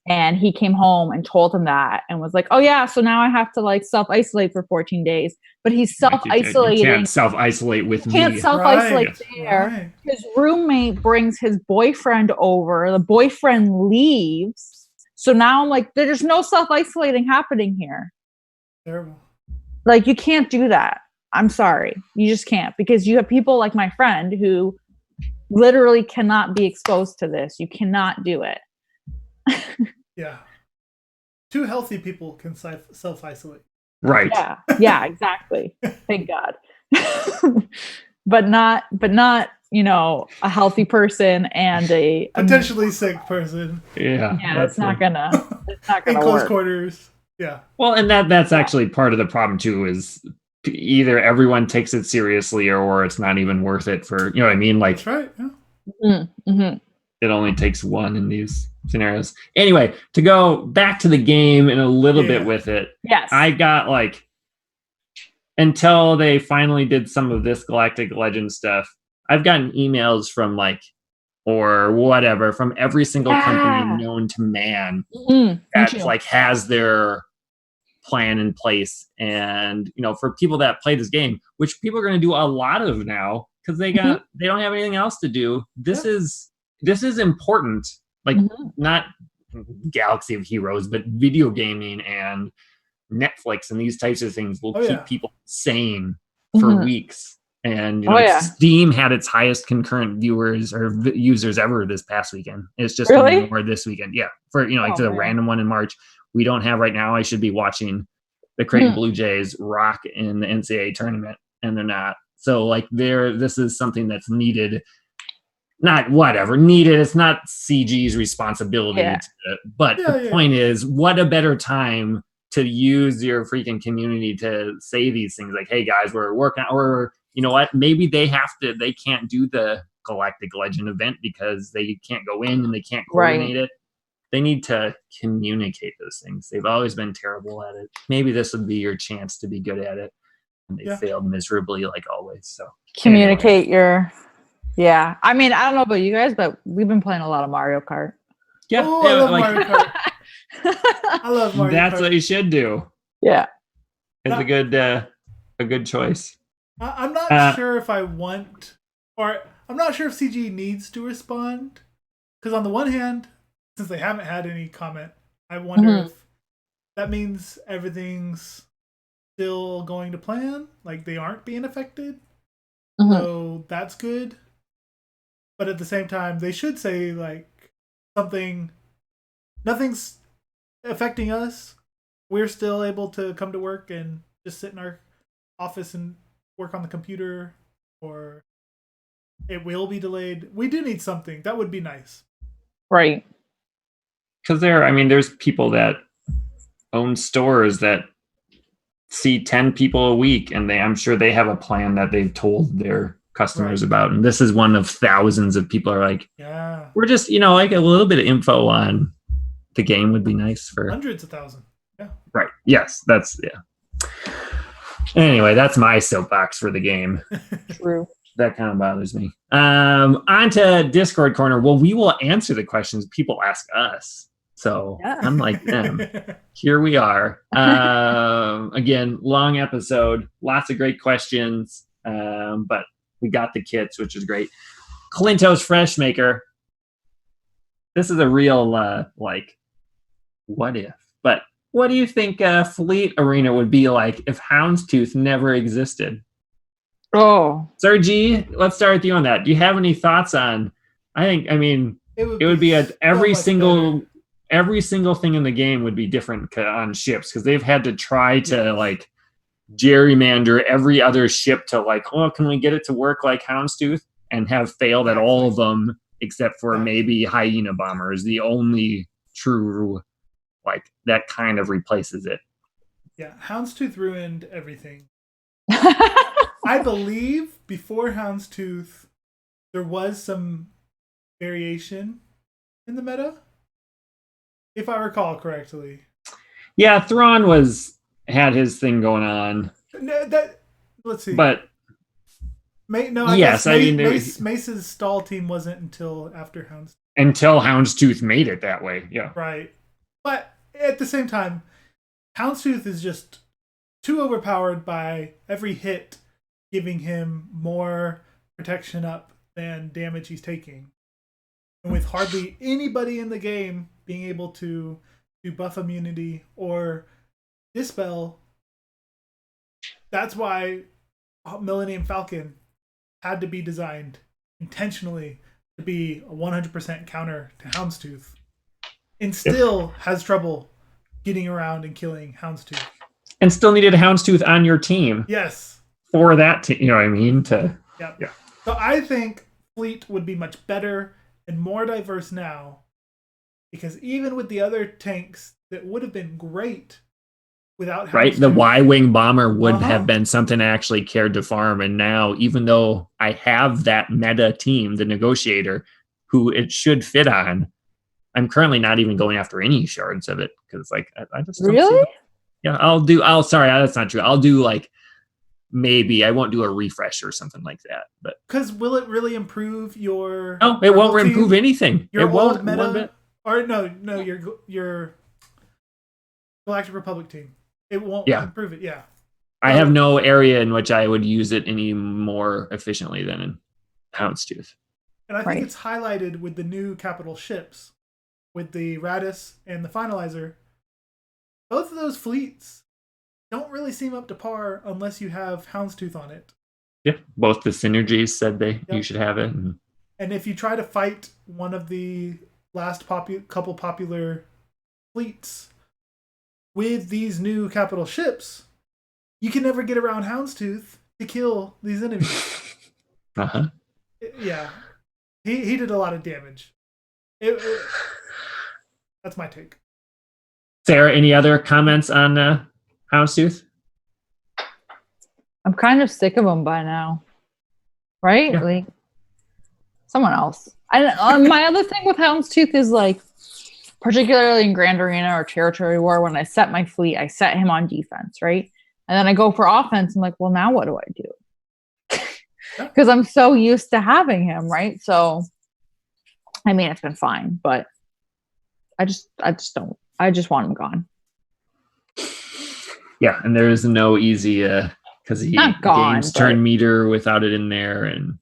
Speaker 2: and he came home and told him that, and was like, oh yeah, so now I have to like self-isolate for 14 days. But he's self-isolating.
Speaker 1: You can't self-isolate with me.
Speaker 2: Can't self-isolate there. Right. His roommate brings his boyfriend over. The boyfriend leaves. So now I'm like, there's no self-isolating happening here.
Speaker 3: Terrible.
Speaker 2: Like, you can't do that. I'm sorry. You just can't, because you have people like my friend who literally cannot be exposed to this. You cannot do it.
Speaker 3: Yeah. 2 healthy people can self-isolate.
Speaker 1: Right.
Speaker 2: Yeah, exactly. Thank God. but not, a healthy person and a
Speaker 3: potentially sick person.
Speaker 1: Yeah.
Speaker 2: It's not gonna
Speaker 3: in close
Speaker 2: work.
Speaker 3: quarters. Yeah.
Speaker 1: Well, and that's actually part of the problem too, is either everyone takes it seriously or it's not even worth it for, you know what I mean? Like,
Speaker 3: that's right. Yeah.
Speaker 1: It only takes one in these scenarios. Anyway, to go back to the game and a little bit with it.
Speaker 2: Yes.
Speaker 1: I got like, until they finally did some of this Galactic Legend stuff, I've gotten emails from or whatever, from every single company known to man that like has their plan in place. And, for people that play this game, which people are going to do a lot of now, because they don't have anything else to do. This is important. Like not Galaxy of Heroes, but video gaming and Netflix and these types of things will keep people sane for weeks. And Steam had its highest concurrent viewers or users ever this past weekend. It's just more this weekend. Yeah, for the random one in March we don't have right now. I should be watching the Creighton Blue Jays rock in the NCAA tournament, and they're not. So like this is something that's needed. Not whatever needed. It's not CG's responsibility.
Speaker 2: Yeah.
Speaker 1: But the point is, what a better time to use your freaking community to say these things like, hey guys, we're working, or you know what, maybe they can't do the Galactic Legend event because they can't go in and they can't coordinate it. They need to communicate those things. They've always been terrible at it. Maybe this would be your chance to be good at it. And they failed miserably like always. So
Speaker 2: communicate your I mean, I don't know about you guys, but we've been playing a lot of Mario Kart.
Speaker 1: Yeah,
Speaker 3: I love Mario Kart. I love Mario Kart.
Speaker 1: That's what you should do.
Speaker 2: Yeah,
Speaker 1: it's a good choice.
Speaker 3: I'm not sure if I want, or I'm not sure if CG needs to respond, because on the one hand, since they haven't had any comment, I wonder if that means everything's still going to plan, like they aren't being affected. So that's good. But at the same time, they should say like nothing's affecting us. We're still able to come to work and just sit in our office and work on the computer, or it will be delayed. We do need something. That would be nice.
Speaker 2: Right.
Speaker 1: Because there's people that own stores that see 10 people a week, and I'm sure they have a plan that they've told their customers about. And this is one of thousands of people are like, we're just, like a little bit of info on the game would be nice for
Speaker 3: hundreds of thousands. Yeah.
Speaker 1: Right. Yes. Anyway, that's my soapbox for the game.
Speaker 2: True.
Speaker 1: That kind of bothers me. On to Discord corner. Well, we will answer the questions people ask us. So I'm like them. Here we are. Again, long episode, lots of great questions. But we got the kits, which is great. Clintos Fresh Maker. This is a real what if? But what do you think Fleet Arena would be like if Houndstooth never existed?
Speaker 2: Oh,
Speaker 1: Sergi, let's start with you on that. Do you have any thoughts on? It would be every single thing in the game would be different on ships, because they've had to try to gerrymander every other ship to can we get it to work like Houndstooth, and have failed at all of them except for maybe Hyena Bomber is the only true that kind of replaces it.
Speaker 3: Yeah, Houndstooth ruined everything. I believe before Houndstooth there was some variation in the meta, if I recall correctly.
Speaker 1: Yeah, Thrawn had his thing going on.
Speaker 3: Let's see.
Speaker 1: But
Speaker 3: Mace's stall team wasn't until after Houndstooth.
Speaker 1: Until Houndstooth made it that way, yeah.
Speaker 3: Right. But at the same time, Houndstooth is just too overpowered by every hit giving him more protection up than damage he's taking. And with hardly anybody in the game being able to do buff immunity or dispel, that's why Millennium Falcon had to be designed intentionally to be a 100% counter to Houndstooth, and still has trouble getting around and killing Houndstooth. And
Speaker 1: still needed a Houndstooth on your team.
Speaker 3: Yes.
Speaker 1: For that team,
Speaker 3: Yeah. So I think Fleet would be much better and more diverse now, because even with the other tanks that would have been great without Houndstooth,
Speaker 1: the Y-Wing bomber would have been something I actually cared to farm. And now, even though I have that meta team, the Negotiator, who it should fit on, I'm currently not even going after any shards of it, because I just don't see that. Sorry, that's not true. I'll do maybe I won't do a refresh or something like that. But
Speaker 3: because will it really improve your?
Speaker 1: No, it won't improve anything.
Speaker 3: Your
Speaker 1: it won't
Speaker 3: meta,
Speaker 1: one bit.
Speaker 3: Or no, your Galactic Republic team. It won't improve it. Yeah.
Speaker 1: I have no area in which I would use it any more efficiently than in Houndstooth.
Speaker 3: And I think it's highlighted with the new capital ships, with the Radis and the Finalizer. Both of those fleets don't really seem up to par unless you have Houndstooth on it.
Speaker 1: Yeah, both the synergies said you should have it.
Speaker 3: And if you try to fight one of the last couple popular fleets with these new capital ships, you can never get around Houndstooth to kill these enemies.
Speaker 1: Uh-huh.
Speaker 3: Yeah. He did a lot of damage. That's my take.
Speaker 1: Sarah, any other comments on Houndstooth?
Speaker 2: I'm kind of sick of him by now. Right?
Speaker 1: Yeah.
Speaker 2: Like someone else. My other thing with Houndstooth is like, particularly in Grand Arena or Territory War, when I set my fleet, I set him on defense, right? And then I go for offense. I'm like, well, now what do I do? Because I'm so used to having him, right? So, I mean, it's been fine, but I just don't. I just want him gone.
Speaker 1: Yeah, and there is no easy because he
Speaker 2: Not gone,
Speaker 1: gains
Speaker 2: but-
Speaker 1: turn meter without it in there, and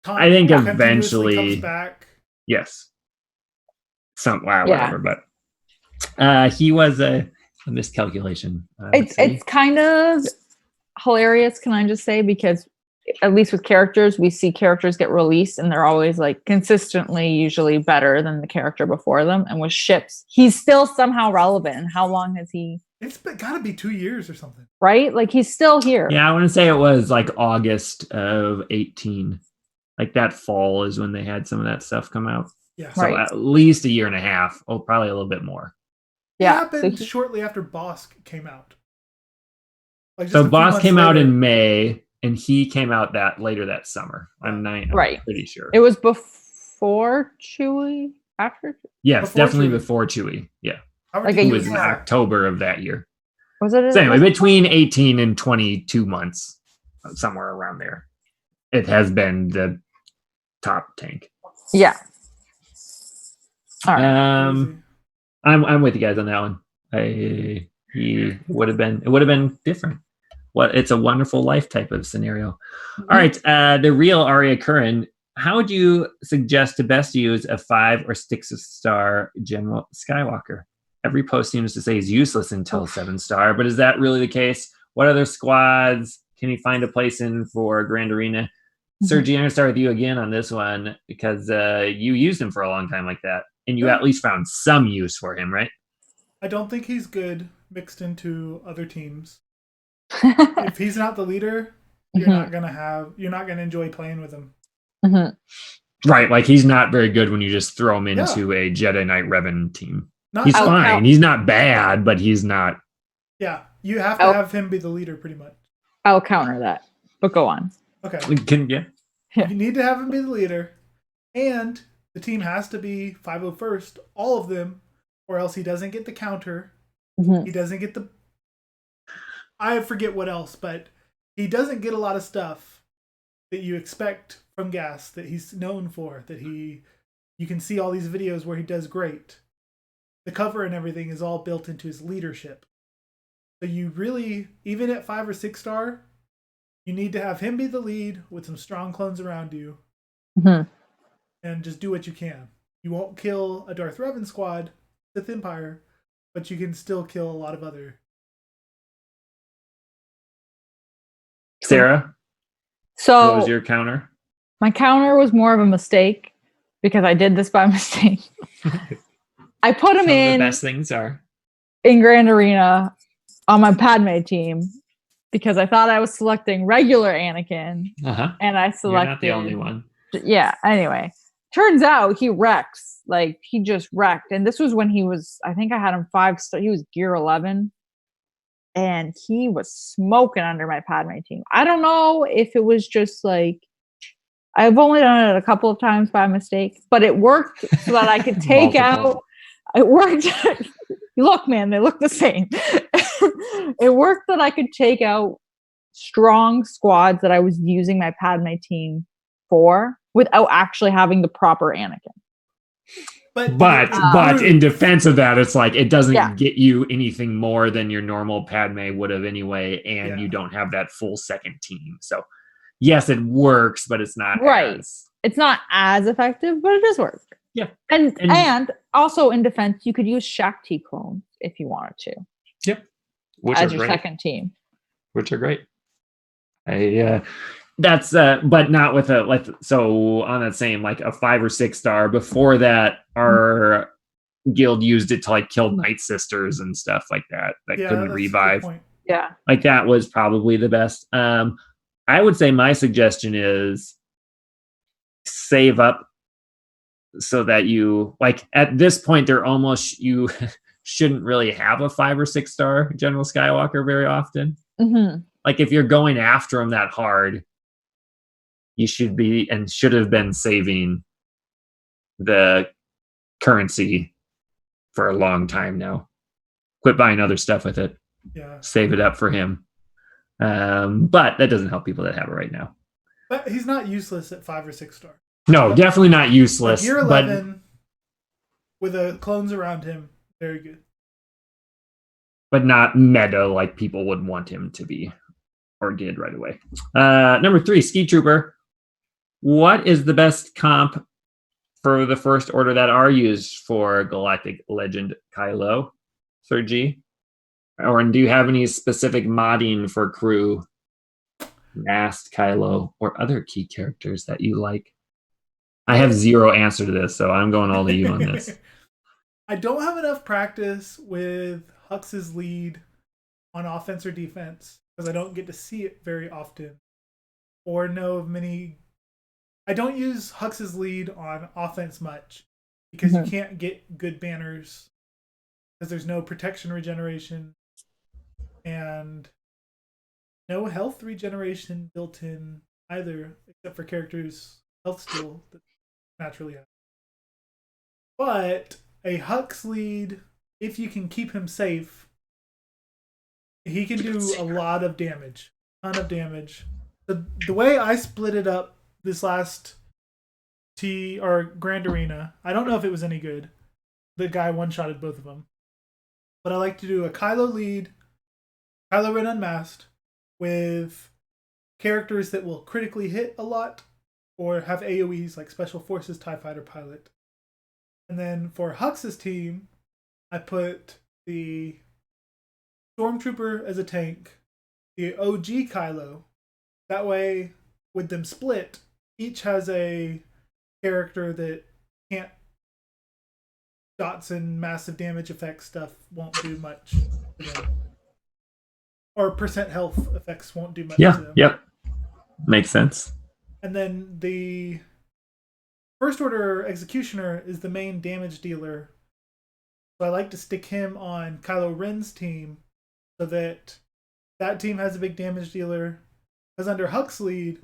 Speaker 3: Tom
Speaker 1: I think
Speaker 3: continuously
Speaker 1: eventually-
Speaker 3: comes back.
Speaker 1: yes,
Speaker 2: Yeah.
Speaker 1: whatever. But he was a miscalculation.
Speaker 2: It's kind of hilarious, can I just say, because at least with characters, we see characters get released and they're always like consistently usually better than the character before them. And with ships, he's still somehow relevant. And how long has he?
Speaker 3: It's got to be 2 years or something.
Speaker 2: Right? Like he's still here.
Speaker 1: Yeah, I want to say it was like August of 18. Like that fall is when they had some of that stuff come out.
Speaker 3: Yeah.
Speaker 1: So
Speaker 2: Right.
Speaker 1: at least a year and a half. Oh, probably a little bit more.
Speaker 3: It
Speaker 2: Yeah.
Speaker 3: happened
Speaker 2: So
Speaker 3: shortly after Bosk came out. Like just
Speaker 1: So
Speaker 3: a few
Speaker 1: Boss
Speaker 3: months
Speaker 1: came out
Speaker 3: later.
Speaker 1: in May, and he came out later that summer. I'm
Speaker 2: Right.
Speaker 1: pretty sure.
Speaker 2: it was before Chewie, after?
Speaker 1: Yes,
Speaker 3: before
Speaker 1: definitely
Speaker 3: Chewie.
Speaker 1: before Chewie. Yeah,
Speaker 3: How
Speaker 2: like
Speaker 1: it
Speaker 2: a
Speaker 1: was
Speaker 3: ridiculous
Speaker 1: in
Speaker 3: is that?
Speaker 1: October of that year.
Speaker 2: Was it?
Speaker 1: So anyway, between 18 and 22 months, somewhere around there, it has been the top tank.
Speaker 2: Yeah. All right.
Speaker 3: Crazy.
Speaker 1: I'm with you guys on that one. It would have been different. It's a wonderful life type of scenario. All right, the real Arya Curran. How would you suggest to best use a 5 or 6-star General Skywalker? Every post seems to say he's useless until 7-star, but is that really the case? What other squads can he find a place in for Grand Arena? Sergi, I'm going to start with you again on this one because you used him for a long time like that, and you
Speaker 3: Yeah.
Speaker 1: at least found some use for him, right?
Speaker 3: I don't think he's good mixed into other teams. If he's not the leader, you're not gonna enjoy playing with him.
Speaker 1: Right, like he's not very good when you just throw him into a Jedi Knight Revan team.
Speaker 3: Not
Speaker 1: He's
Speaker 2: I'll
Speaker 1: fine.
Speaker 2: count-
Speaker 1: He's not bad, but he's not.
Speaker 3: Yeah, you have to have him be the leader pretty much.
Speaker 2: I'll counter that, but go on.
Speaker 3: Okay.
Speaker 1: Yeah.
Speaker 3: You need to have him be the leader, and the team has to be 501st, all of them, or else he doesn't get the counter.
Speaker 2: Mhm.
Speaker 3: He doesn't get the. I forget what else, but he doesn't get a lot of stuff that you expect from Gas that he's known for. You can see all these videos where he does great. The cover and everything is all built into his leadership. So you really, even at 5 or 6-star, you need to have him be the lead with some strong clones around you. And just do what you can. You won't kill a Darth Revan squad, Sith Empire, but you can still kill a lot of other.
Speaker 1: Sarah, what
Speaker 2: So
Speaker 1: was your counter?
Speaker 2: my counter was more of a mistake because I did this by mistake. I put him
Speaker 1: Some of
Speaker 2: in
Speaker 1: the best things are.
Speaker 2: Grand Arena on my Padme team because I thought I was selecting regular Anakin,
Speaker 1: Uh-huh.
Speaker 2: and I
Speaker 1: You're
Speaker 2: selected.
Speaker 1: not the only one.
Speaker 2: Yeah. Anyway, turns out he wrecks. Like he just wrecked, and this was when he was. I think I had him 5-star. He was Gear 11, and he was smoking under my Padme team. I don't know if it was just like. I've only done it a couple of times by mistake, but it worked so that I could take
Speaker 1: Multiple.
Speaker 2: out. It worked. Look, man, they look the same. It worked that I could take out strong squads that I was using my Padme team for without actually having the proper Anakin.
Speaker 1: But in defense of that, it's like it doesn't
Speaker 2: Yeah.
Speaker 1: get you anything more than your normal Padme would have anyway, and you don't have that full second team. So yes, it works, but it's not
Speaker 2: Right.
Speaker 1: as
Speaker 2: It's not as effective, but it does work.
Speaker 1: Yeah.
Speaker 2: And also in defense, you could use Shakti clones if you wanted to
Speaker 1: which
Speaker 2: as
Speaker 1: are
Speaker 2: your
Speaker 1: great.
Speaker 2: second team.
Speaker 1: Which are great. That's but not with so on that same like a 5 or 6-star. Before that, our guild used it to like kill Night Sisters and stuff like that
Speaker 3: Yeah,
Speaker 1: couldn't
Speaker 3: that's a good
Speaker 1: revive.
Speaker 3: point.
Speaker 2: Yeah.
Speaker 1: Like that was probably the best. I would say my suggestion is save up so that you like at this point they're almost you shouldn't really have a 5 or 6 star General Skywalker very often.
Speaker 2: Mm-hmm.
Speaker 1: Like if you're going after him that hard, you should be and should have been saving the currency for a long time now. Quit buying other stuff with it.
Speaker 3: Yeah.
Speaker 1: Save it up for him. But that doesn't help people that have it right now.
Speaker 3: But he's not useless at 5 or 6 star.
Speaker 1: No, definitely not useless.
Speaker 3: Gear 11 with the clones around him, very good.
Speaker 1: But not meta like people would want him to be or did right away. Number 3, Ski Trooper. What is the best comp for the First Order that are used for Galactic Legend Kylo, Sir G? Or do you have any specific modding for crew, Mast, Kylo, or other key characters that you like? I have zero answer to this, so I'm going all to you on this.
Speaker 3: I don't have enough practice with Hux's lead on offense or defense because I don't get to see it very often or know of many. I don't use Hux's lead on offense much because you can't get good banners because there's no protection regeneration and no health regeneration built in either, except for characters' health steal that naturally have. But a Hux lead, if you can keep him safe, he can do a lot of damage. A ton of damage. The way I split it up this last Grand Arena, I don't know if it was any good. The guy one-shotted both of them. But I like to do a Kylo lead, Kylo Ren unmasked, with characters that will critically hit a lot or have AoEs like Special Forces TIE Fighter Pilot. And then for Hux's team, I put the Stormtrooper as a tank, the OG Kylo. That way, with them split, each has a character that can't dots and massive damage effect stuff won't do much to them. Or percent health effects won't do much to them.
Speaker 1: Yep. Makes sense.
Speaker 3: And then the First Order Executioner is the main damage dealer. So I like to stick him on Kylo Ren's team so that that team has a big damage dealer. Because under Hux's lead,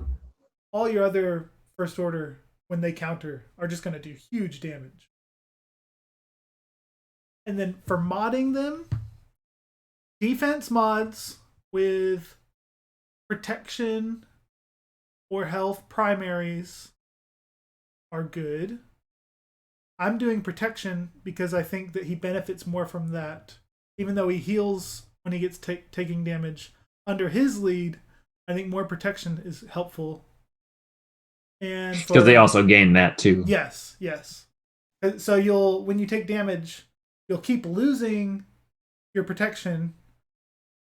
Speaker 3: all your other First Order, when they counter, are just going to do huge damage. And then for modding them, defense mods with protection or health primaries are good. I'm doing protection because I think that he benefits more from that. Even though he heals when he gets taking damage. Under his lead, I think more protection is helpful. And
Speaker 1: because they also gain that too.
Speaker 3: Yes. So when you take damage, you'll keep losing your protection,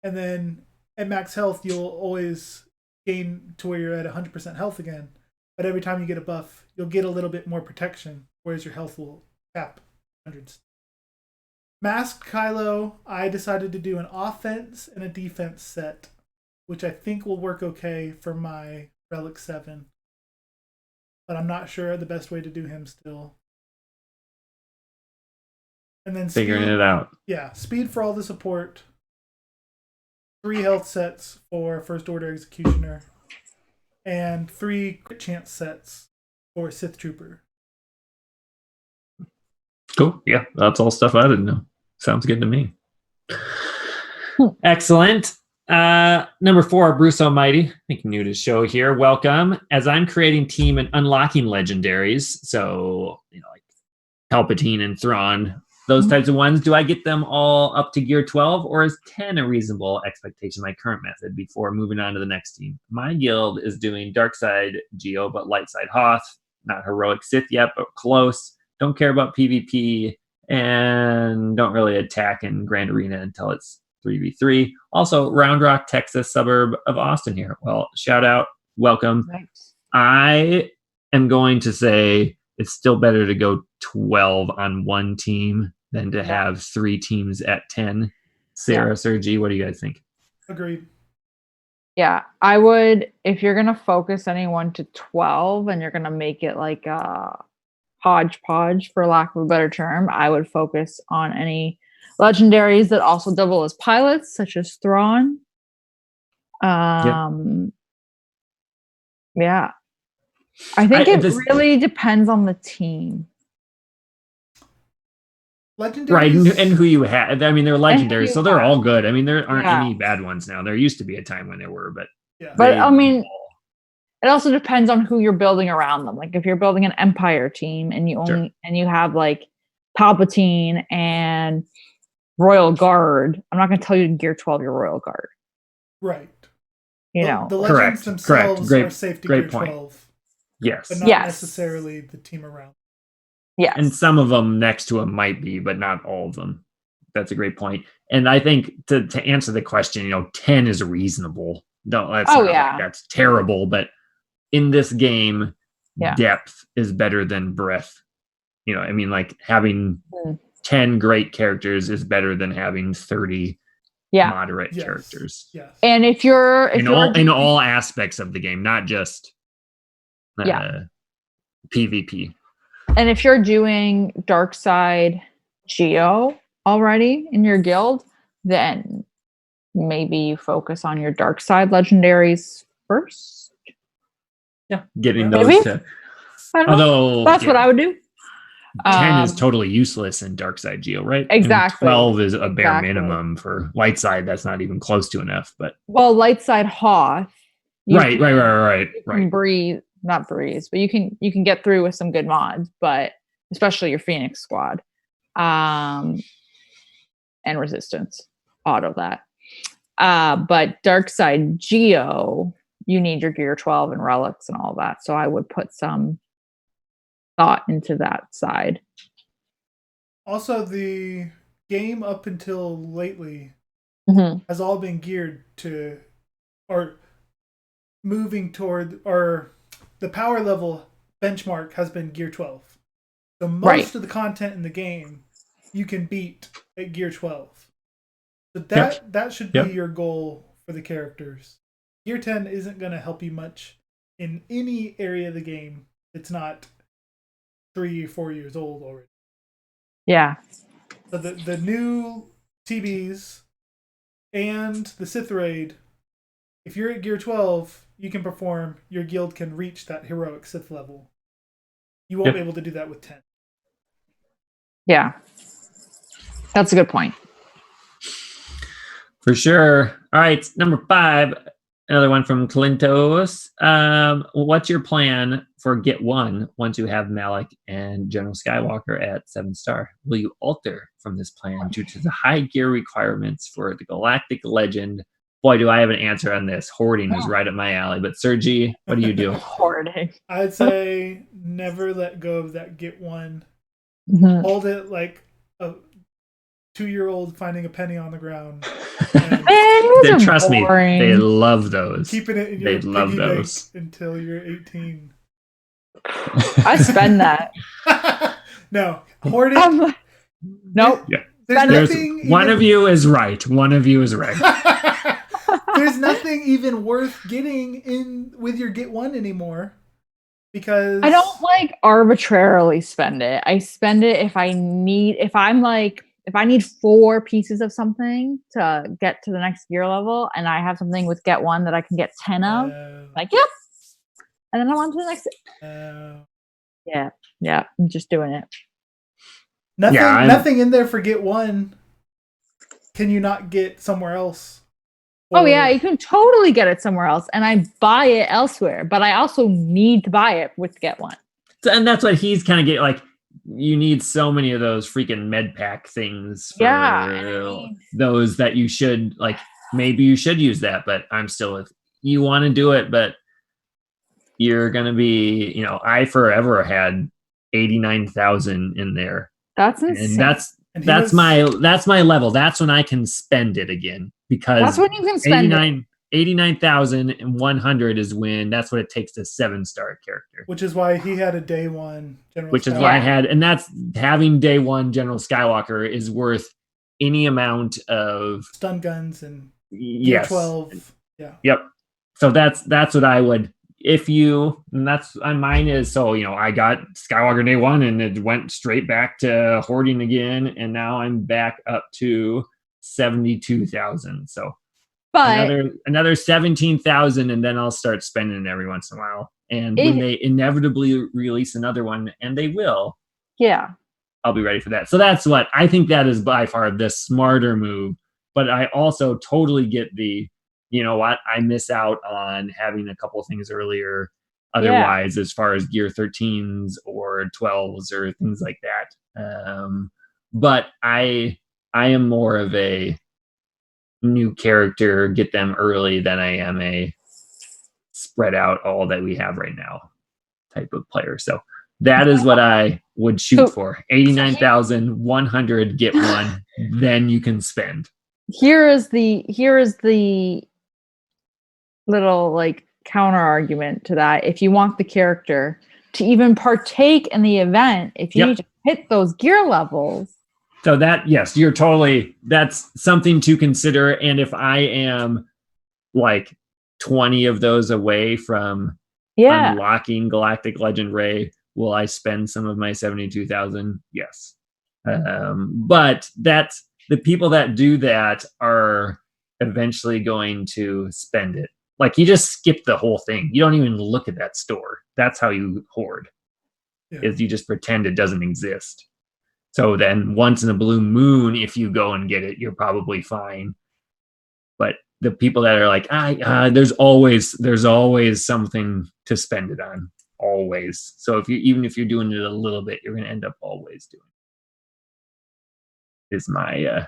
Speaker 3: and then at max health, you'll always gain to where you're at 100% health again. But every time you get a buff, you'll get a little bit more protection, whereas your health will cap hundreds. Masked Kylo, I decided to do an offense and a defense set, which I think will work okay for my Relic 7. But I'm not sure the best way to do him still. And then
Speaker 1: figuring it out.
Speaker 3: Yeah, speed for all the support. 3 health sets for First Order Executioner. And 3 crit chance sets for Sith Trooper.
Speaker 1: Cool. Yeah, that's all stuff I didn't know. Sounds good to me. Excellent. Number 4, Bruce Almighty. I think new to the show here. Welcome. As I'm creating team and unlocking legendaries, so like Palpatine and Thrawn, those types of ones, do I get them all up to gear 12, or is 10 a reasonable expectation, my current method, before moving on to the next team? My guild is doing dark side Geo, but light side Hoth. Not heroic Sith yet, but close. Don't care about PvP, and don't really attack in Grand Arena until it's 3v3. Also, Round Rock, Texas, suburb of Austin here. Well, shout out, welcome.
Speaker 2: Thanks.
Speaker 1: I am going to say it's still better to go 12 on one team than to have 3 teams at 10. Sarah, Sir G, what do you guys think?
Speaker 3: Agreed.
Speaker 2: Yeah, I would, if you're gonna focus anyone to 12 and you're gonna make it like a hodgepodge, for lack of a better term, I would focus on any legendaries that also double as pilots, such as Thrawn. Yeah. I think it really depends on the team.
Speaker 3: Legendaries.
Speaker 1: Right, and who you have. I mean, they're legendaries, so they're all good. I mean, there aren't any bad ones now. There used to be a time when there were, but
Speaker 2: I mean, it also depends on who you're building around them. Like if you're building an Empire team and you and you have like Palpatine and Royal Guard, I'm not going to tell you to gear 12 your Royal Guard.
Speaker 3: Right.
Speaker 2: You know,
Speaker 3: the legends themselves are safe to gear 12.
Speaker 1: Yes.
Speaker 3: But not necessarily the team around.
Speaker 2: Yes.
Speaker 1: And some of them next to them might be, but not all of them. That's a great point. And I think to answer the question, 10 is reasonable. No, that's terrible. But in this game, depth is better than breadth. I mean, like having 10 great characters is better than having 30 moderate characters.
Speaker 3: Yes.
Speaker 2: And if you're in
Speaker 1: all aspects of the game, not just PvP.
Speaker 2: And if you're doing dark side Geo already in your guild, then maybe you focus on your dark side legendaries first.
Speaker 1: Yeah, getting those to. Although
Speaker 2: that's what I would do.
Speaker 1: 10 is totally useless in dark side Geo, right?
Speaker 2: Exactly.
Speaker 1: And 12 is a bare minimum for light side. That's not even close to enough. But
Speaker 2: light side Hoth.
Speaker 1: Right.
Speaker 2: Breathe. Not breeze, but you can get through with some good mods, but especially your Phoenix squad, and resistance auto that. But dark side Geo, you need your gear 12 and relics and all that. So I would put some thought into that side.
Speaker 3: Also, the game up until lately has all been geared to, or moving toward, or the power level benchmark has been gear 12. So most of the content in the game you can beat at gear 12. So that should be your goal for the characters. Gear 10 isn't going to help you much in any area of the game. It's not 3 or 4 years old already.
Speaker 2: Yeah.
Speaker 3: So the new TBs and the Sith Raid, if you're at gear 12, you can perform, your guild can reach that heroic Sith level. You won't be able to do that with 10.
Speaker 2: Yeah. That's a good point.
Speaker 1: For sure. All right, number 5, another one from Clintos. What's your plan for Get 1 once you have Malik and General Skywalker at 7-star? Will you alter from this plan due to the high gear requirements for the Galactic Legend? Boy, do I have an answer on this. Hoarding is right up my alley. But Sergi, what do you do?
Speaker 2: Hoarding.
Speaker 3: I'd say never let go of that Get 1. Hold it like a 2-year-old finding a penny on the ground.
Speaker 1: Trust me, they love those.
Speaker 3: Keeping it in your piggy bank until you're 18.
Speaker 2: I spend that.
Speaker 3: No, hoard it.
Speaker 2: Nope.
Speaker 1: Yeah. One of you is right. One of you is right.
Speaker 3: There's nothing even worth getting in with your Get 1 anymore, because
Speaker 2: I don't arbitrarily spend it. I spend it if I need 4 pieces of something to get to the next gear level, and I have something with Get 1 that I can get 10 of. And then I'm on to the next. Yeah, I'm just doing it.
Speaker 3: Nothing in there for Get 1. Can you not get somewhere else?
Speaker 2: Oh yeah, you can totally get it somewhere else, and I buy it elsewhere. But I also need to buy it with Get 1.
Speaker 1: And that's what he's kind of getting. Like, you need so many of those freaking med pack things. For those that you should maybe you should use that. But I'm still with you. Want to do it, but you're gonna be. I forever had 89,000 in there.
Speaker 2: That's insane.
Speaker 1: And that's my level. That's when I can spend it again, because
Speaker 2: that's when you can spend
Speaker 1: 89,100 is when that's what it takes to 7-star character.
Speaker 3: Which is why he had a day 1 General.
Speaker 1: Which is why I had, and that's having day 1 General Skywalker is worth any amount of
Speaker 3: stun guns and Gear 12. Yeah.
Speaker 1: Yep. So that's what I would. If you, and that's on mine is, so I got Skywalker day one and it went straight back to hoarding again, and now I'm back up to 72,000. So
Speaker 2: But
Speaker 1: another 17,000, and then I'll start spending every once in a while. And when they inevitably release another one, and they will,
Speaker 2: yeah,
Speaker 1: I'll be ready for that. So that's what I think that is by far the smarter move. But I also totally get the, I miss out on having a couple things earlier otherwise, as far as gear 13s or 12s or things like that. But I am more of a new character, get them early, than I am a spread out all that we have right now type of player. So that is what I would shoot for. 89,100, get one, then you can spend. Here is
Speaker 2: the little like counter argument to that. If you want the character to even partake in the event, if you need to hit those gear levels.
Speaker 1: So that, yes, that's something to consider. And if I am like 20 of those away from unlocking Galactic Legend Ray, will I spend some of my 72,000? Yes. But that's the people that do that are eventually going to spend it. Like, you just skip the whole thing. You don't even look at that store. That's how you hoard. Is you just pretend it doesn't exist. So then once in a blue moon, if you go and get it, you're probably fine. But the people that are like, there's always something to spend it on. Always. So even if you're doing it a little bit, you're going to end up always doing it. Is my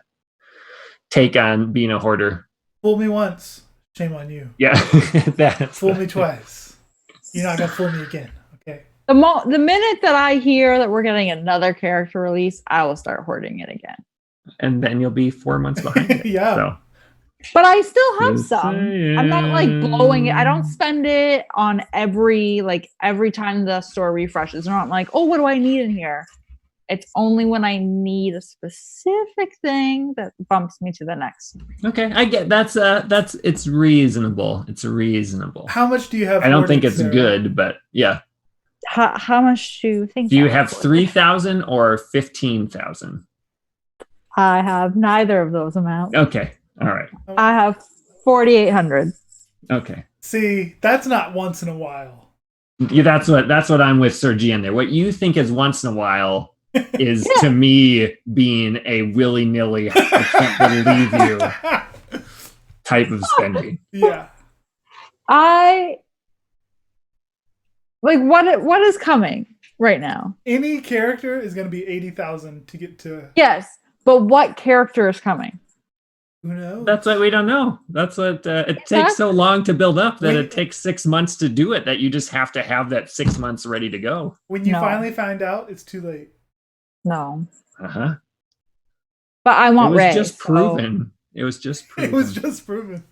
Speaker 1: take on being a hoarder.
Speaker 3: Fool me once, shame on you.
Speaker 1: Yeah.
Speaker 3: Fool me twice. You're not going to fool me again. Okay.
Speaker 2: The minute that I hear that we're getting another character release, I will start hoarding it again.
Speaker 1: And then you'll be 4 months behind it.
Speaker 3: Yeah.
Speaker 1: So.
Speaker 2: But I still have some. I'm not like blowing it. I don't spend it on every time the store refreshes. I'm not like, oh, what do I need in here? It's only when I need a specific thing that bumps me to the next.
Speaker 1: Okay, I get it's reasonable. It's reasonable.
Speaker 3: How much do you have?
Speaker 1: I don't think it's good, but yeah.
Speaker 2: How much do you think?
Speaker 1: Do you have 3,000 or 15,000?
Speaker 2: I have neither of those amounts.
Speaker 1: Okay, all right.
Speaker 2: I have 4,800.
Speaker 1: Okay.
Speaker 3: See, that's not once in a while.
Speaker 1: Yeah, that's what I'm with Sir G in there. What you think is once in a while is to me being a willy-nilly, I can't believe you type of spending.
Speaker 3: Yeah.
Speaker 2: What is coming right now?
Speaker 3: Any character is going to be 80,000 to get to.
Speaker 2: Yes, but what character is coming?
Speaker 3: Who knows?
Speaker 1: That's what we don't know. That's what it takes so long to build up that it takes 6 months to do it, that you just have to have that 6 months ready to go.
Speaker 3: When you finally find out, it's too late.
Speaker 2: No.
Speaker 1: Uh-huh.
Speaker 2: But I want Ray.
Speaker 1: It was just proven. It was just proven.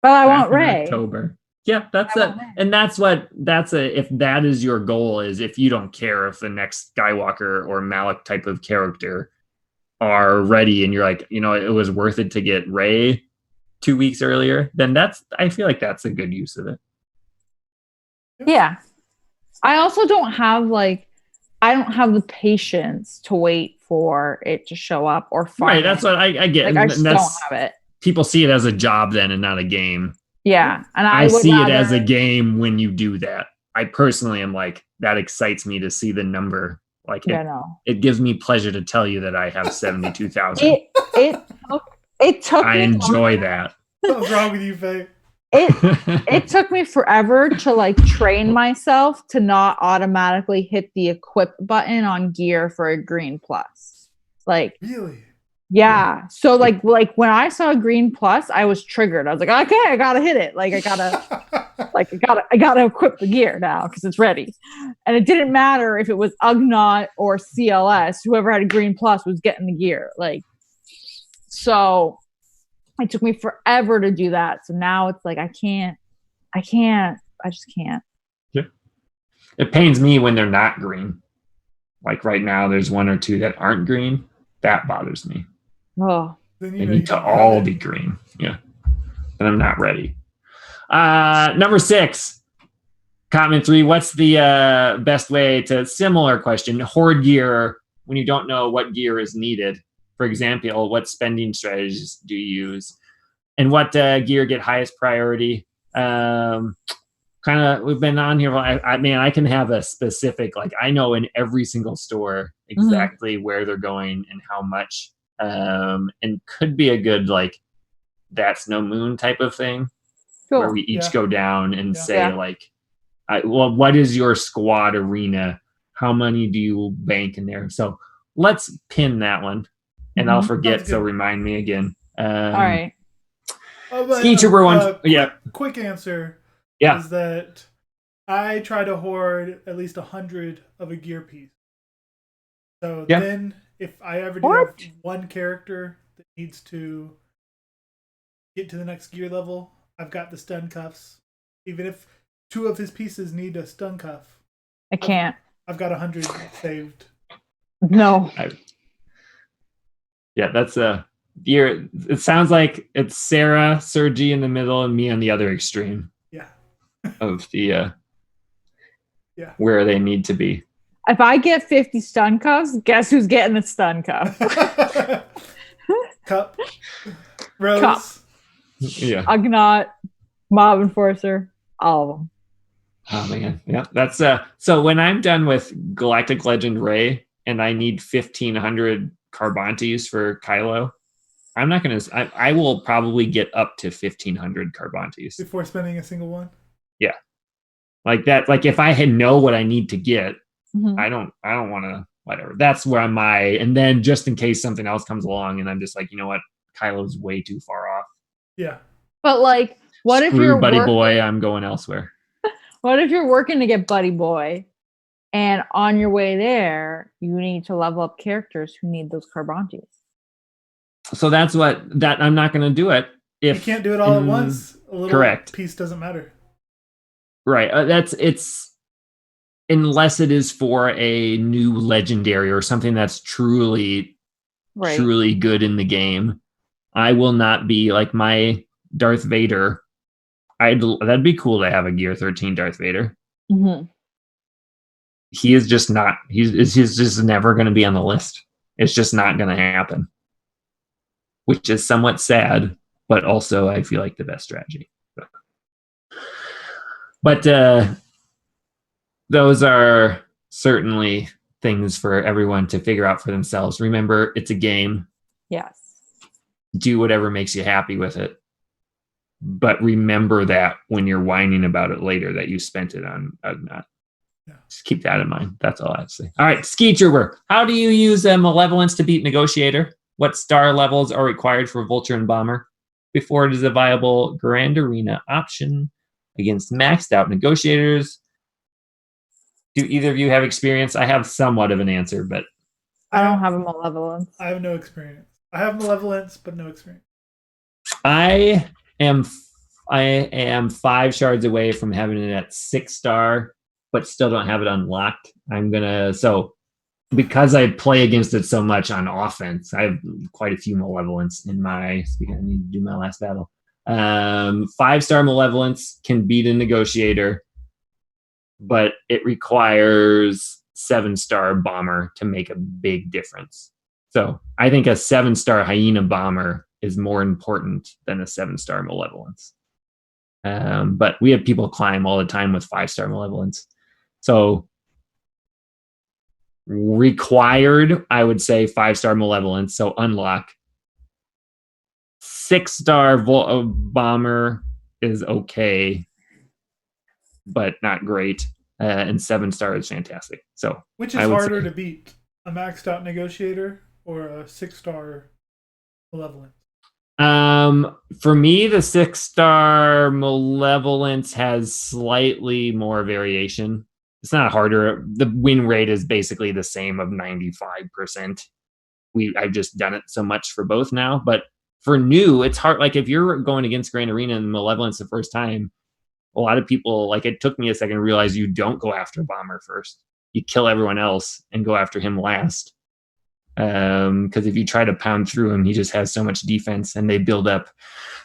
Speaker 2: But I want Ray.
Speaker 1: October. Yeah, that's it. And if that is your goal, is if you don't care if the next Skywalker or Malik type of character are ready and you're like, it was worth it to get Ray 2 weeks earlier, then I feel like that's a good use of it.
Speaker 2: Yeah. I also don't have the patience to wait for it to show up or find
Speaker 1: Right, that's what I get.
Speaker 2: I just don't have it.
Speaker 1: People see it as a job then and not a game.
Speaker 2: Yeah. And
Speaker 1: I see it as a game when you do that. I personally am like, that excites me to see the number. Like it gives me pleasure to tell you that I have 72,000.
Speaker 2: It took
Speaker 1: I enjoy that.
Speaker 3: What's wrong with you, Faye?
Speaker 2: It took me forever to train myself to not automatically hit the equip button on gear for a green plus.
Speaker 3: Really?
Speaker 2: Yeah. So when I saw a green plus, I was triggered. I was like, okay, I gotta hit it. I gotta equip the gear now because it's ready. And it didn't matter if it was Ugnaught or CLS. Whoever had a green plus was getting the gear. So it took me forever to do that. So now it's I just can't.
Speaker 1: Yeah. It pains me when they're not green. Like right now, there's one or two that aren't green. That bothers me.
Speaker 2: Oh,
Speaker 1: they need to all be green. Yeah. And I'm not ready. Number 6, comment 3. What's the best way to, similar question, hoard gear when you don't know what gear is needed? For example, what spending strategies do you use? And what gear get highest priority? Kind of, we've been on here. I can have a specific, like, I know in every single store exactly where they're going and how much, and could be a good, like, that's no moon type of thing, where we each go down and say, like, well, what is your squad arena? How many do you bank in there? So let's pin that one, and I'll forget. So remind me again.
Speaker 2: All right.
Speaker 1: Ski Trooper one.
Speaker 3: Quick answer.
Speaker 1: Yeah.
Speaker 3: Is that I try to hoard at least 100 of a gear piece. So then if I ever do have one character that needs to get to the next gear level, I've got the stun cuffs. Even if 2 of his pieces need a stun cuff,
Speaker 2: I can't.
Speaker 3: I've got 100 saved.
Speaker 2: No.
Speaker 1: That's it sounds like it's Sarah, Sergi in the middle, and me on the other extreme. Of the where they need to be.
Speaker 2: If I get 50 stun cuffs, guess who's getting the stun cuff?
Speaker 3: Cup. Rose.
Speaker 2: Cup.
Speaker 1: Yeah.
Speaker 2: Ugnaught, Mob Enforcer, all of them.
Speaker 1: Oh man. Yeah. That's so when I'm done with Galactic Legend Ray and I need 1,500 Carbantes for Kylo, I'm not gonna I will probably get up to 1,500 Carbantes.
Speaker 3: Before spending a single one?
Speaker 1: Yeah. Like that, like if I know what I need to get, I don't want to, whatever. That's where and then just in case something else comes along and I'm just like, you know what, Kylo's way too far off.
Speaker 3: Yeah.
Speaker 2: But like, what if you're
Speaker 1: Buddy Boy, I'm going elsewhere.
Speaker 2: What if you're working to get Buddy Boy and on your way there, you need to level up characters who need those Carbantes? So
Speaker 1: that's I'm not going to do it. If
Speaker 3: you can't do it all at once, a little piece doesn't matter.
Speaker 1: Right. It's unless it is for a new legendary or something that's truly good in the game. I will not be like my Darth Vader. That'd be cool to have a Gear 13 Darth Vader. He is just not. He's just never going to be on the list. It's just not going to happen, which is somewhat sad, but also I feel like the best strategy. But those are certainly things for everyone to figure out for themselves. Remember, it's a game.
Speaker 2: Yes.
Speaker 1: Do whatever makes you happy with it. But remember that when you're whining about it later that you spent it on not. Yeah. Just keep that in mind. That's all I have to say. All right, Ski Trooper. How do you use Malevolence to beat Negotiator? What star levels are required for Vulture and Bomber before it is a viable Grand Arena option against maxed out Negotiators? Do either of you have experience? I have somewhat of an answer, but
Speaker 2: I don't have a Malevolence.
Speaker 3: I have no experience. I have Malevolence, but no experience.
Speaker 1: I am 5 shards away from having it at 6-star, but still don't have it unlocked. Because I play against it so much on offense, I have quite a few Malevolence in my. Speaking, I need to do my last battle. 5-star Malevolence can beat a Negotiator, but it requires 7-star Bomber to make a big difference. So I think a 7-star Hyena Bomber is more important than a 7-star Malevolence. But we have people climb all the time with 5-star Malevolence. So required, I would say 5-star Malevolence. So unlock. 6-star Bomber is okay, but not great. And 7-star is fantastic. So
Speaker 3: which is harder to beat, a maxed out Negotiator or a 6-star Malevolence?
Speaker 1: For me, the 6-star Malevolence has slightly more variation. It's not harder. The win rate is basically the same of 95%. I've just done it so much for both now, but for new, it's hard. Like if you're going against Grand Arena and Malevolence the first time, a lot of people, like it took me a second to realize you don't go after Bomber first. You kill everyone else and go after him last. Because if you try to pound through him, he just has so much defense, and they build up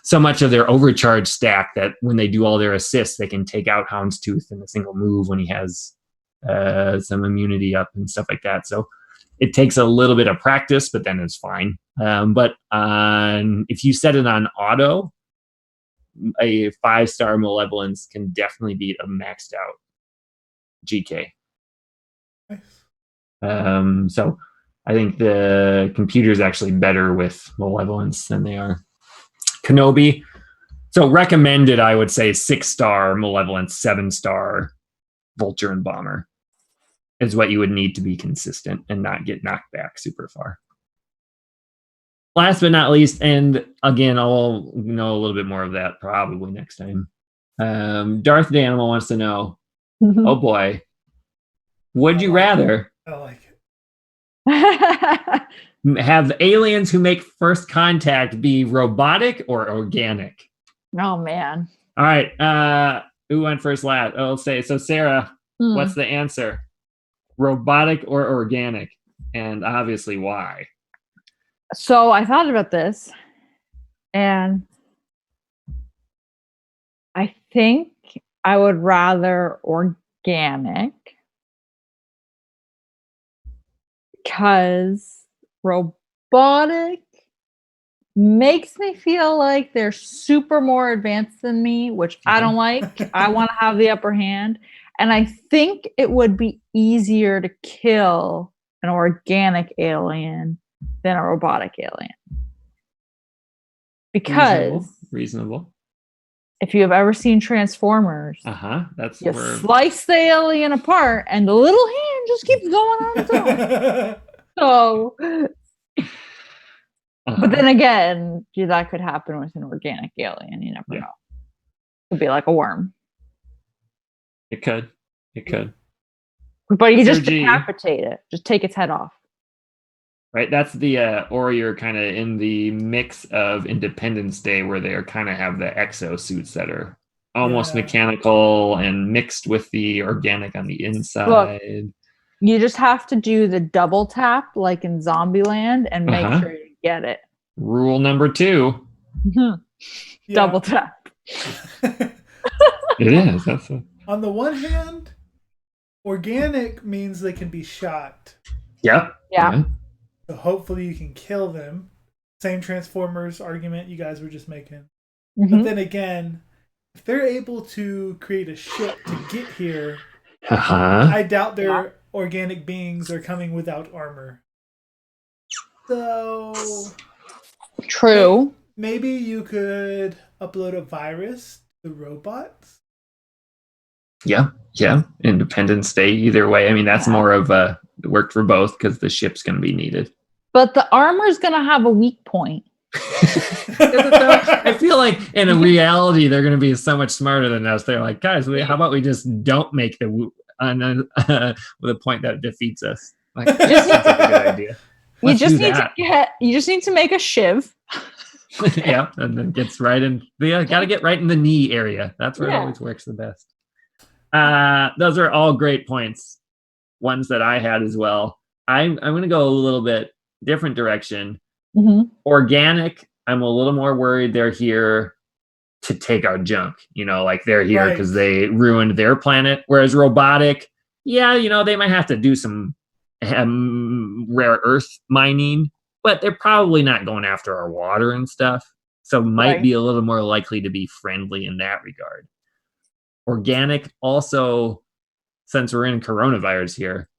Speaker 1: so much of their overcharge stack that when they do all their assists, they can take out Houndstooth in a single move when he has some immunity up and stuff like that. So it takes a little bit of practice, but then it's fine. But if you set it on auto, a 5-star Malevolence can definitely beat a maxed out GK.
Speaker 3: Nice.
Speaker 1: So I think the computer is actually better with Malevolence than they are Kenobi. So recommended, I would say 6-star Malevolence, 7-star Vulture and Bomber is what you would need to be consistent and not get knocked back super far. Last but not least, and again, I'll know a little bit more of that probably next time. Darth Danimal wants to know, oh boy, would you rather
Speaker 3: I like it.
Speaker 1: have aliens who make first contact be robotic or organic?
Speaker 2: Oh man.
Speaker 1: All right. Who went first last? I'll say so. Sarah, what's the answer? Robotic or organic? And obviously why?
Speaker 2: So I thought about this, and I think I would rather organic, because robotic makes me feel like they're super more advanced than me, which I don't like. I want to have the upper hand. And I think it would be easier to kill an organic alien than a robotic alien. Because
Speaker 1: reasonable.
Speaker 2: If you have ever seen Transformers,
Speaker 1: that's
Speaker 2: you slice the alien apart and the little hand just keeps going on its own. So but then again, that could happen with an organic alien. You never know. It could be like a worm.
Speaker 1: It could.
Speaker 2: But you just decapitate it. Just take its head off.
Speaker 1: Right, that's the or you're kind of in the mix of Independence Day where they are kind of have the exosuits that are almost mechanical and mixed with the organic on the inside.
Speaker 2: Look, you just have to do the double tap like in Zombieland and make sure you get it.
Speaker 1: Rule number 2.
Speaker 2: Double tap.
Speaker 1: It is. That's
Speaker 3: on the one hand, organic means they can be shot.
Speaker 1: Yep.
Speaker 2: Yeah.
Speaker 3: So hopefully you can kill them. Same Transformers argument you guys were just making. But then again, if they're able to create a ship to get here, I doubt their organic beings are coming without armor. So
Speaker 2: true.
Speaker 3: Maybe you could upload a virus to robots.
Speaker 1: Yeah. Independence Day, either way. I mean, that's more of a worked for both because the ship's going to be needed.
Speaker 2: But the armor's going to have a weak point.
Speaker 1: I feel like in a reality, they're going to be so much smarter than us. They're like, guys, how about we just don't make the with a point that defeats us? Like, that's like a good idea.
Speaker 2: You just need to make a shiv.
Speaker 1: Yeah, and then gets right in. Got to get right in the knee area. That's where it always works the best. Those are all great points. Ones that I had as well. I'm going to go a little bit different direction. Organic, I'm a little more worried they're here to take our junk. Like they're here because they ruined their planet. Whereas robotic, they might have to do some rare earth mining, but they're probably not going after our water and stuff. So might be a little more likely to be friendly in that regard. Organic also, since we're in coronavirus here,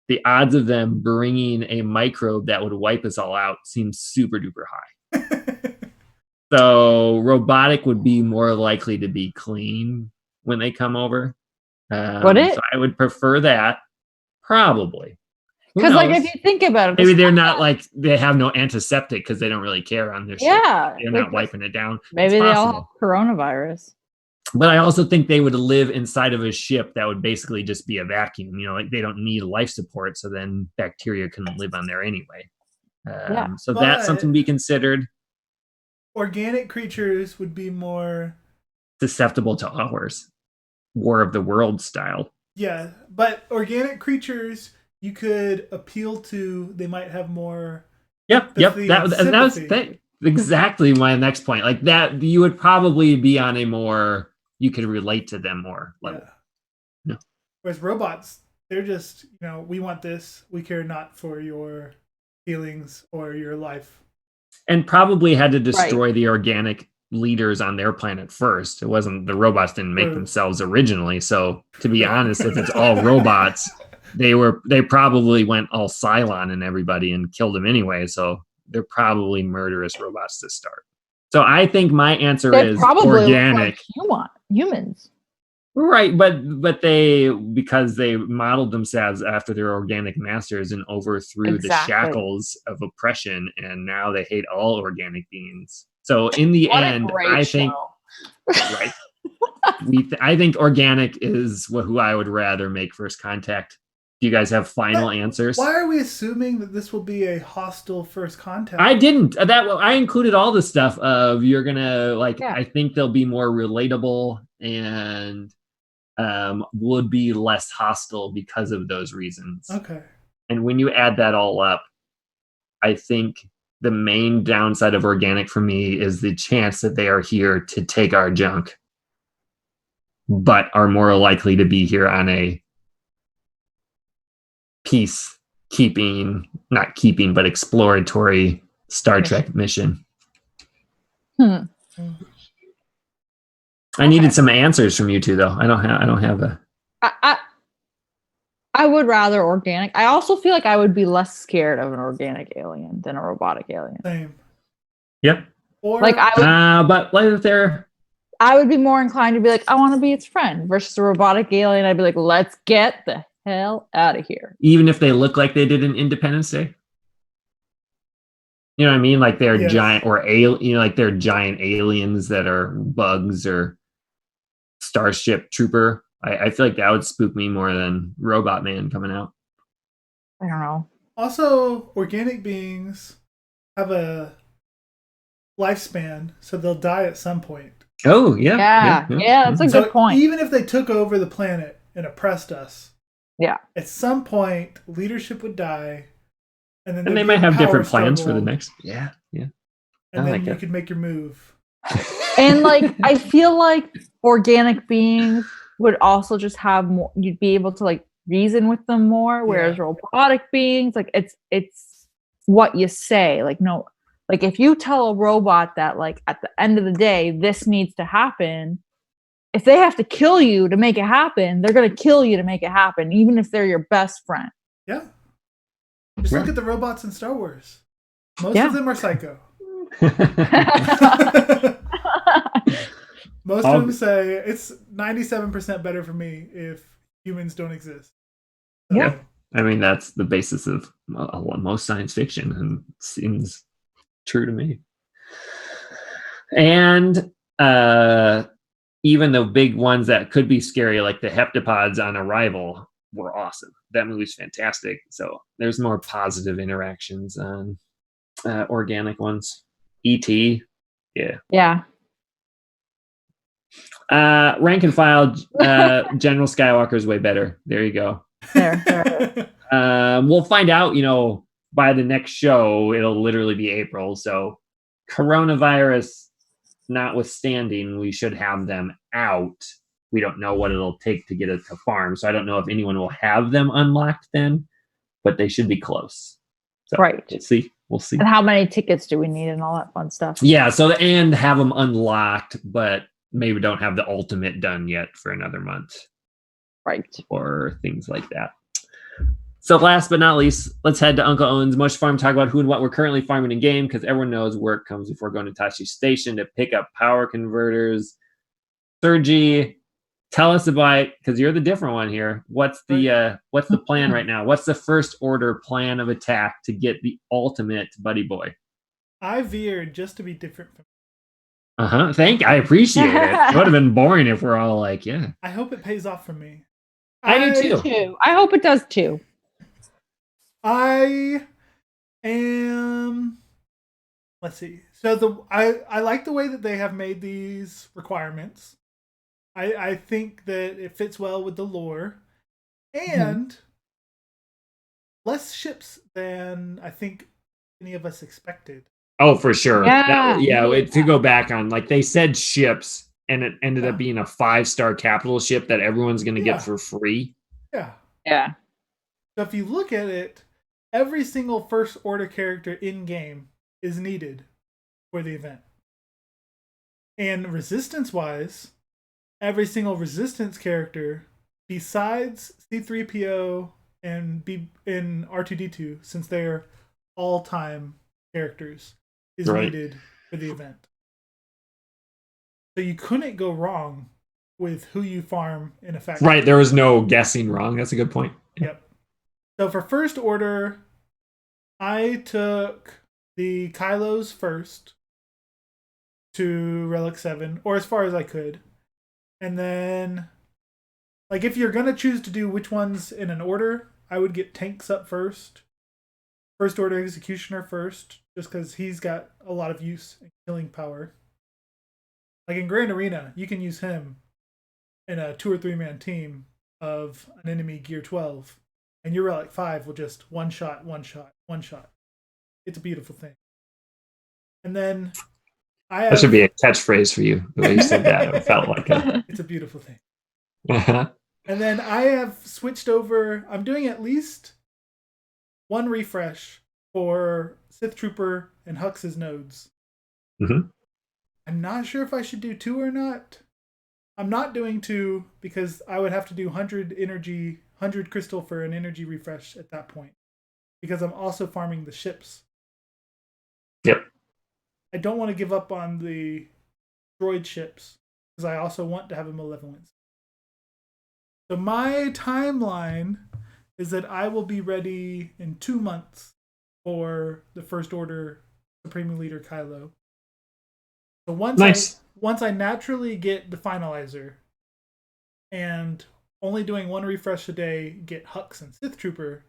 Speaker 1: the odds of them bringing a microbe that would wipe us all out seems super duper high. So robotic would be more likely to be clean when they come over. So I would prefer that, probably.
Speaker 2: Because if you think about it,
Speaker 1: maybe they're not like they have no antiseptic because they don't really care on their ship. They're not wiping it down.
Speaker 2: Maybe they all have coronavirus.
Speaker 1: But I also think they would live inside of a ship that would basically just be a vacuum. Like they don't need life support, so then bacteria can live on there anyway. So that's something to be considered.
Speaker 3: Organic creatures would be more
Speaker 1: susceptible to ours. War of the World style.
Speaker 3: Yeah, but organic creatures you could appeal to. They might have more.
Speaker 1: Yep.
Speaker 3: Empathy and
Speaker 1: That was
Speaker 3: sympathy.
Speaker 1: exactly my next point. Like that, you would probably be on a more, you could relate to them more level.
Speaker 3: Yeah.
Speaker 1: No.
Speaker 3: Whereas robots, they're just, we want this. We care not for your feelings or your life.
Speaker 1: And probably had to destroy
Speaker 2: Right.
Speaker 1: the organic leaders on their planet first. It wasn't, the robots didn't make
Speaker 3: True.
Speaker 1: themselves originally. So to be honest, if it's all robots, they probably went all Cylon and everybody and killed them anyway. So they're probably murderous robots to start. So I think my answer
Speaker 2: They
Speaker 1: is
Speaker 2: probably
Speaker 1: organic.
Speaker 2: look like humans.
Speaker 1: Right, but they, because they modeled themselves after their organic masters and overthrew the
Speaker 2: Exactly.
Speaker 1: shackles of oppression, and now they hate all organic beings. So in the
Speaker 2: What a
Speaker 1: end,
Speaker 2: great
Speaker 1: I think
Speaker 2: show.
Speaker 1: right, I think organic is who I would rather make first contact. Do you guys have final answers?
Speaker 3: Why are we assuming that this will be a hostile first contact?
Speaker 1: I didn't. I included all the stuff of you're gonna like.
Speaker 2: Yeah.
Speaker 1: I think they'll be more relatable and would be less hostile because of those reasons.
Speaker 3: Okay.
Speaker 1: And when you add that all up, I think the main downside of organic for me is the chance that they are here to take our junk, but are more likely to be here on a not keeping, but exploratory Star Trek mission.
Speaker 2: Hmm.
Speaker 1: I needed some answers from you two, though. I don't have a.
Speaker 2: I would rather organic. I also feel like I would be less scared of an organic alien than a robotic alien.
Speaker 3: Same.
Speaker 1: Yep.
Speaker 3: Or
Speaker 2: Like
Speaker 1: but like they're.
Speaker 2: I would be more inclined to be like, I want to be its friend versus a robotic alien. I'd be like, let's get the hell out of here.
Speaker 1: Even if they look like they did in Independence Day. You know what I mean? Like they're
Speaker 3: Yes.
Speaker 1: giant like they're giant aliens that are bugs or Starship Trooper. I feel like that would spook me more than Robot Man coming out.
Speaker 2: I don't know.
Speaker 3: Also, organic beings have a lifespan, so they'll die at some point.
Speaker 1: Oh, yeah.
Speaker 2: Yeah, that's a good point.
Speaker 3: Even if they took over the planet and oppressed us,
Speaker 2: yeah,
Speaker 3: at some point leadership would die, and then
Speaker 1: they might have different plans for the next. Yeah.
Speaker 3: And then you could make your move.
Speaker 2: And like I feel like organic beings would also just have more. You'd be able to like reason with them more, whereas robotic beings, like it's what you say. Like no, like if you tell a robot that like at the end of the day this needs to happen, if they have to kill you to make it happen, they're gonna kill you to make it happen, even if they're your best friend.
Speaker 3: Yeah. Just look at the robots in Star Wars. Most of them are psycho. Most of them say it's 97% better for me if humans don't exist. So,
Speaker 1: yeah. I mean, that's the basis of most science fiction and seems true to me. And even the big ones that could be scary, like the heptapods on Arrival, were awesome. That movie's fantastic. So there's more positive interactions on organic ones. E.T. Yeah. Rank and file, General Skywalker's way better. There you go.
Speaker 2: There.
Speaker 1: We'll find out, by the next show. It'll literally be April. So coronavirus notwithstanding, we should have them out. We don't know what it'll take to get it to farm. So I don't know if anyone will have them unlocked then, but they should be close. So
Speaker 2: right.
Speaker 1: We'll see.
Speaker 2: And how many tickets do we need and all that fun stuff?
Speaker 1: Yeah. So and have them unlocked, but maybe don't have the ultimate done yet for another month.
Speaker 2: Right.
Speaker 1: Or things like that. So last but not least, let's head to Uncle Owen's Mush Farm, talk about who and what we're currently farming in game, because everyone knows work comes before going to Tashi Station to pick up power converters. Sergi, tell us about, because you're the different one here. What's the plan right now? What's the first order plan of attack to get the ultimate buddy boy?
Speaker 3: I veered just to be different from
Speaker 1: I appreciate it. It would have been boring if we're all like, yeah.
Speaker 3: I hope it pays off for me.
Speaker 1: I do
Speaker 2: too. I hope it does too.
Speaker 3: I am. Let's see. So I like the way that they have made these requirements. I think that it fits well with the lore, and less ships than I think any of us expected.
Speaker 1: Oh, for sure.
Speaker 2: Yeah.
Speaker 1: To go back on, like they said ships, and it ended
Speaker 3: Yeah.
Speaker 1: up being a 5-star capital ship that everyone's going to
Speaker 3: Yeah.
Speaker 1: get for free.
Speaker 3: Yeah.
Speaker 2: Yeah.
Speaker 3: So if you look at it, every single first order character in game is needed for the event. And resistance wise, every single resistance character besides C3PO and R2D2, since they're all-time characters, is needed for the event. So you couldn't go wrong with who you farm in a faction.
Speaker 1: Right, there was no guessing wrong. That's a good point.
Speaker 3: Yep. So for first order, I took the Kylos first to Relic 7, or as far as I could. And then, like, if you're going to choose to do which ones in an order, I would get Tanks up first. First order Executioner first, just because he's got a lot of use and killing power. Like in Grand Arena, you can use him in a 2 or 3 man team of an enemy Gear 12, and your Relic 5 will just one shot. It's a beautiful thing. And then
Speaker 1: that should be a catchphrase for you. The way you said that, it felt like it.
Speaker 3: It's a beautiful thing. And then I have switched over. I'm doing at least one refresh for Sith Trooper and Hux's nodes.
Speaker 1: Mm-hmm.
Speaker 3: I'm not sure if I should do 2 or not. I'm not doing 2 because I would have to do 100 crystal for an energy refresh at that point. Because I'm also farming the ships.
Speaker 1: Yep.
Speaker 3: I don't want to give up on the droid ships because I also want to have a malevolence. So my timeline is that I will be ready in 2 months for the First Order Supreme Leader Kylo. So once I naturally get the finalizer and only doing 1 refresh a day, get Hux and Sith Trooper,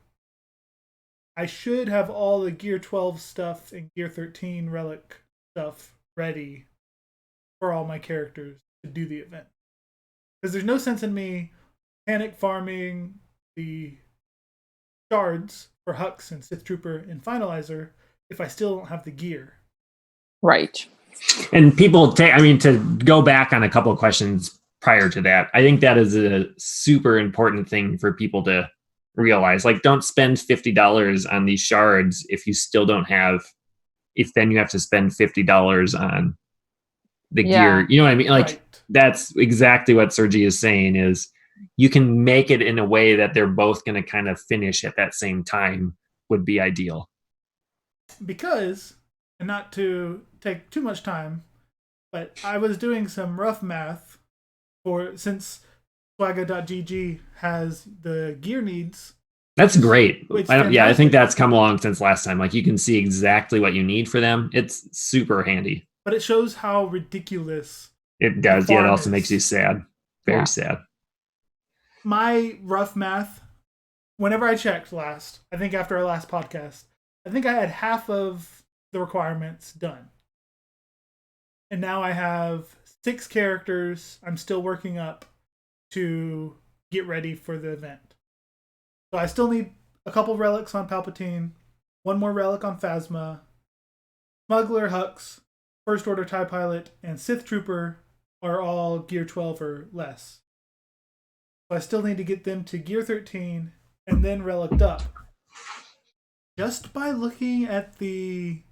Speaker 3: I should have all the Gear 12 stuff and Gear 13 Relic stuff ready for all my characters to do the event. Because there's no sense in me panic farming the shards for Hux and Sith Trooper and Finalizer if I still don't have the gear.
Speaker 2: Right.
Speaker 1: And people take, I mean, to go back on a couple of questions prior to that, I think that is a super important thing for people to realize. Like, don't spend $50 on these shards if you still don't have, if then you have to spend $50 on the gear. You know what I mean? Like, That's exactly what Sergi is saying, is you can make it in a way that they're both going to kind of finish at that same time would be ideal.
Speaker 3: Because, and not to take too much time, but I was doing some rough math since Swagga.gg has the gear needs.
Speaker 1: That's great. I think that's come along since last time. Like, you can see exactly what you need for them. It's super handy.
Speaker 3: But it shows how ridiculous
Speaker 1: it does. Yeah, it also makes you sad. Very sad.
Speaker 3: My rough math, whenever I checked last, I think after our last podcast, I think I had half of the requirements done. And now I have 6 characters I'm still working up to get ready for the event. So I still need a couple relics on Palpatine, 1 more relic on Phasma, Smuggler, Hux, First Order TIE Pilot, and Sith Trooper are all Gear 12 or less. So I still need to get them to Gear 13 and then reliced up. Just by looking at the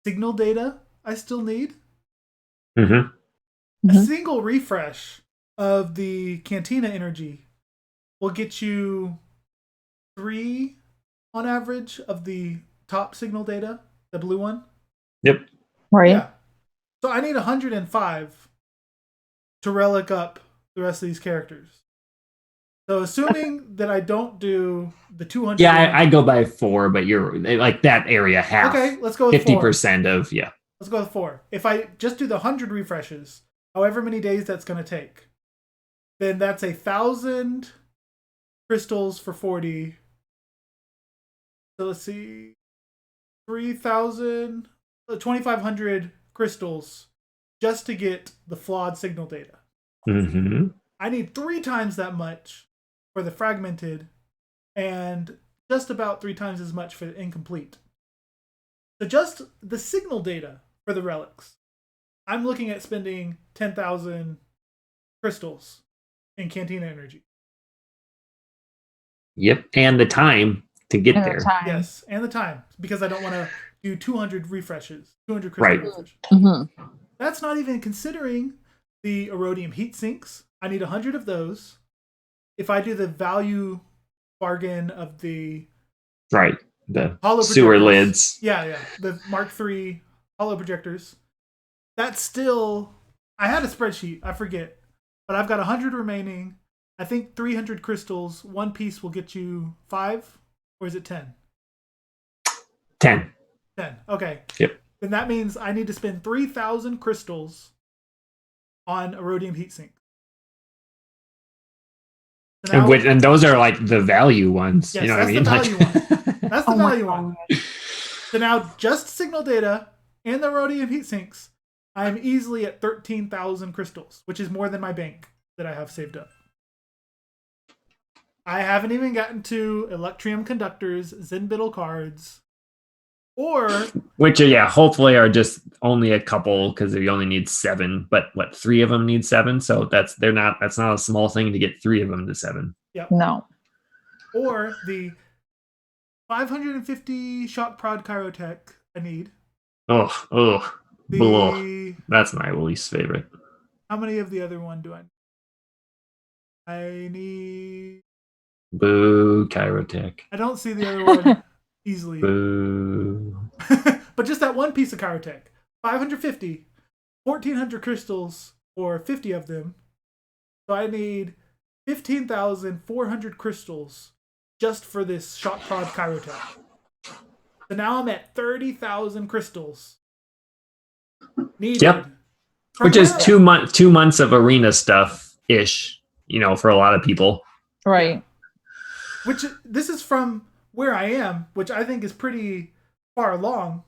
Speaker 3: signal data I still need, a single refresh of the Cantina energy will get you 3 on average of the top signal data, the blue one.
Speaker 1: Yep.
Speaker 2: Right.
Speaker 3: Yeah. So I need 105 to relic up the rest of these characters. So assuming that I don't do the 200.
Speaker 1: Yeah, I go by 4, but you're like that area half.
Speaker 3: Okay, let's go with
Speaker 1: 50% of, yeah.
Speaker 3: Let's go with 4. If I just do the 100 refreshes, however many days that's going to take, then that's 1,000 crystals for 40. So let's see, 3,000, 2,500 crystals just to get the flawed signal data. I need 3 times that much for the fragmented and just about 3 times as much for the incomplete. So just the signal data for the relics, I'm looking at spending 10,000 crystals in Cantina energy.
Speaker 1: Yep, and the time to get
Speaker 2: And the
Speaker 1: there.
Speaker 2: time.
Speaker 3: Yes, and the time, because I don't want to do 200 refreshes, 200 crystal
Speaker 1: Right.
Speaker 3: refreshes.
Speaker 2: Mm-hmm.
Speaker 3: That's not even considering the Erodium heat sinks. I need 100 of those. If I do the value bargain of the
Speaker 1: Right. The
Speaker 3: hollow
Speaker 1: sewer
Speaker 3: projectors,
Speaker 1: lids.
Speaker 3: yeah, the Mark III hollow projectors, that's still, I had a spreadsheet, I forget, but I've got 100 remaining. I think 300 crystals, one piece will get you 5, or is it 10?
Speaker 1: 10.
Speaker 3: 10, okay.
Speaker 1: Yep.
Speaker 3: Then that means I need to spend 3,000 crystals on Erodium heatsink. So now,
Speaker 1: And those are like the value ones.
Speaker 3: Yes,
Speaker 1: you know what I mean?
Speaker 3: that's the value
Speaker 1: Like,
Speaker 3: that's the value one. So now just signal data and the Erodium heatsinks, I'm easily at 13,000 crystals, which is more than my bank that I have saved up. I haven't even gotten to Electrium conductors, Zenbittle cards, or
Speaker 1: which hopefully are just only a couple because you only need 7. But what, 3 of them need 7? So that's not a small thing to get 3 of them to 7.
Speaker 3: yep.
Speaker 2: No.
Speaker 3: Or the 550 shock prod Chirotech I need.
Speaker 1: Oh,
Speaker 3: The
Speaker 1: that's my least favorite.
Speaker 3: how many of the other one do I need? I need.
Speaker 1: Boo, Chirotech.
Speaker 3: I don't see the other one easily.
Speaker 1: Boo.
Speaker 3: But just that one piece of Chirotech. 550, 1,400 crystals, or 50 of them. So I need 15,400 crystals just for this shock prod Chirotech. So now I'm at 30,000 crystals needed.
Speaker 1: Yep. Which is 2 months of arena stuff ish, for a lot of people.
Speaker 2: Right.
Speaker 3: Which this is from where I am, which I think is pretty far along.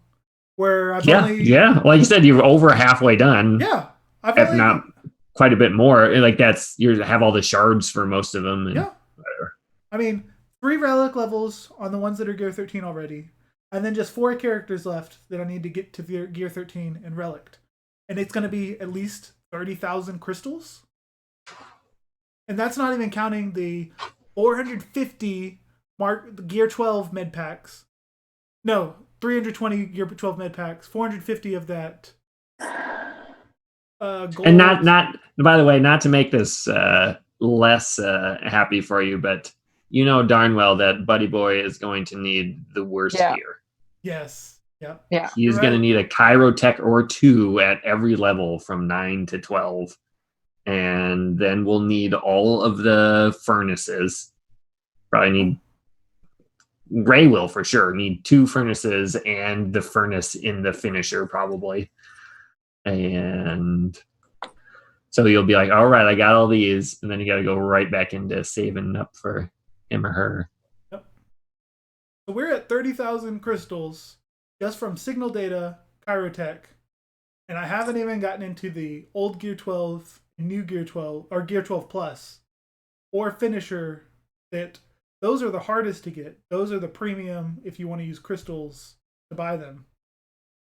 Speaker 3: Where I've only
Speaker 1: like you said, you're over halfway done.
Speaker 3: Yeah, I've
Speaker 1: if
Speaker 3: only
Speaker 1: not quite a bit more. Like you have all the shards for most of them. And
Speaker 3: yeah.
Speaker 1: Whatever.
Speaker 3: I mean, 3 relic levels on the ones that are Gear 13 already, and then just 4 characters left that I need to get to Gear 13 and relict, and it's going to be at least 30,000 crystals. And that's not even counting the 450 Gear 12 med packs. No, 320 Gear 12 med packs, 450 of that. Gold.
Speaker 1: And not. By the way, not to make this less happy for you, but you know darn well that Buddy Boy is going to need the worst gear.
Speaker 3: Yes. Yep.
Speaker 2: Yeah.
Speaker 1: He's going to need a Chirotech or 2 at every level from 9 to 12. And then we'll need all of the furnaces. Probably need Ray will for sure need 2 furnaces and the furnace in the finisher probably. And so you'll be like, all right, I got all these. And then you got to go right back into saving up for him or her.
Speaker 3: Yep. So we're at 30,000 crystals just from signal data, Chirotech. And I haven't even gotten into the old Gear 12, new Gear 12, or Gear 12 Plus, or finisher. That those are the hardest to get. Those are the premium if you want to use crystals to buy them.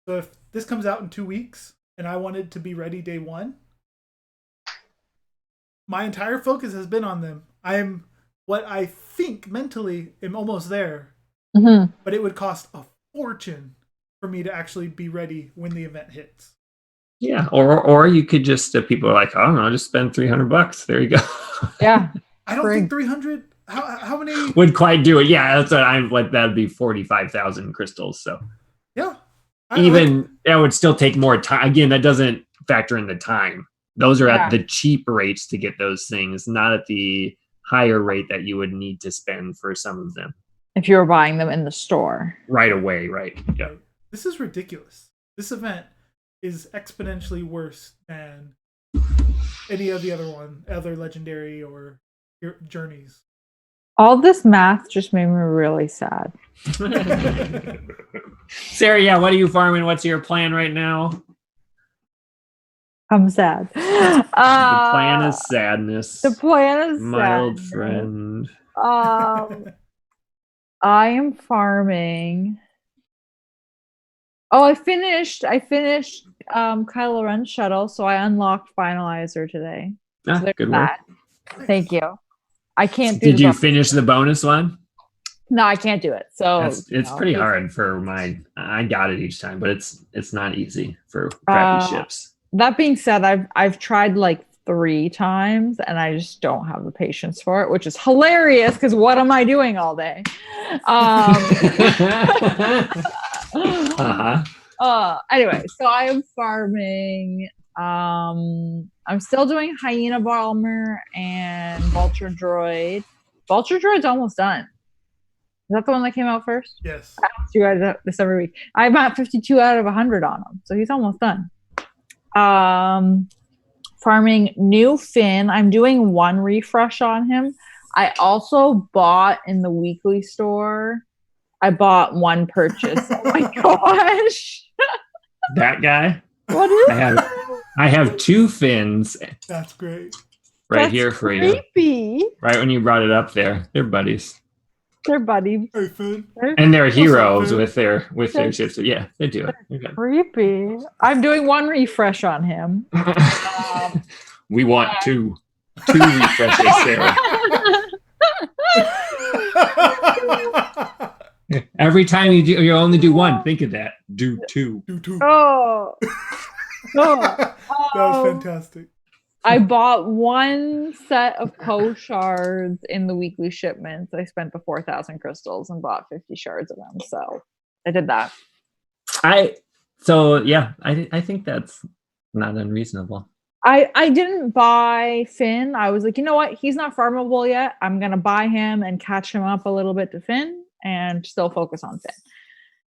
Speaker 3: So if this comes out in 2 weeks and I wanted to be ready day 1, my entire focus has been on them. I am what I think mentally am almost there, but it would cost a fortune for me to actually be ready when the event hits.
Speaker 1: Yeah, or you could just people are like, I don't know, just spend $300. There you go.
Speaker 2: Yeah,
Speaker 3: I don't think 300. How many
Speaker 1: would quite do it? Yeah, that's what I'm like. That'd be 45,000 crystals. So
Speaker 3: yeah,
Speaker 1: that would still take more time. Again, that doesn't factor in the time. Those are at the cheap rates to get those things, not at the higher rate that you would need to spend for some of them.
Speaker 2: If you were buying them in the store.
Speaker 1: Right away, right. Yeah.
Speaker 3: This is ridiculous. This event is exponentially worse than any of the other legendary or journeys.
Speaker 2: All this math just made me really sad.
Speaker 1: Sarah, what are you farming? What's your plan right now?
Speaker 2: I'm sad.
Speaker 1: The plan is sadness.
Speaker 2: The plan is
Speaker 1: my
Speaker 2: sad.
Speaker 1: old friend.
Speaker 2: I am farming. Oh, I finished Kylo Ren's shuttle, so I unlocked Finalizer today. So there's
Speaker 1: Good work.
Speaker 2: that. Thank you. I can't do
Speaker 1: Did you finish the bonus one?
Speaker 2: No, I can't do it. So
Speaker 1: it's pretty hard for mine. I got it each time, but it's not easy for crappy ships.
Speaker 2: That being said, I've tried like 3 times and I just don't have the patience for it, which is hilarious because what am I doing all day? Anyway, so I am farming. I'm still doing Hyena Bomber and Vulture Droid. Vulture Droid's almost done. Is that the one that came out first?
Speaker 3: Yes.
Speaker 2: I ask you guys this every week. I'm at 52 out of 100 on him, so he's almost done. Farming new Finn. I'm doing 1 refresh on him. I also bought in the weekly store. I bought 1 purchase. Oh my gosh.
Speaker 1: That guy?
Speaker 2: What is
Speaker 1: I have 2 Finns.
Speaker 3: That's great.
Speaker 1: That's here for
Speaker 2: creepy.
Speaker 1: You. Right when you brought it up there. They're buddies.
Speaker 2: They're buddies.
Speaker 3: Hey, Finn.
Speaker 1: And they're heroes with their ships. Yeah, they do it. Okay.
Speaker 2: Creepy. I'm doing 1 refresh on him.
Speaker 1: We want 2 refreshes, Sarah. Every time you only do 1. Think of that. Do 2.
Speaker 3: Do 2.
Speaker 2: Oh.
Speaker 3: That was fantastic.
Speaker 2: I bought 1 set of shards in the weekly shipments. I spent the 4,000 crystals and bought 50 shards of them. So I did that. I
Speaker 1: think that's not unreasonable.
Speaker 2: I didn't buy Finn. I was like, you know what? He's not farmable yet. I'm going to buy him and catch him up a little bit to Finn and still focus on Finn.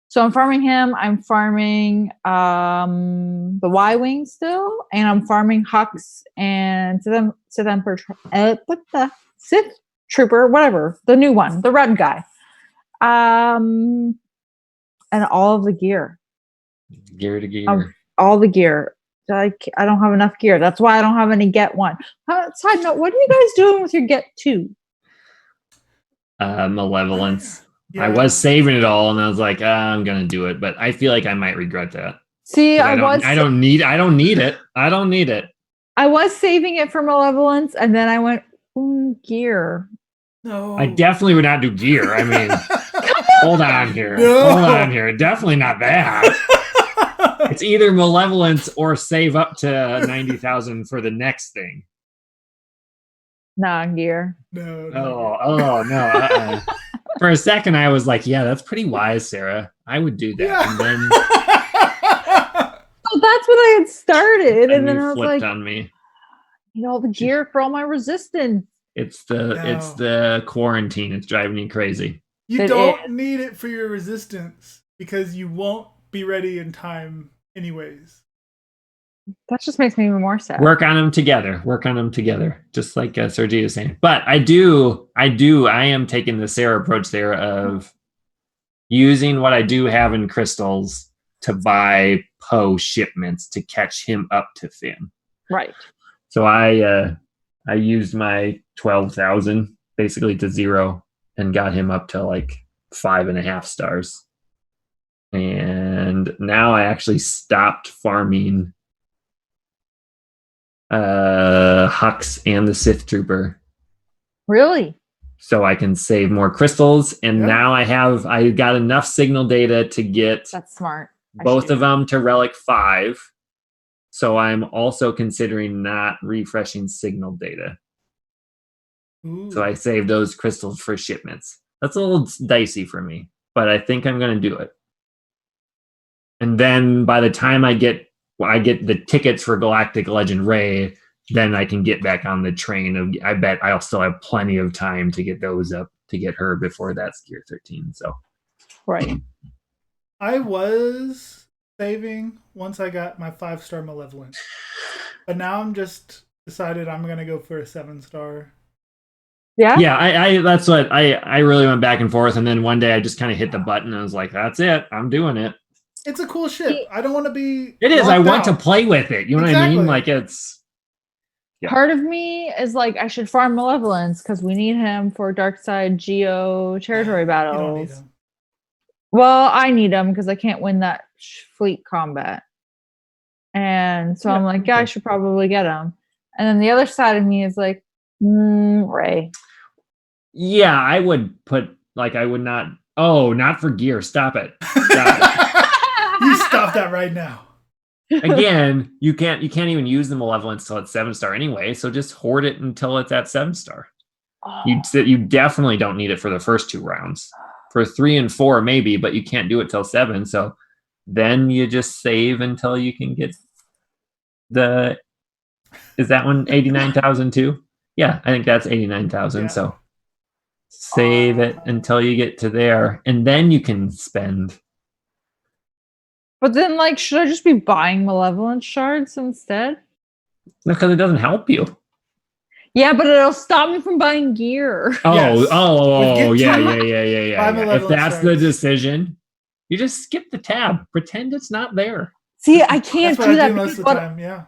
Speaker 2: So I'm farming him. I'm farming the Y-Wing still, and I'm farming Hux and Sith Trooper, whatever, the new one, the red guy, and all of the gear.
Speaker 1: Gear to gear.
Speaker 2: All the gear. I don't have enough gear. That's why I don't have any Get 1. Side note, what are you guys doing with your Get 2?
Speaker 1: Malevolence.
Speaker 3: Yeah.
Speaker 1: I was saving it all, and I was like, I'm gonna do it, but I feel like I might regret that.
Speaker 2: See,
Speaker 1: I don't need it.
Speaker 2: I was saving it for Malevolence, and then I went gear.
Speaker 3: No,
Speaker 1: I definitely would not do gear. I mean, hold on here. Definitely not that. It's either Malevolence or save up to 90,000 for the next thing.
Speaker 2: Nah, gear.
Speaker 3: No.
Speaker 1: Oh no. For a second, I was like, "Yeah, that's pretty wise, Sarah. I would do that."
Speaker 3: Yeah.
Speaker 1: And then
Speaker 2: so that's what I had started, and then I was
Speaker 1: flipped
Speaker 2: like,
Speaker 1: on me.
Speaker 2: All the gear for all my resistance.
Speaker 1: It's the quarantine. It's driving you crazy.
Speaker 3: You don't need it for your resistance because you won't be ready in time, anyways.
Speaker 2: That just makes me even more sad.
Speaker 1: Work on them together, just like Sergio is saying. But I am taking the Sarah approach there of using what I do have in crystals to buy Poe shipments to catch him up to Finn.
Speaker 2: Right.
Speaker 1: So I used my 12,000 basically to 0 and got him up to like 5.5 stars. And now I actually stopped farming Hux and the Sith Trooper.
Speaker 2: Really?
Speaker 1: So I can save more crystals, and now I got enough signal data to get
Speaker 2: that's smart.
Speaker 1: Both of them to Relic 5. So I'm also considering not refreshing signal data.
Speaker 3: Ooh.
Speaker 1: So I save those crystals for shipments. That's a little dicey for me, but I think I'm going to do it. And then by the time I get the tickets for Galactic Legend Ray, then I can get back on the train of. I bet I'll still have plenty of time to get those up to get her before that's Gear 13. So,
Speaker 2: right.
Speaker 3: I was saving once I got my 5-star Malevolent, but now I'm just decided I'm gonna go for a 7-star.
Speaker 2: Yeah.
Speaker 1: Yeah. I that's what I really went back and forth, and then one day I just kind of hit the button and I was like, "That's it. I'm doing it."
Speaker 3: It's a cool ship. I don't want to be.
Speaker 1: It is. I want
Speaker 3: out.
Speaker 1: to play with it. You know what I mean? Like Yeah.
Speaker 2: Part of me is like, I should farm Malevolence because we need him for Dark Side Geo territory
Speaker 3: You
Speaker 2: battles.
Speaker 3: don't need him.
Speaker 2: Well, I need him because I can't win that fleet combat. And so I'm like, yeah, I should probably get him. And then the other side of me is like, Ray.
Speaker 1: Yeah, I would put, like, I would not. Oh, not for gear. Stop it.
Speaker 3: You stop that right now.
Speaker 1: Again, you can't even use the Malevolence till it's 7-star anyway, so just hoard it until it's at 7-star. You definitely don't need it for the first 2 rounds. For 3 and 4 maybe, but you can't do it till 7, so then you just save until you can get the, is that one 89,000 too? Yeah, I think that's 89,000.
Speaker 3: Yeah.
Speaker 1: So save it until you get to there, and then you can spend.
Speaker 2: But then, like, should I just be buying Malevolent shards instead?
Speaker 1: No, because it doesn't help you.
Speaker 2: Yeah, but it'll stop me from buying gear.
Speaker 1: Oh,
Speaker 3: Yes. With
Speaker 1: yeah.
Speaker 3: buy
Speaker 1: If
Speaker 3: Malevolent
Speaker 1: that's the
Speaker 3: shards.
Speaker 1: decision, you just skip the tab. Pretend it's not there.
Speaker 2: See, I can't
Speaker 3: That's what
Speaker 2: do
Speaker 3: I
Speaker 2: that
Speaker 3: do most of
Speaker 2: because
Speaker 3: the time. Yeah.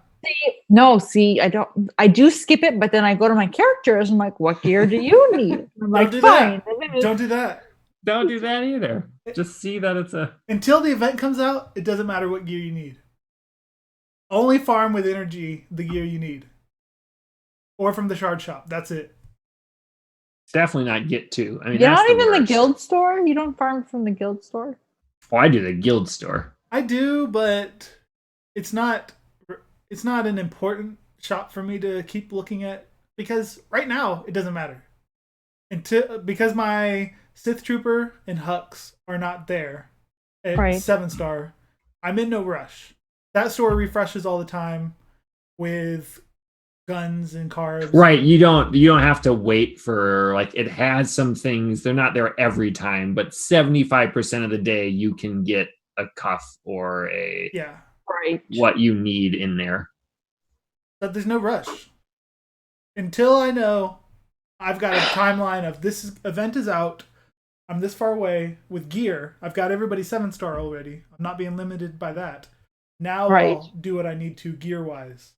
Speaker 2: I don't. I do skip it, but then I go to my characters. I'm like, what gear do you need? I'm like,
Speaker 3: do
Speaker 2: fine.
Speaker 3: Don't do that.
Speaker 1: Don't do that either. Just see that it's a.
Speaker 3: Until the event comes out, it doesn't matter what gear you need. Only farm with energy the gear you need. Or from the shard shop. That's it.
Speaker 1: Definitely not get to. I mean,
Speaker 2: You're
Speaker 1: that's
Speaker 2: not even the
Speaker 1: worst.
Speaker 2: guild store. You don't farm from the guild store.
Speaker 1: Oh, I do the guild store.
Speaker 3: I do, but it's not an important shop for me to keep looking at because right now it doesn't matter. Because my Sith Trooper and Hux are not there at 7-star, I'm in no rush. That store refreshes all the time with guns and carbs.
Speaker 1: Right, you don't have to wait for, like, it has some things, they're not there every time, but 75% of the day you can get a cuff or a what you need in there.
Speaker 3: But there's no rush. Until I know I've got a timeline of this event is out, I'm this far away with gear. I've got everybody 7-star already. I'm not being limited by that. Now I'll do what I need to gear-wise.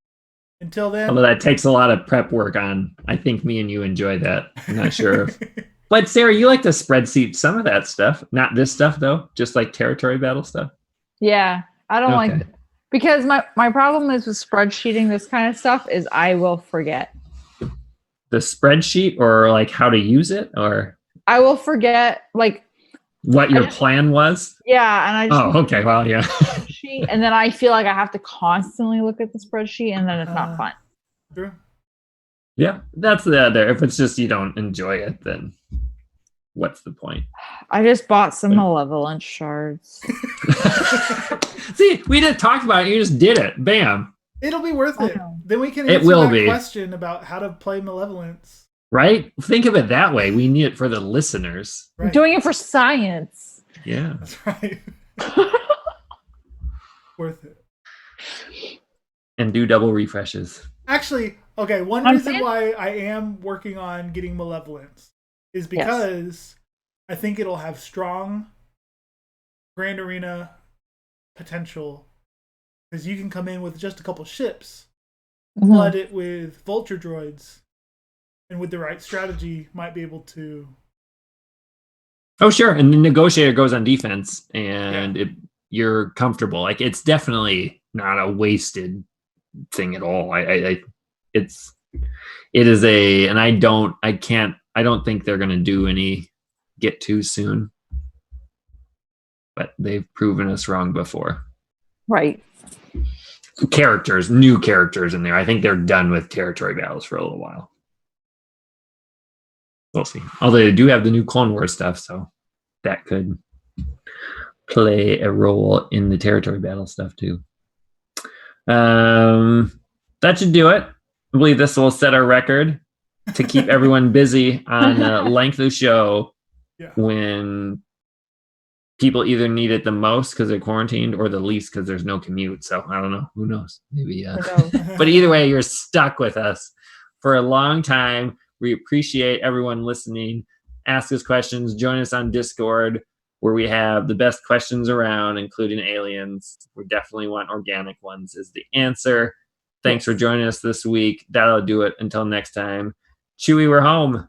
Speaker 3: Until then...
Speaker 1: Although that takes a lot of prep work on. I think me and you enjoy that. I'm not sure. But Sarah, you like to spreadsheet some of that stuff. Not this stuff, though. Just like territory battle stuff.
Speaker 2: Yeah. I don't like... Because my problem is with spreadsheeting this kind of stuff is I will forget.
Speaker 1: The spreadsheet or like how to use it? Or
Speaker 2: I will forget like...
Speaker 1: What your plan was?
Speaker 2: Yeah, and I just...
Speaker 1: Oh, okay. Well, yeah.
Speaker 2: And then I feel like I have to constantly look at the spreadsheet, and then it's not fun.
Speaker 3: True.
Speaker 1: Yeah, that's the other. If it's just you don't enjoy it, then what's the point?
Speaker 2: I just bought some Malevolent shards.
Speaker 1: See, we didn't talk about it. You just did it. Bam.
Speaker 3: It'll be worth it. Then we can
Speaker 1: answer that
Speaker 3: question about how to play Malevolence.
Speaker 1: Right? Think of it that way. We need it for the listeners.
Speaker 2: I'm doing it for science.
Speaker 1: Yeah.
Speaker 3: That's right. Worth it.
Speaker 1: And do double refreshes.
Speaker 3: Actually, okay, one reason why I am working on getting Malevolence is because I think it'll have strong Grand Arena potential. Because you can come in with just a couple ships, flood it with vulture droids, and with the right strategy, might be able to...
Speaker 1: Oh, sure. And the negotiator goes on defense, and you're comfortable. Like, it's definitely not a wasted thing at all. It is a, and I don't think they're going to do any get too soon, but they've proven us wrong before.
Speaker 2: Right.
Speaker 1: New characters in there. I think they're done with territory battles for a little while. We'll see. Although they do have the new Clone Wars stuff, so that could play a role in the territory battle stuff too. That should do it. I believe this will set our record to keep everyone busy on the length of the show when people either need it the most because they're quarantined or the least because there's no commute. So I don't know. Who knows? Maybe. But either way, you're stuck with us for a long time. We appreciate everyone listening. Ask us questions. Join us on Discord where we have the best questions around, including aliens. We definitely want organic ones is the answer. Thanks for joining us this week. That'll do it. Until next time. Chewie, we're home.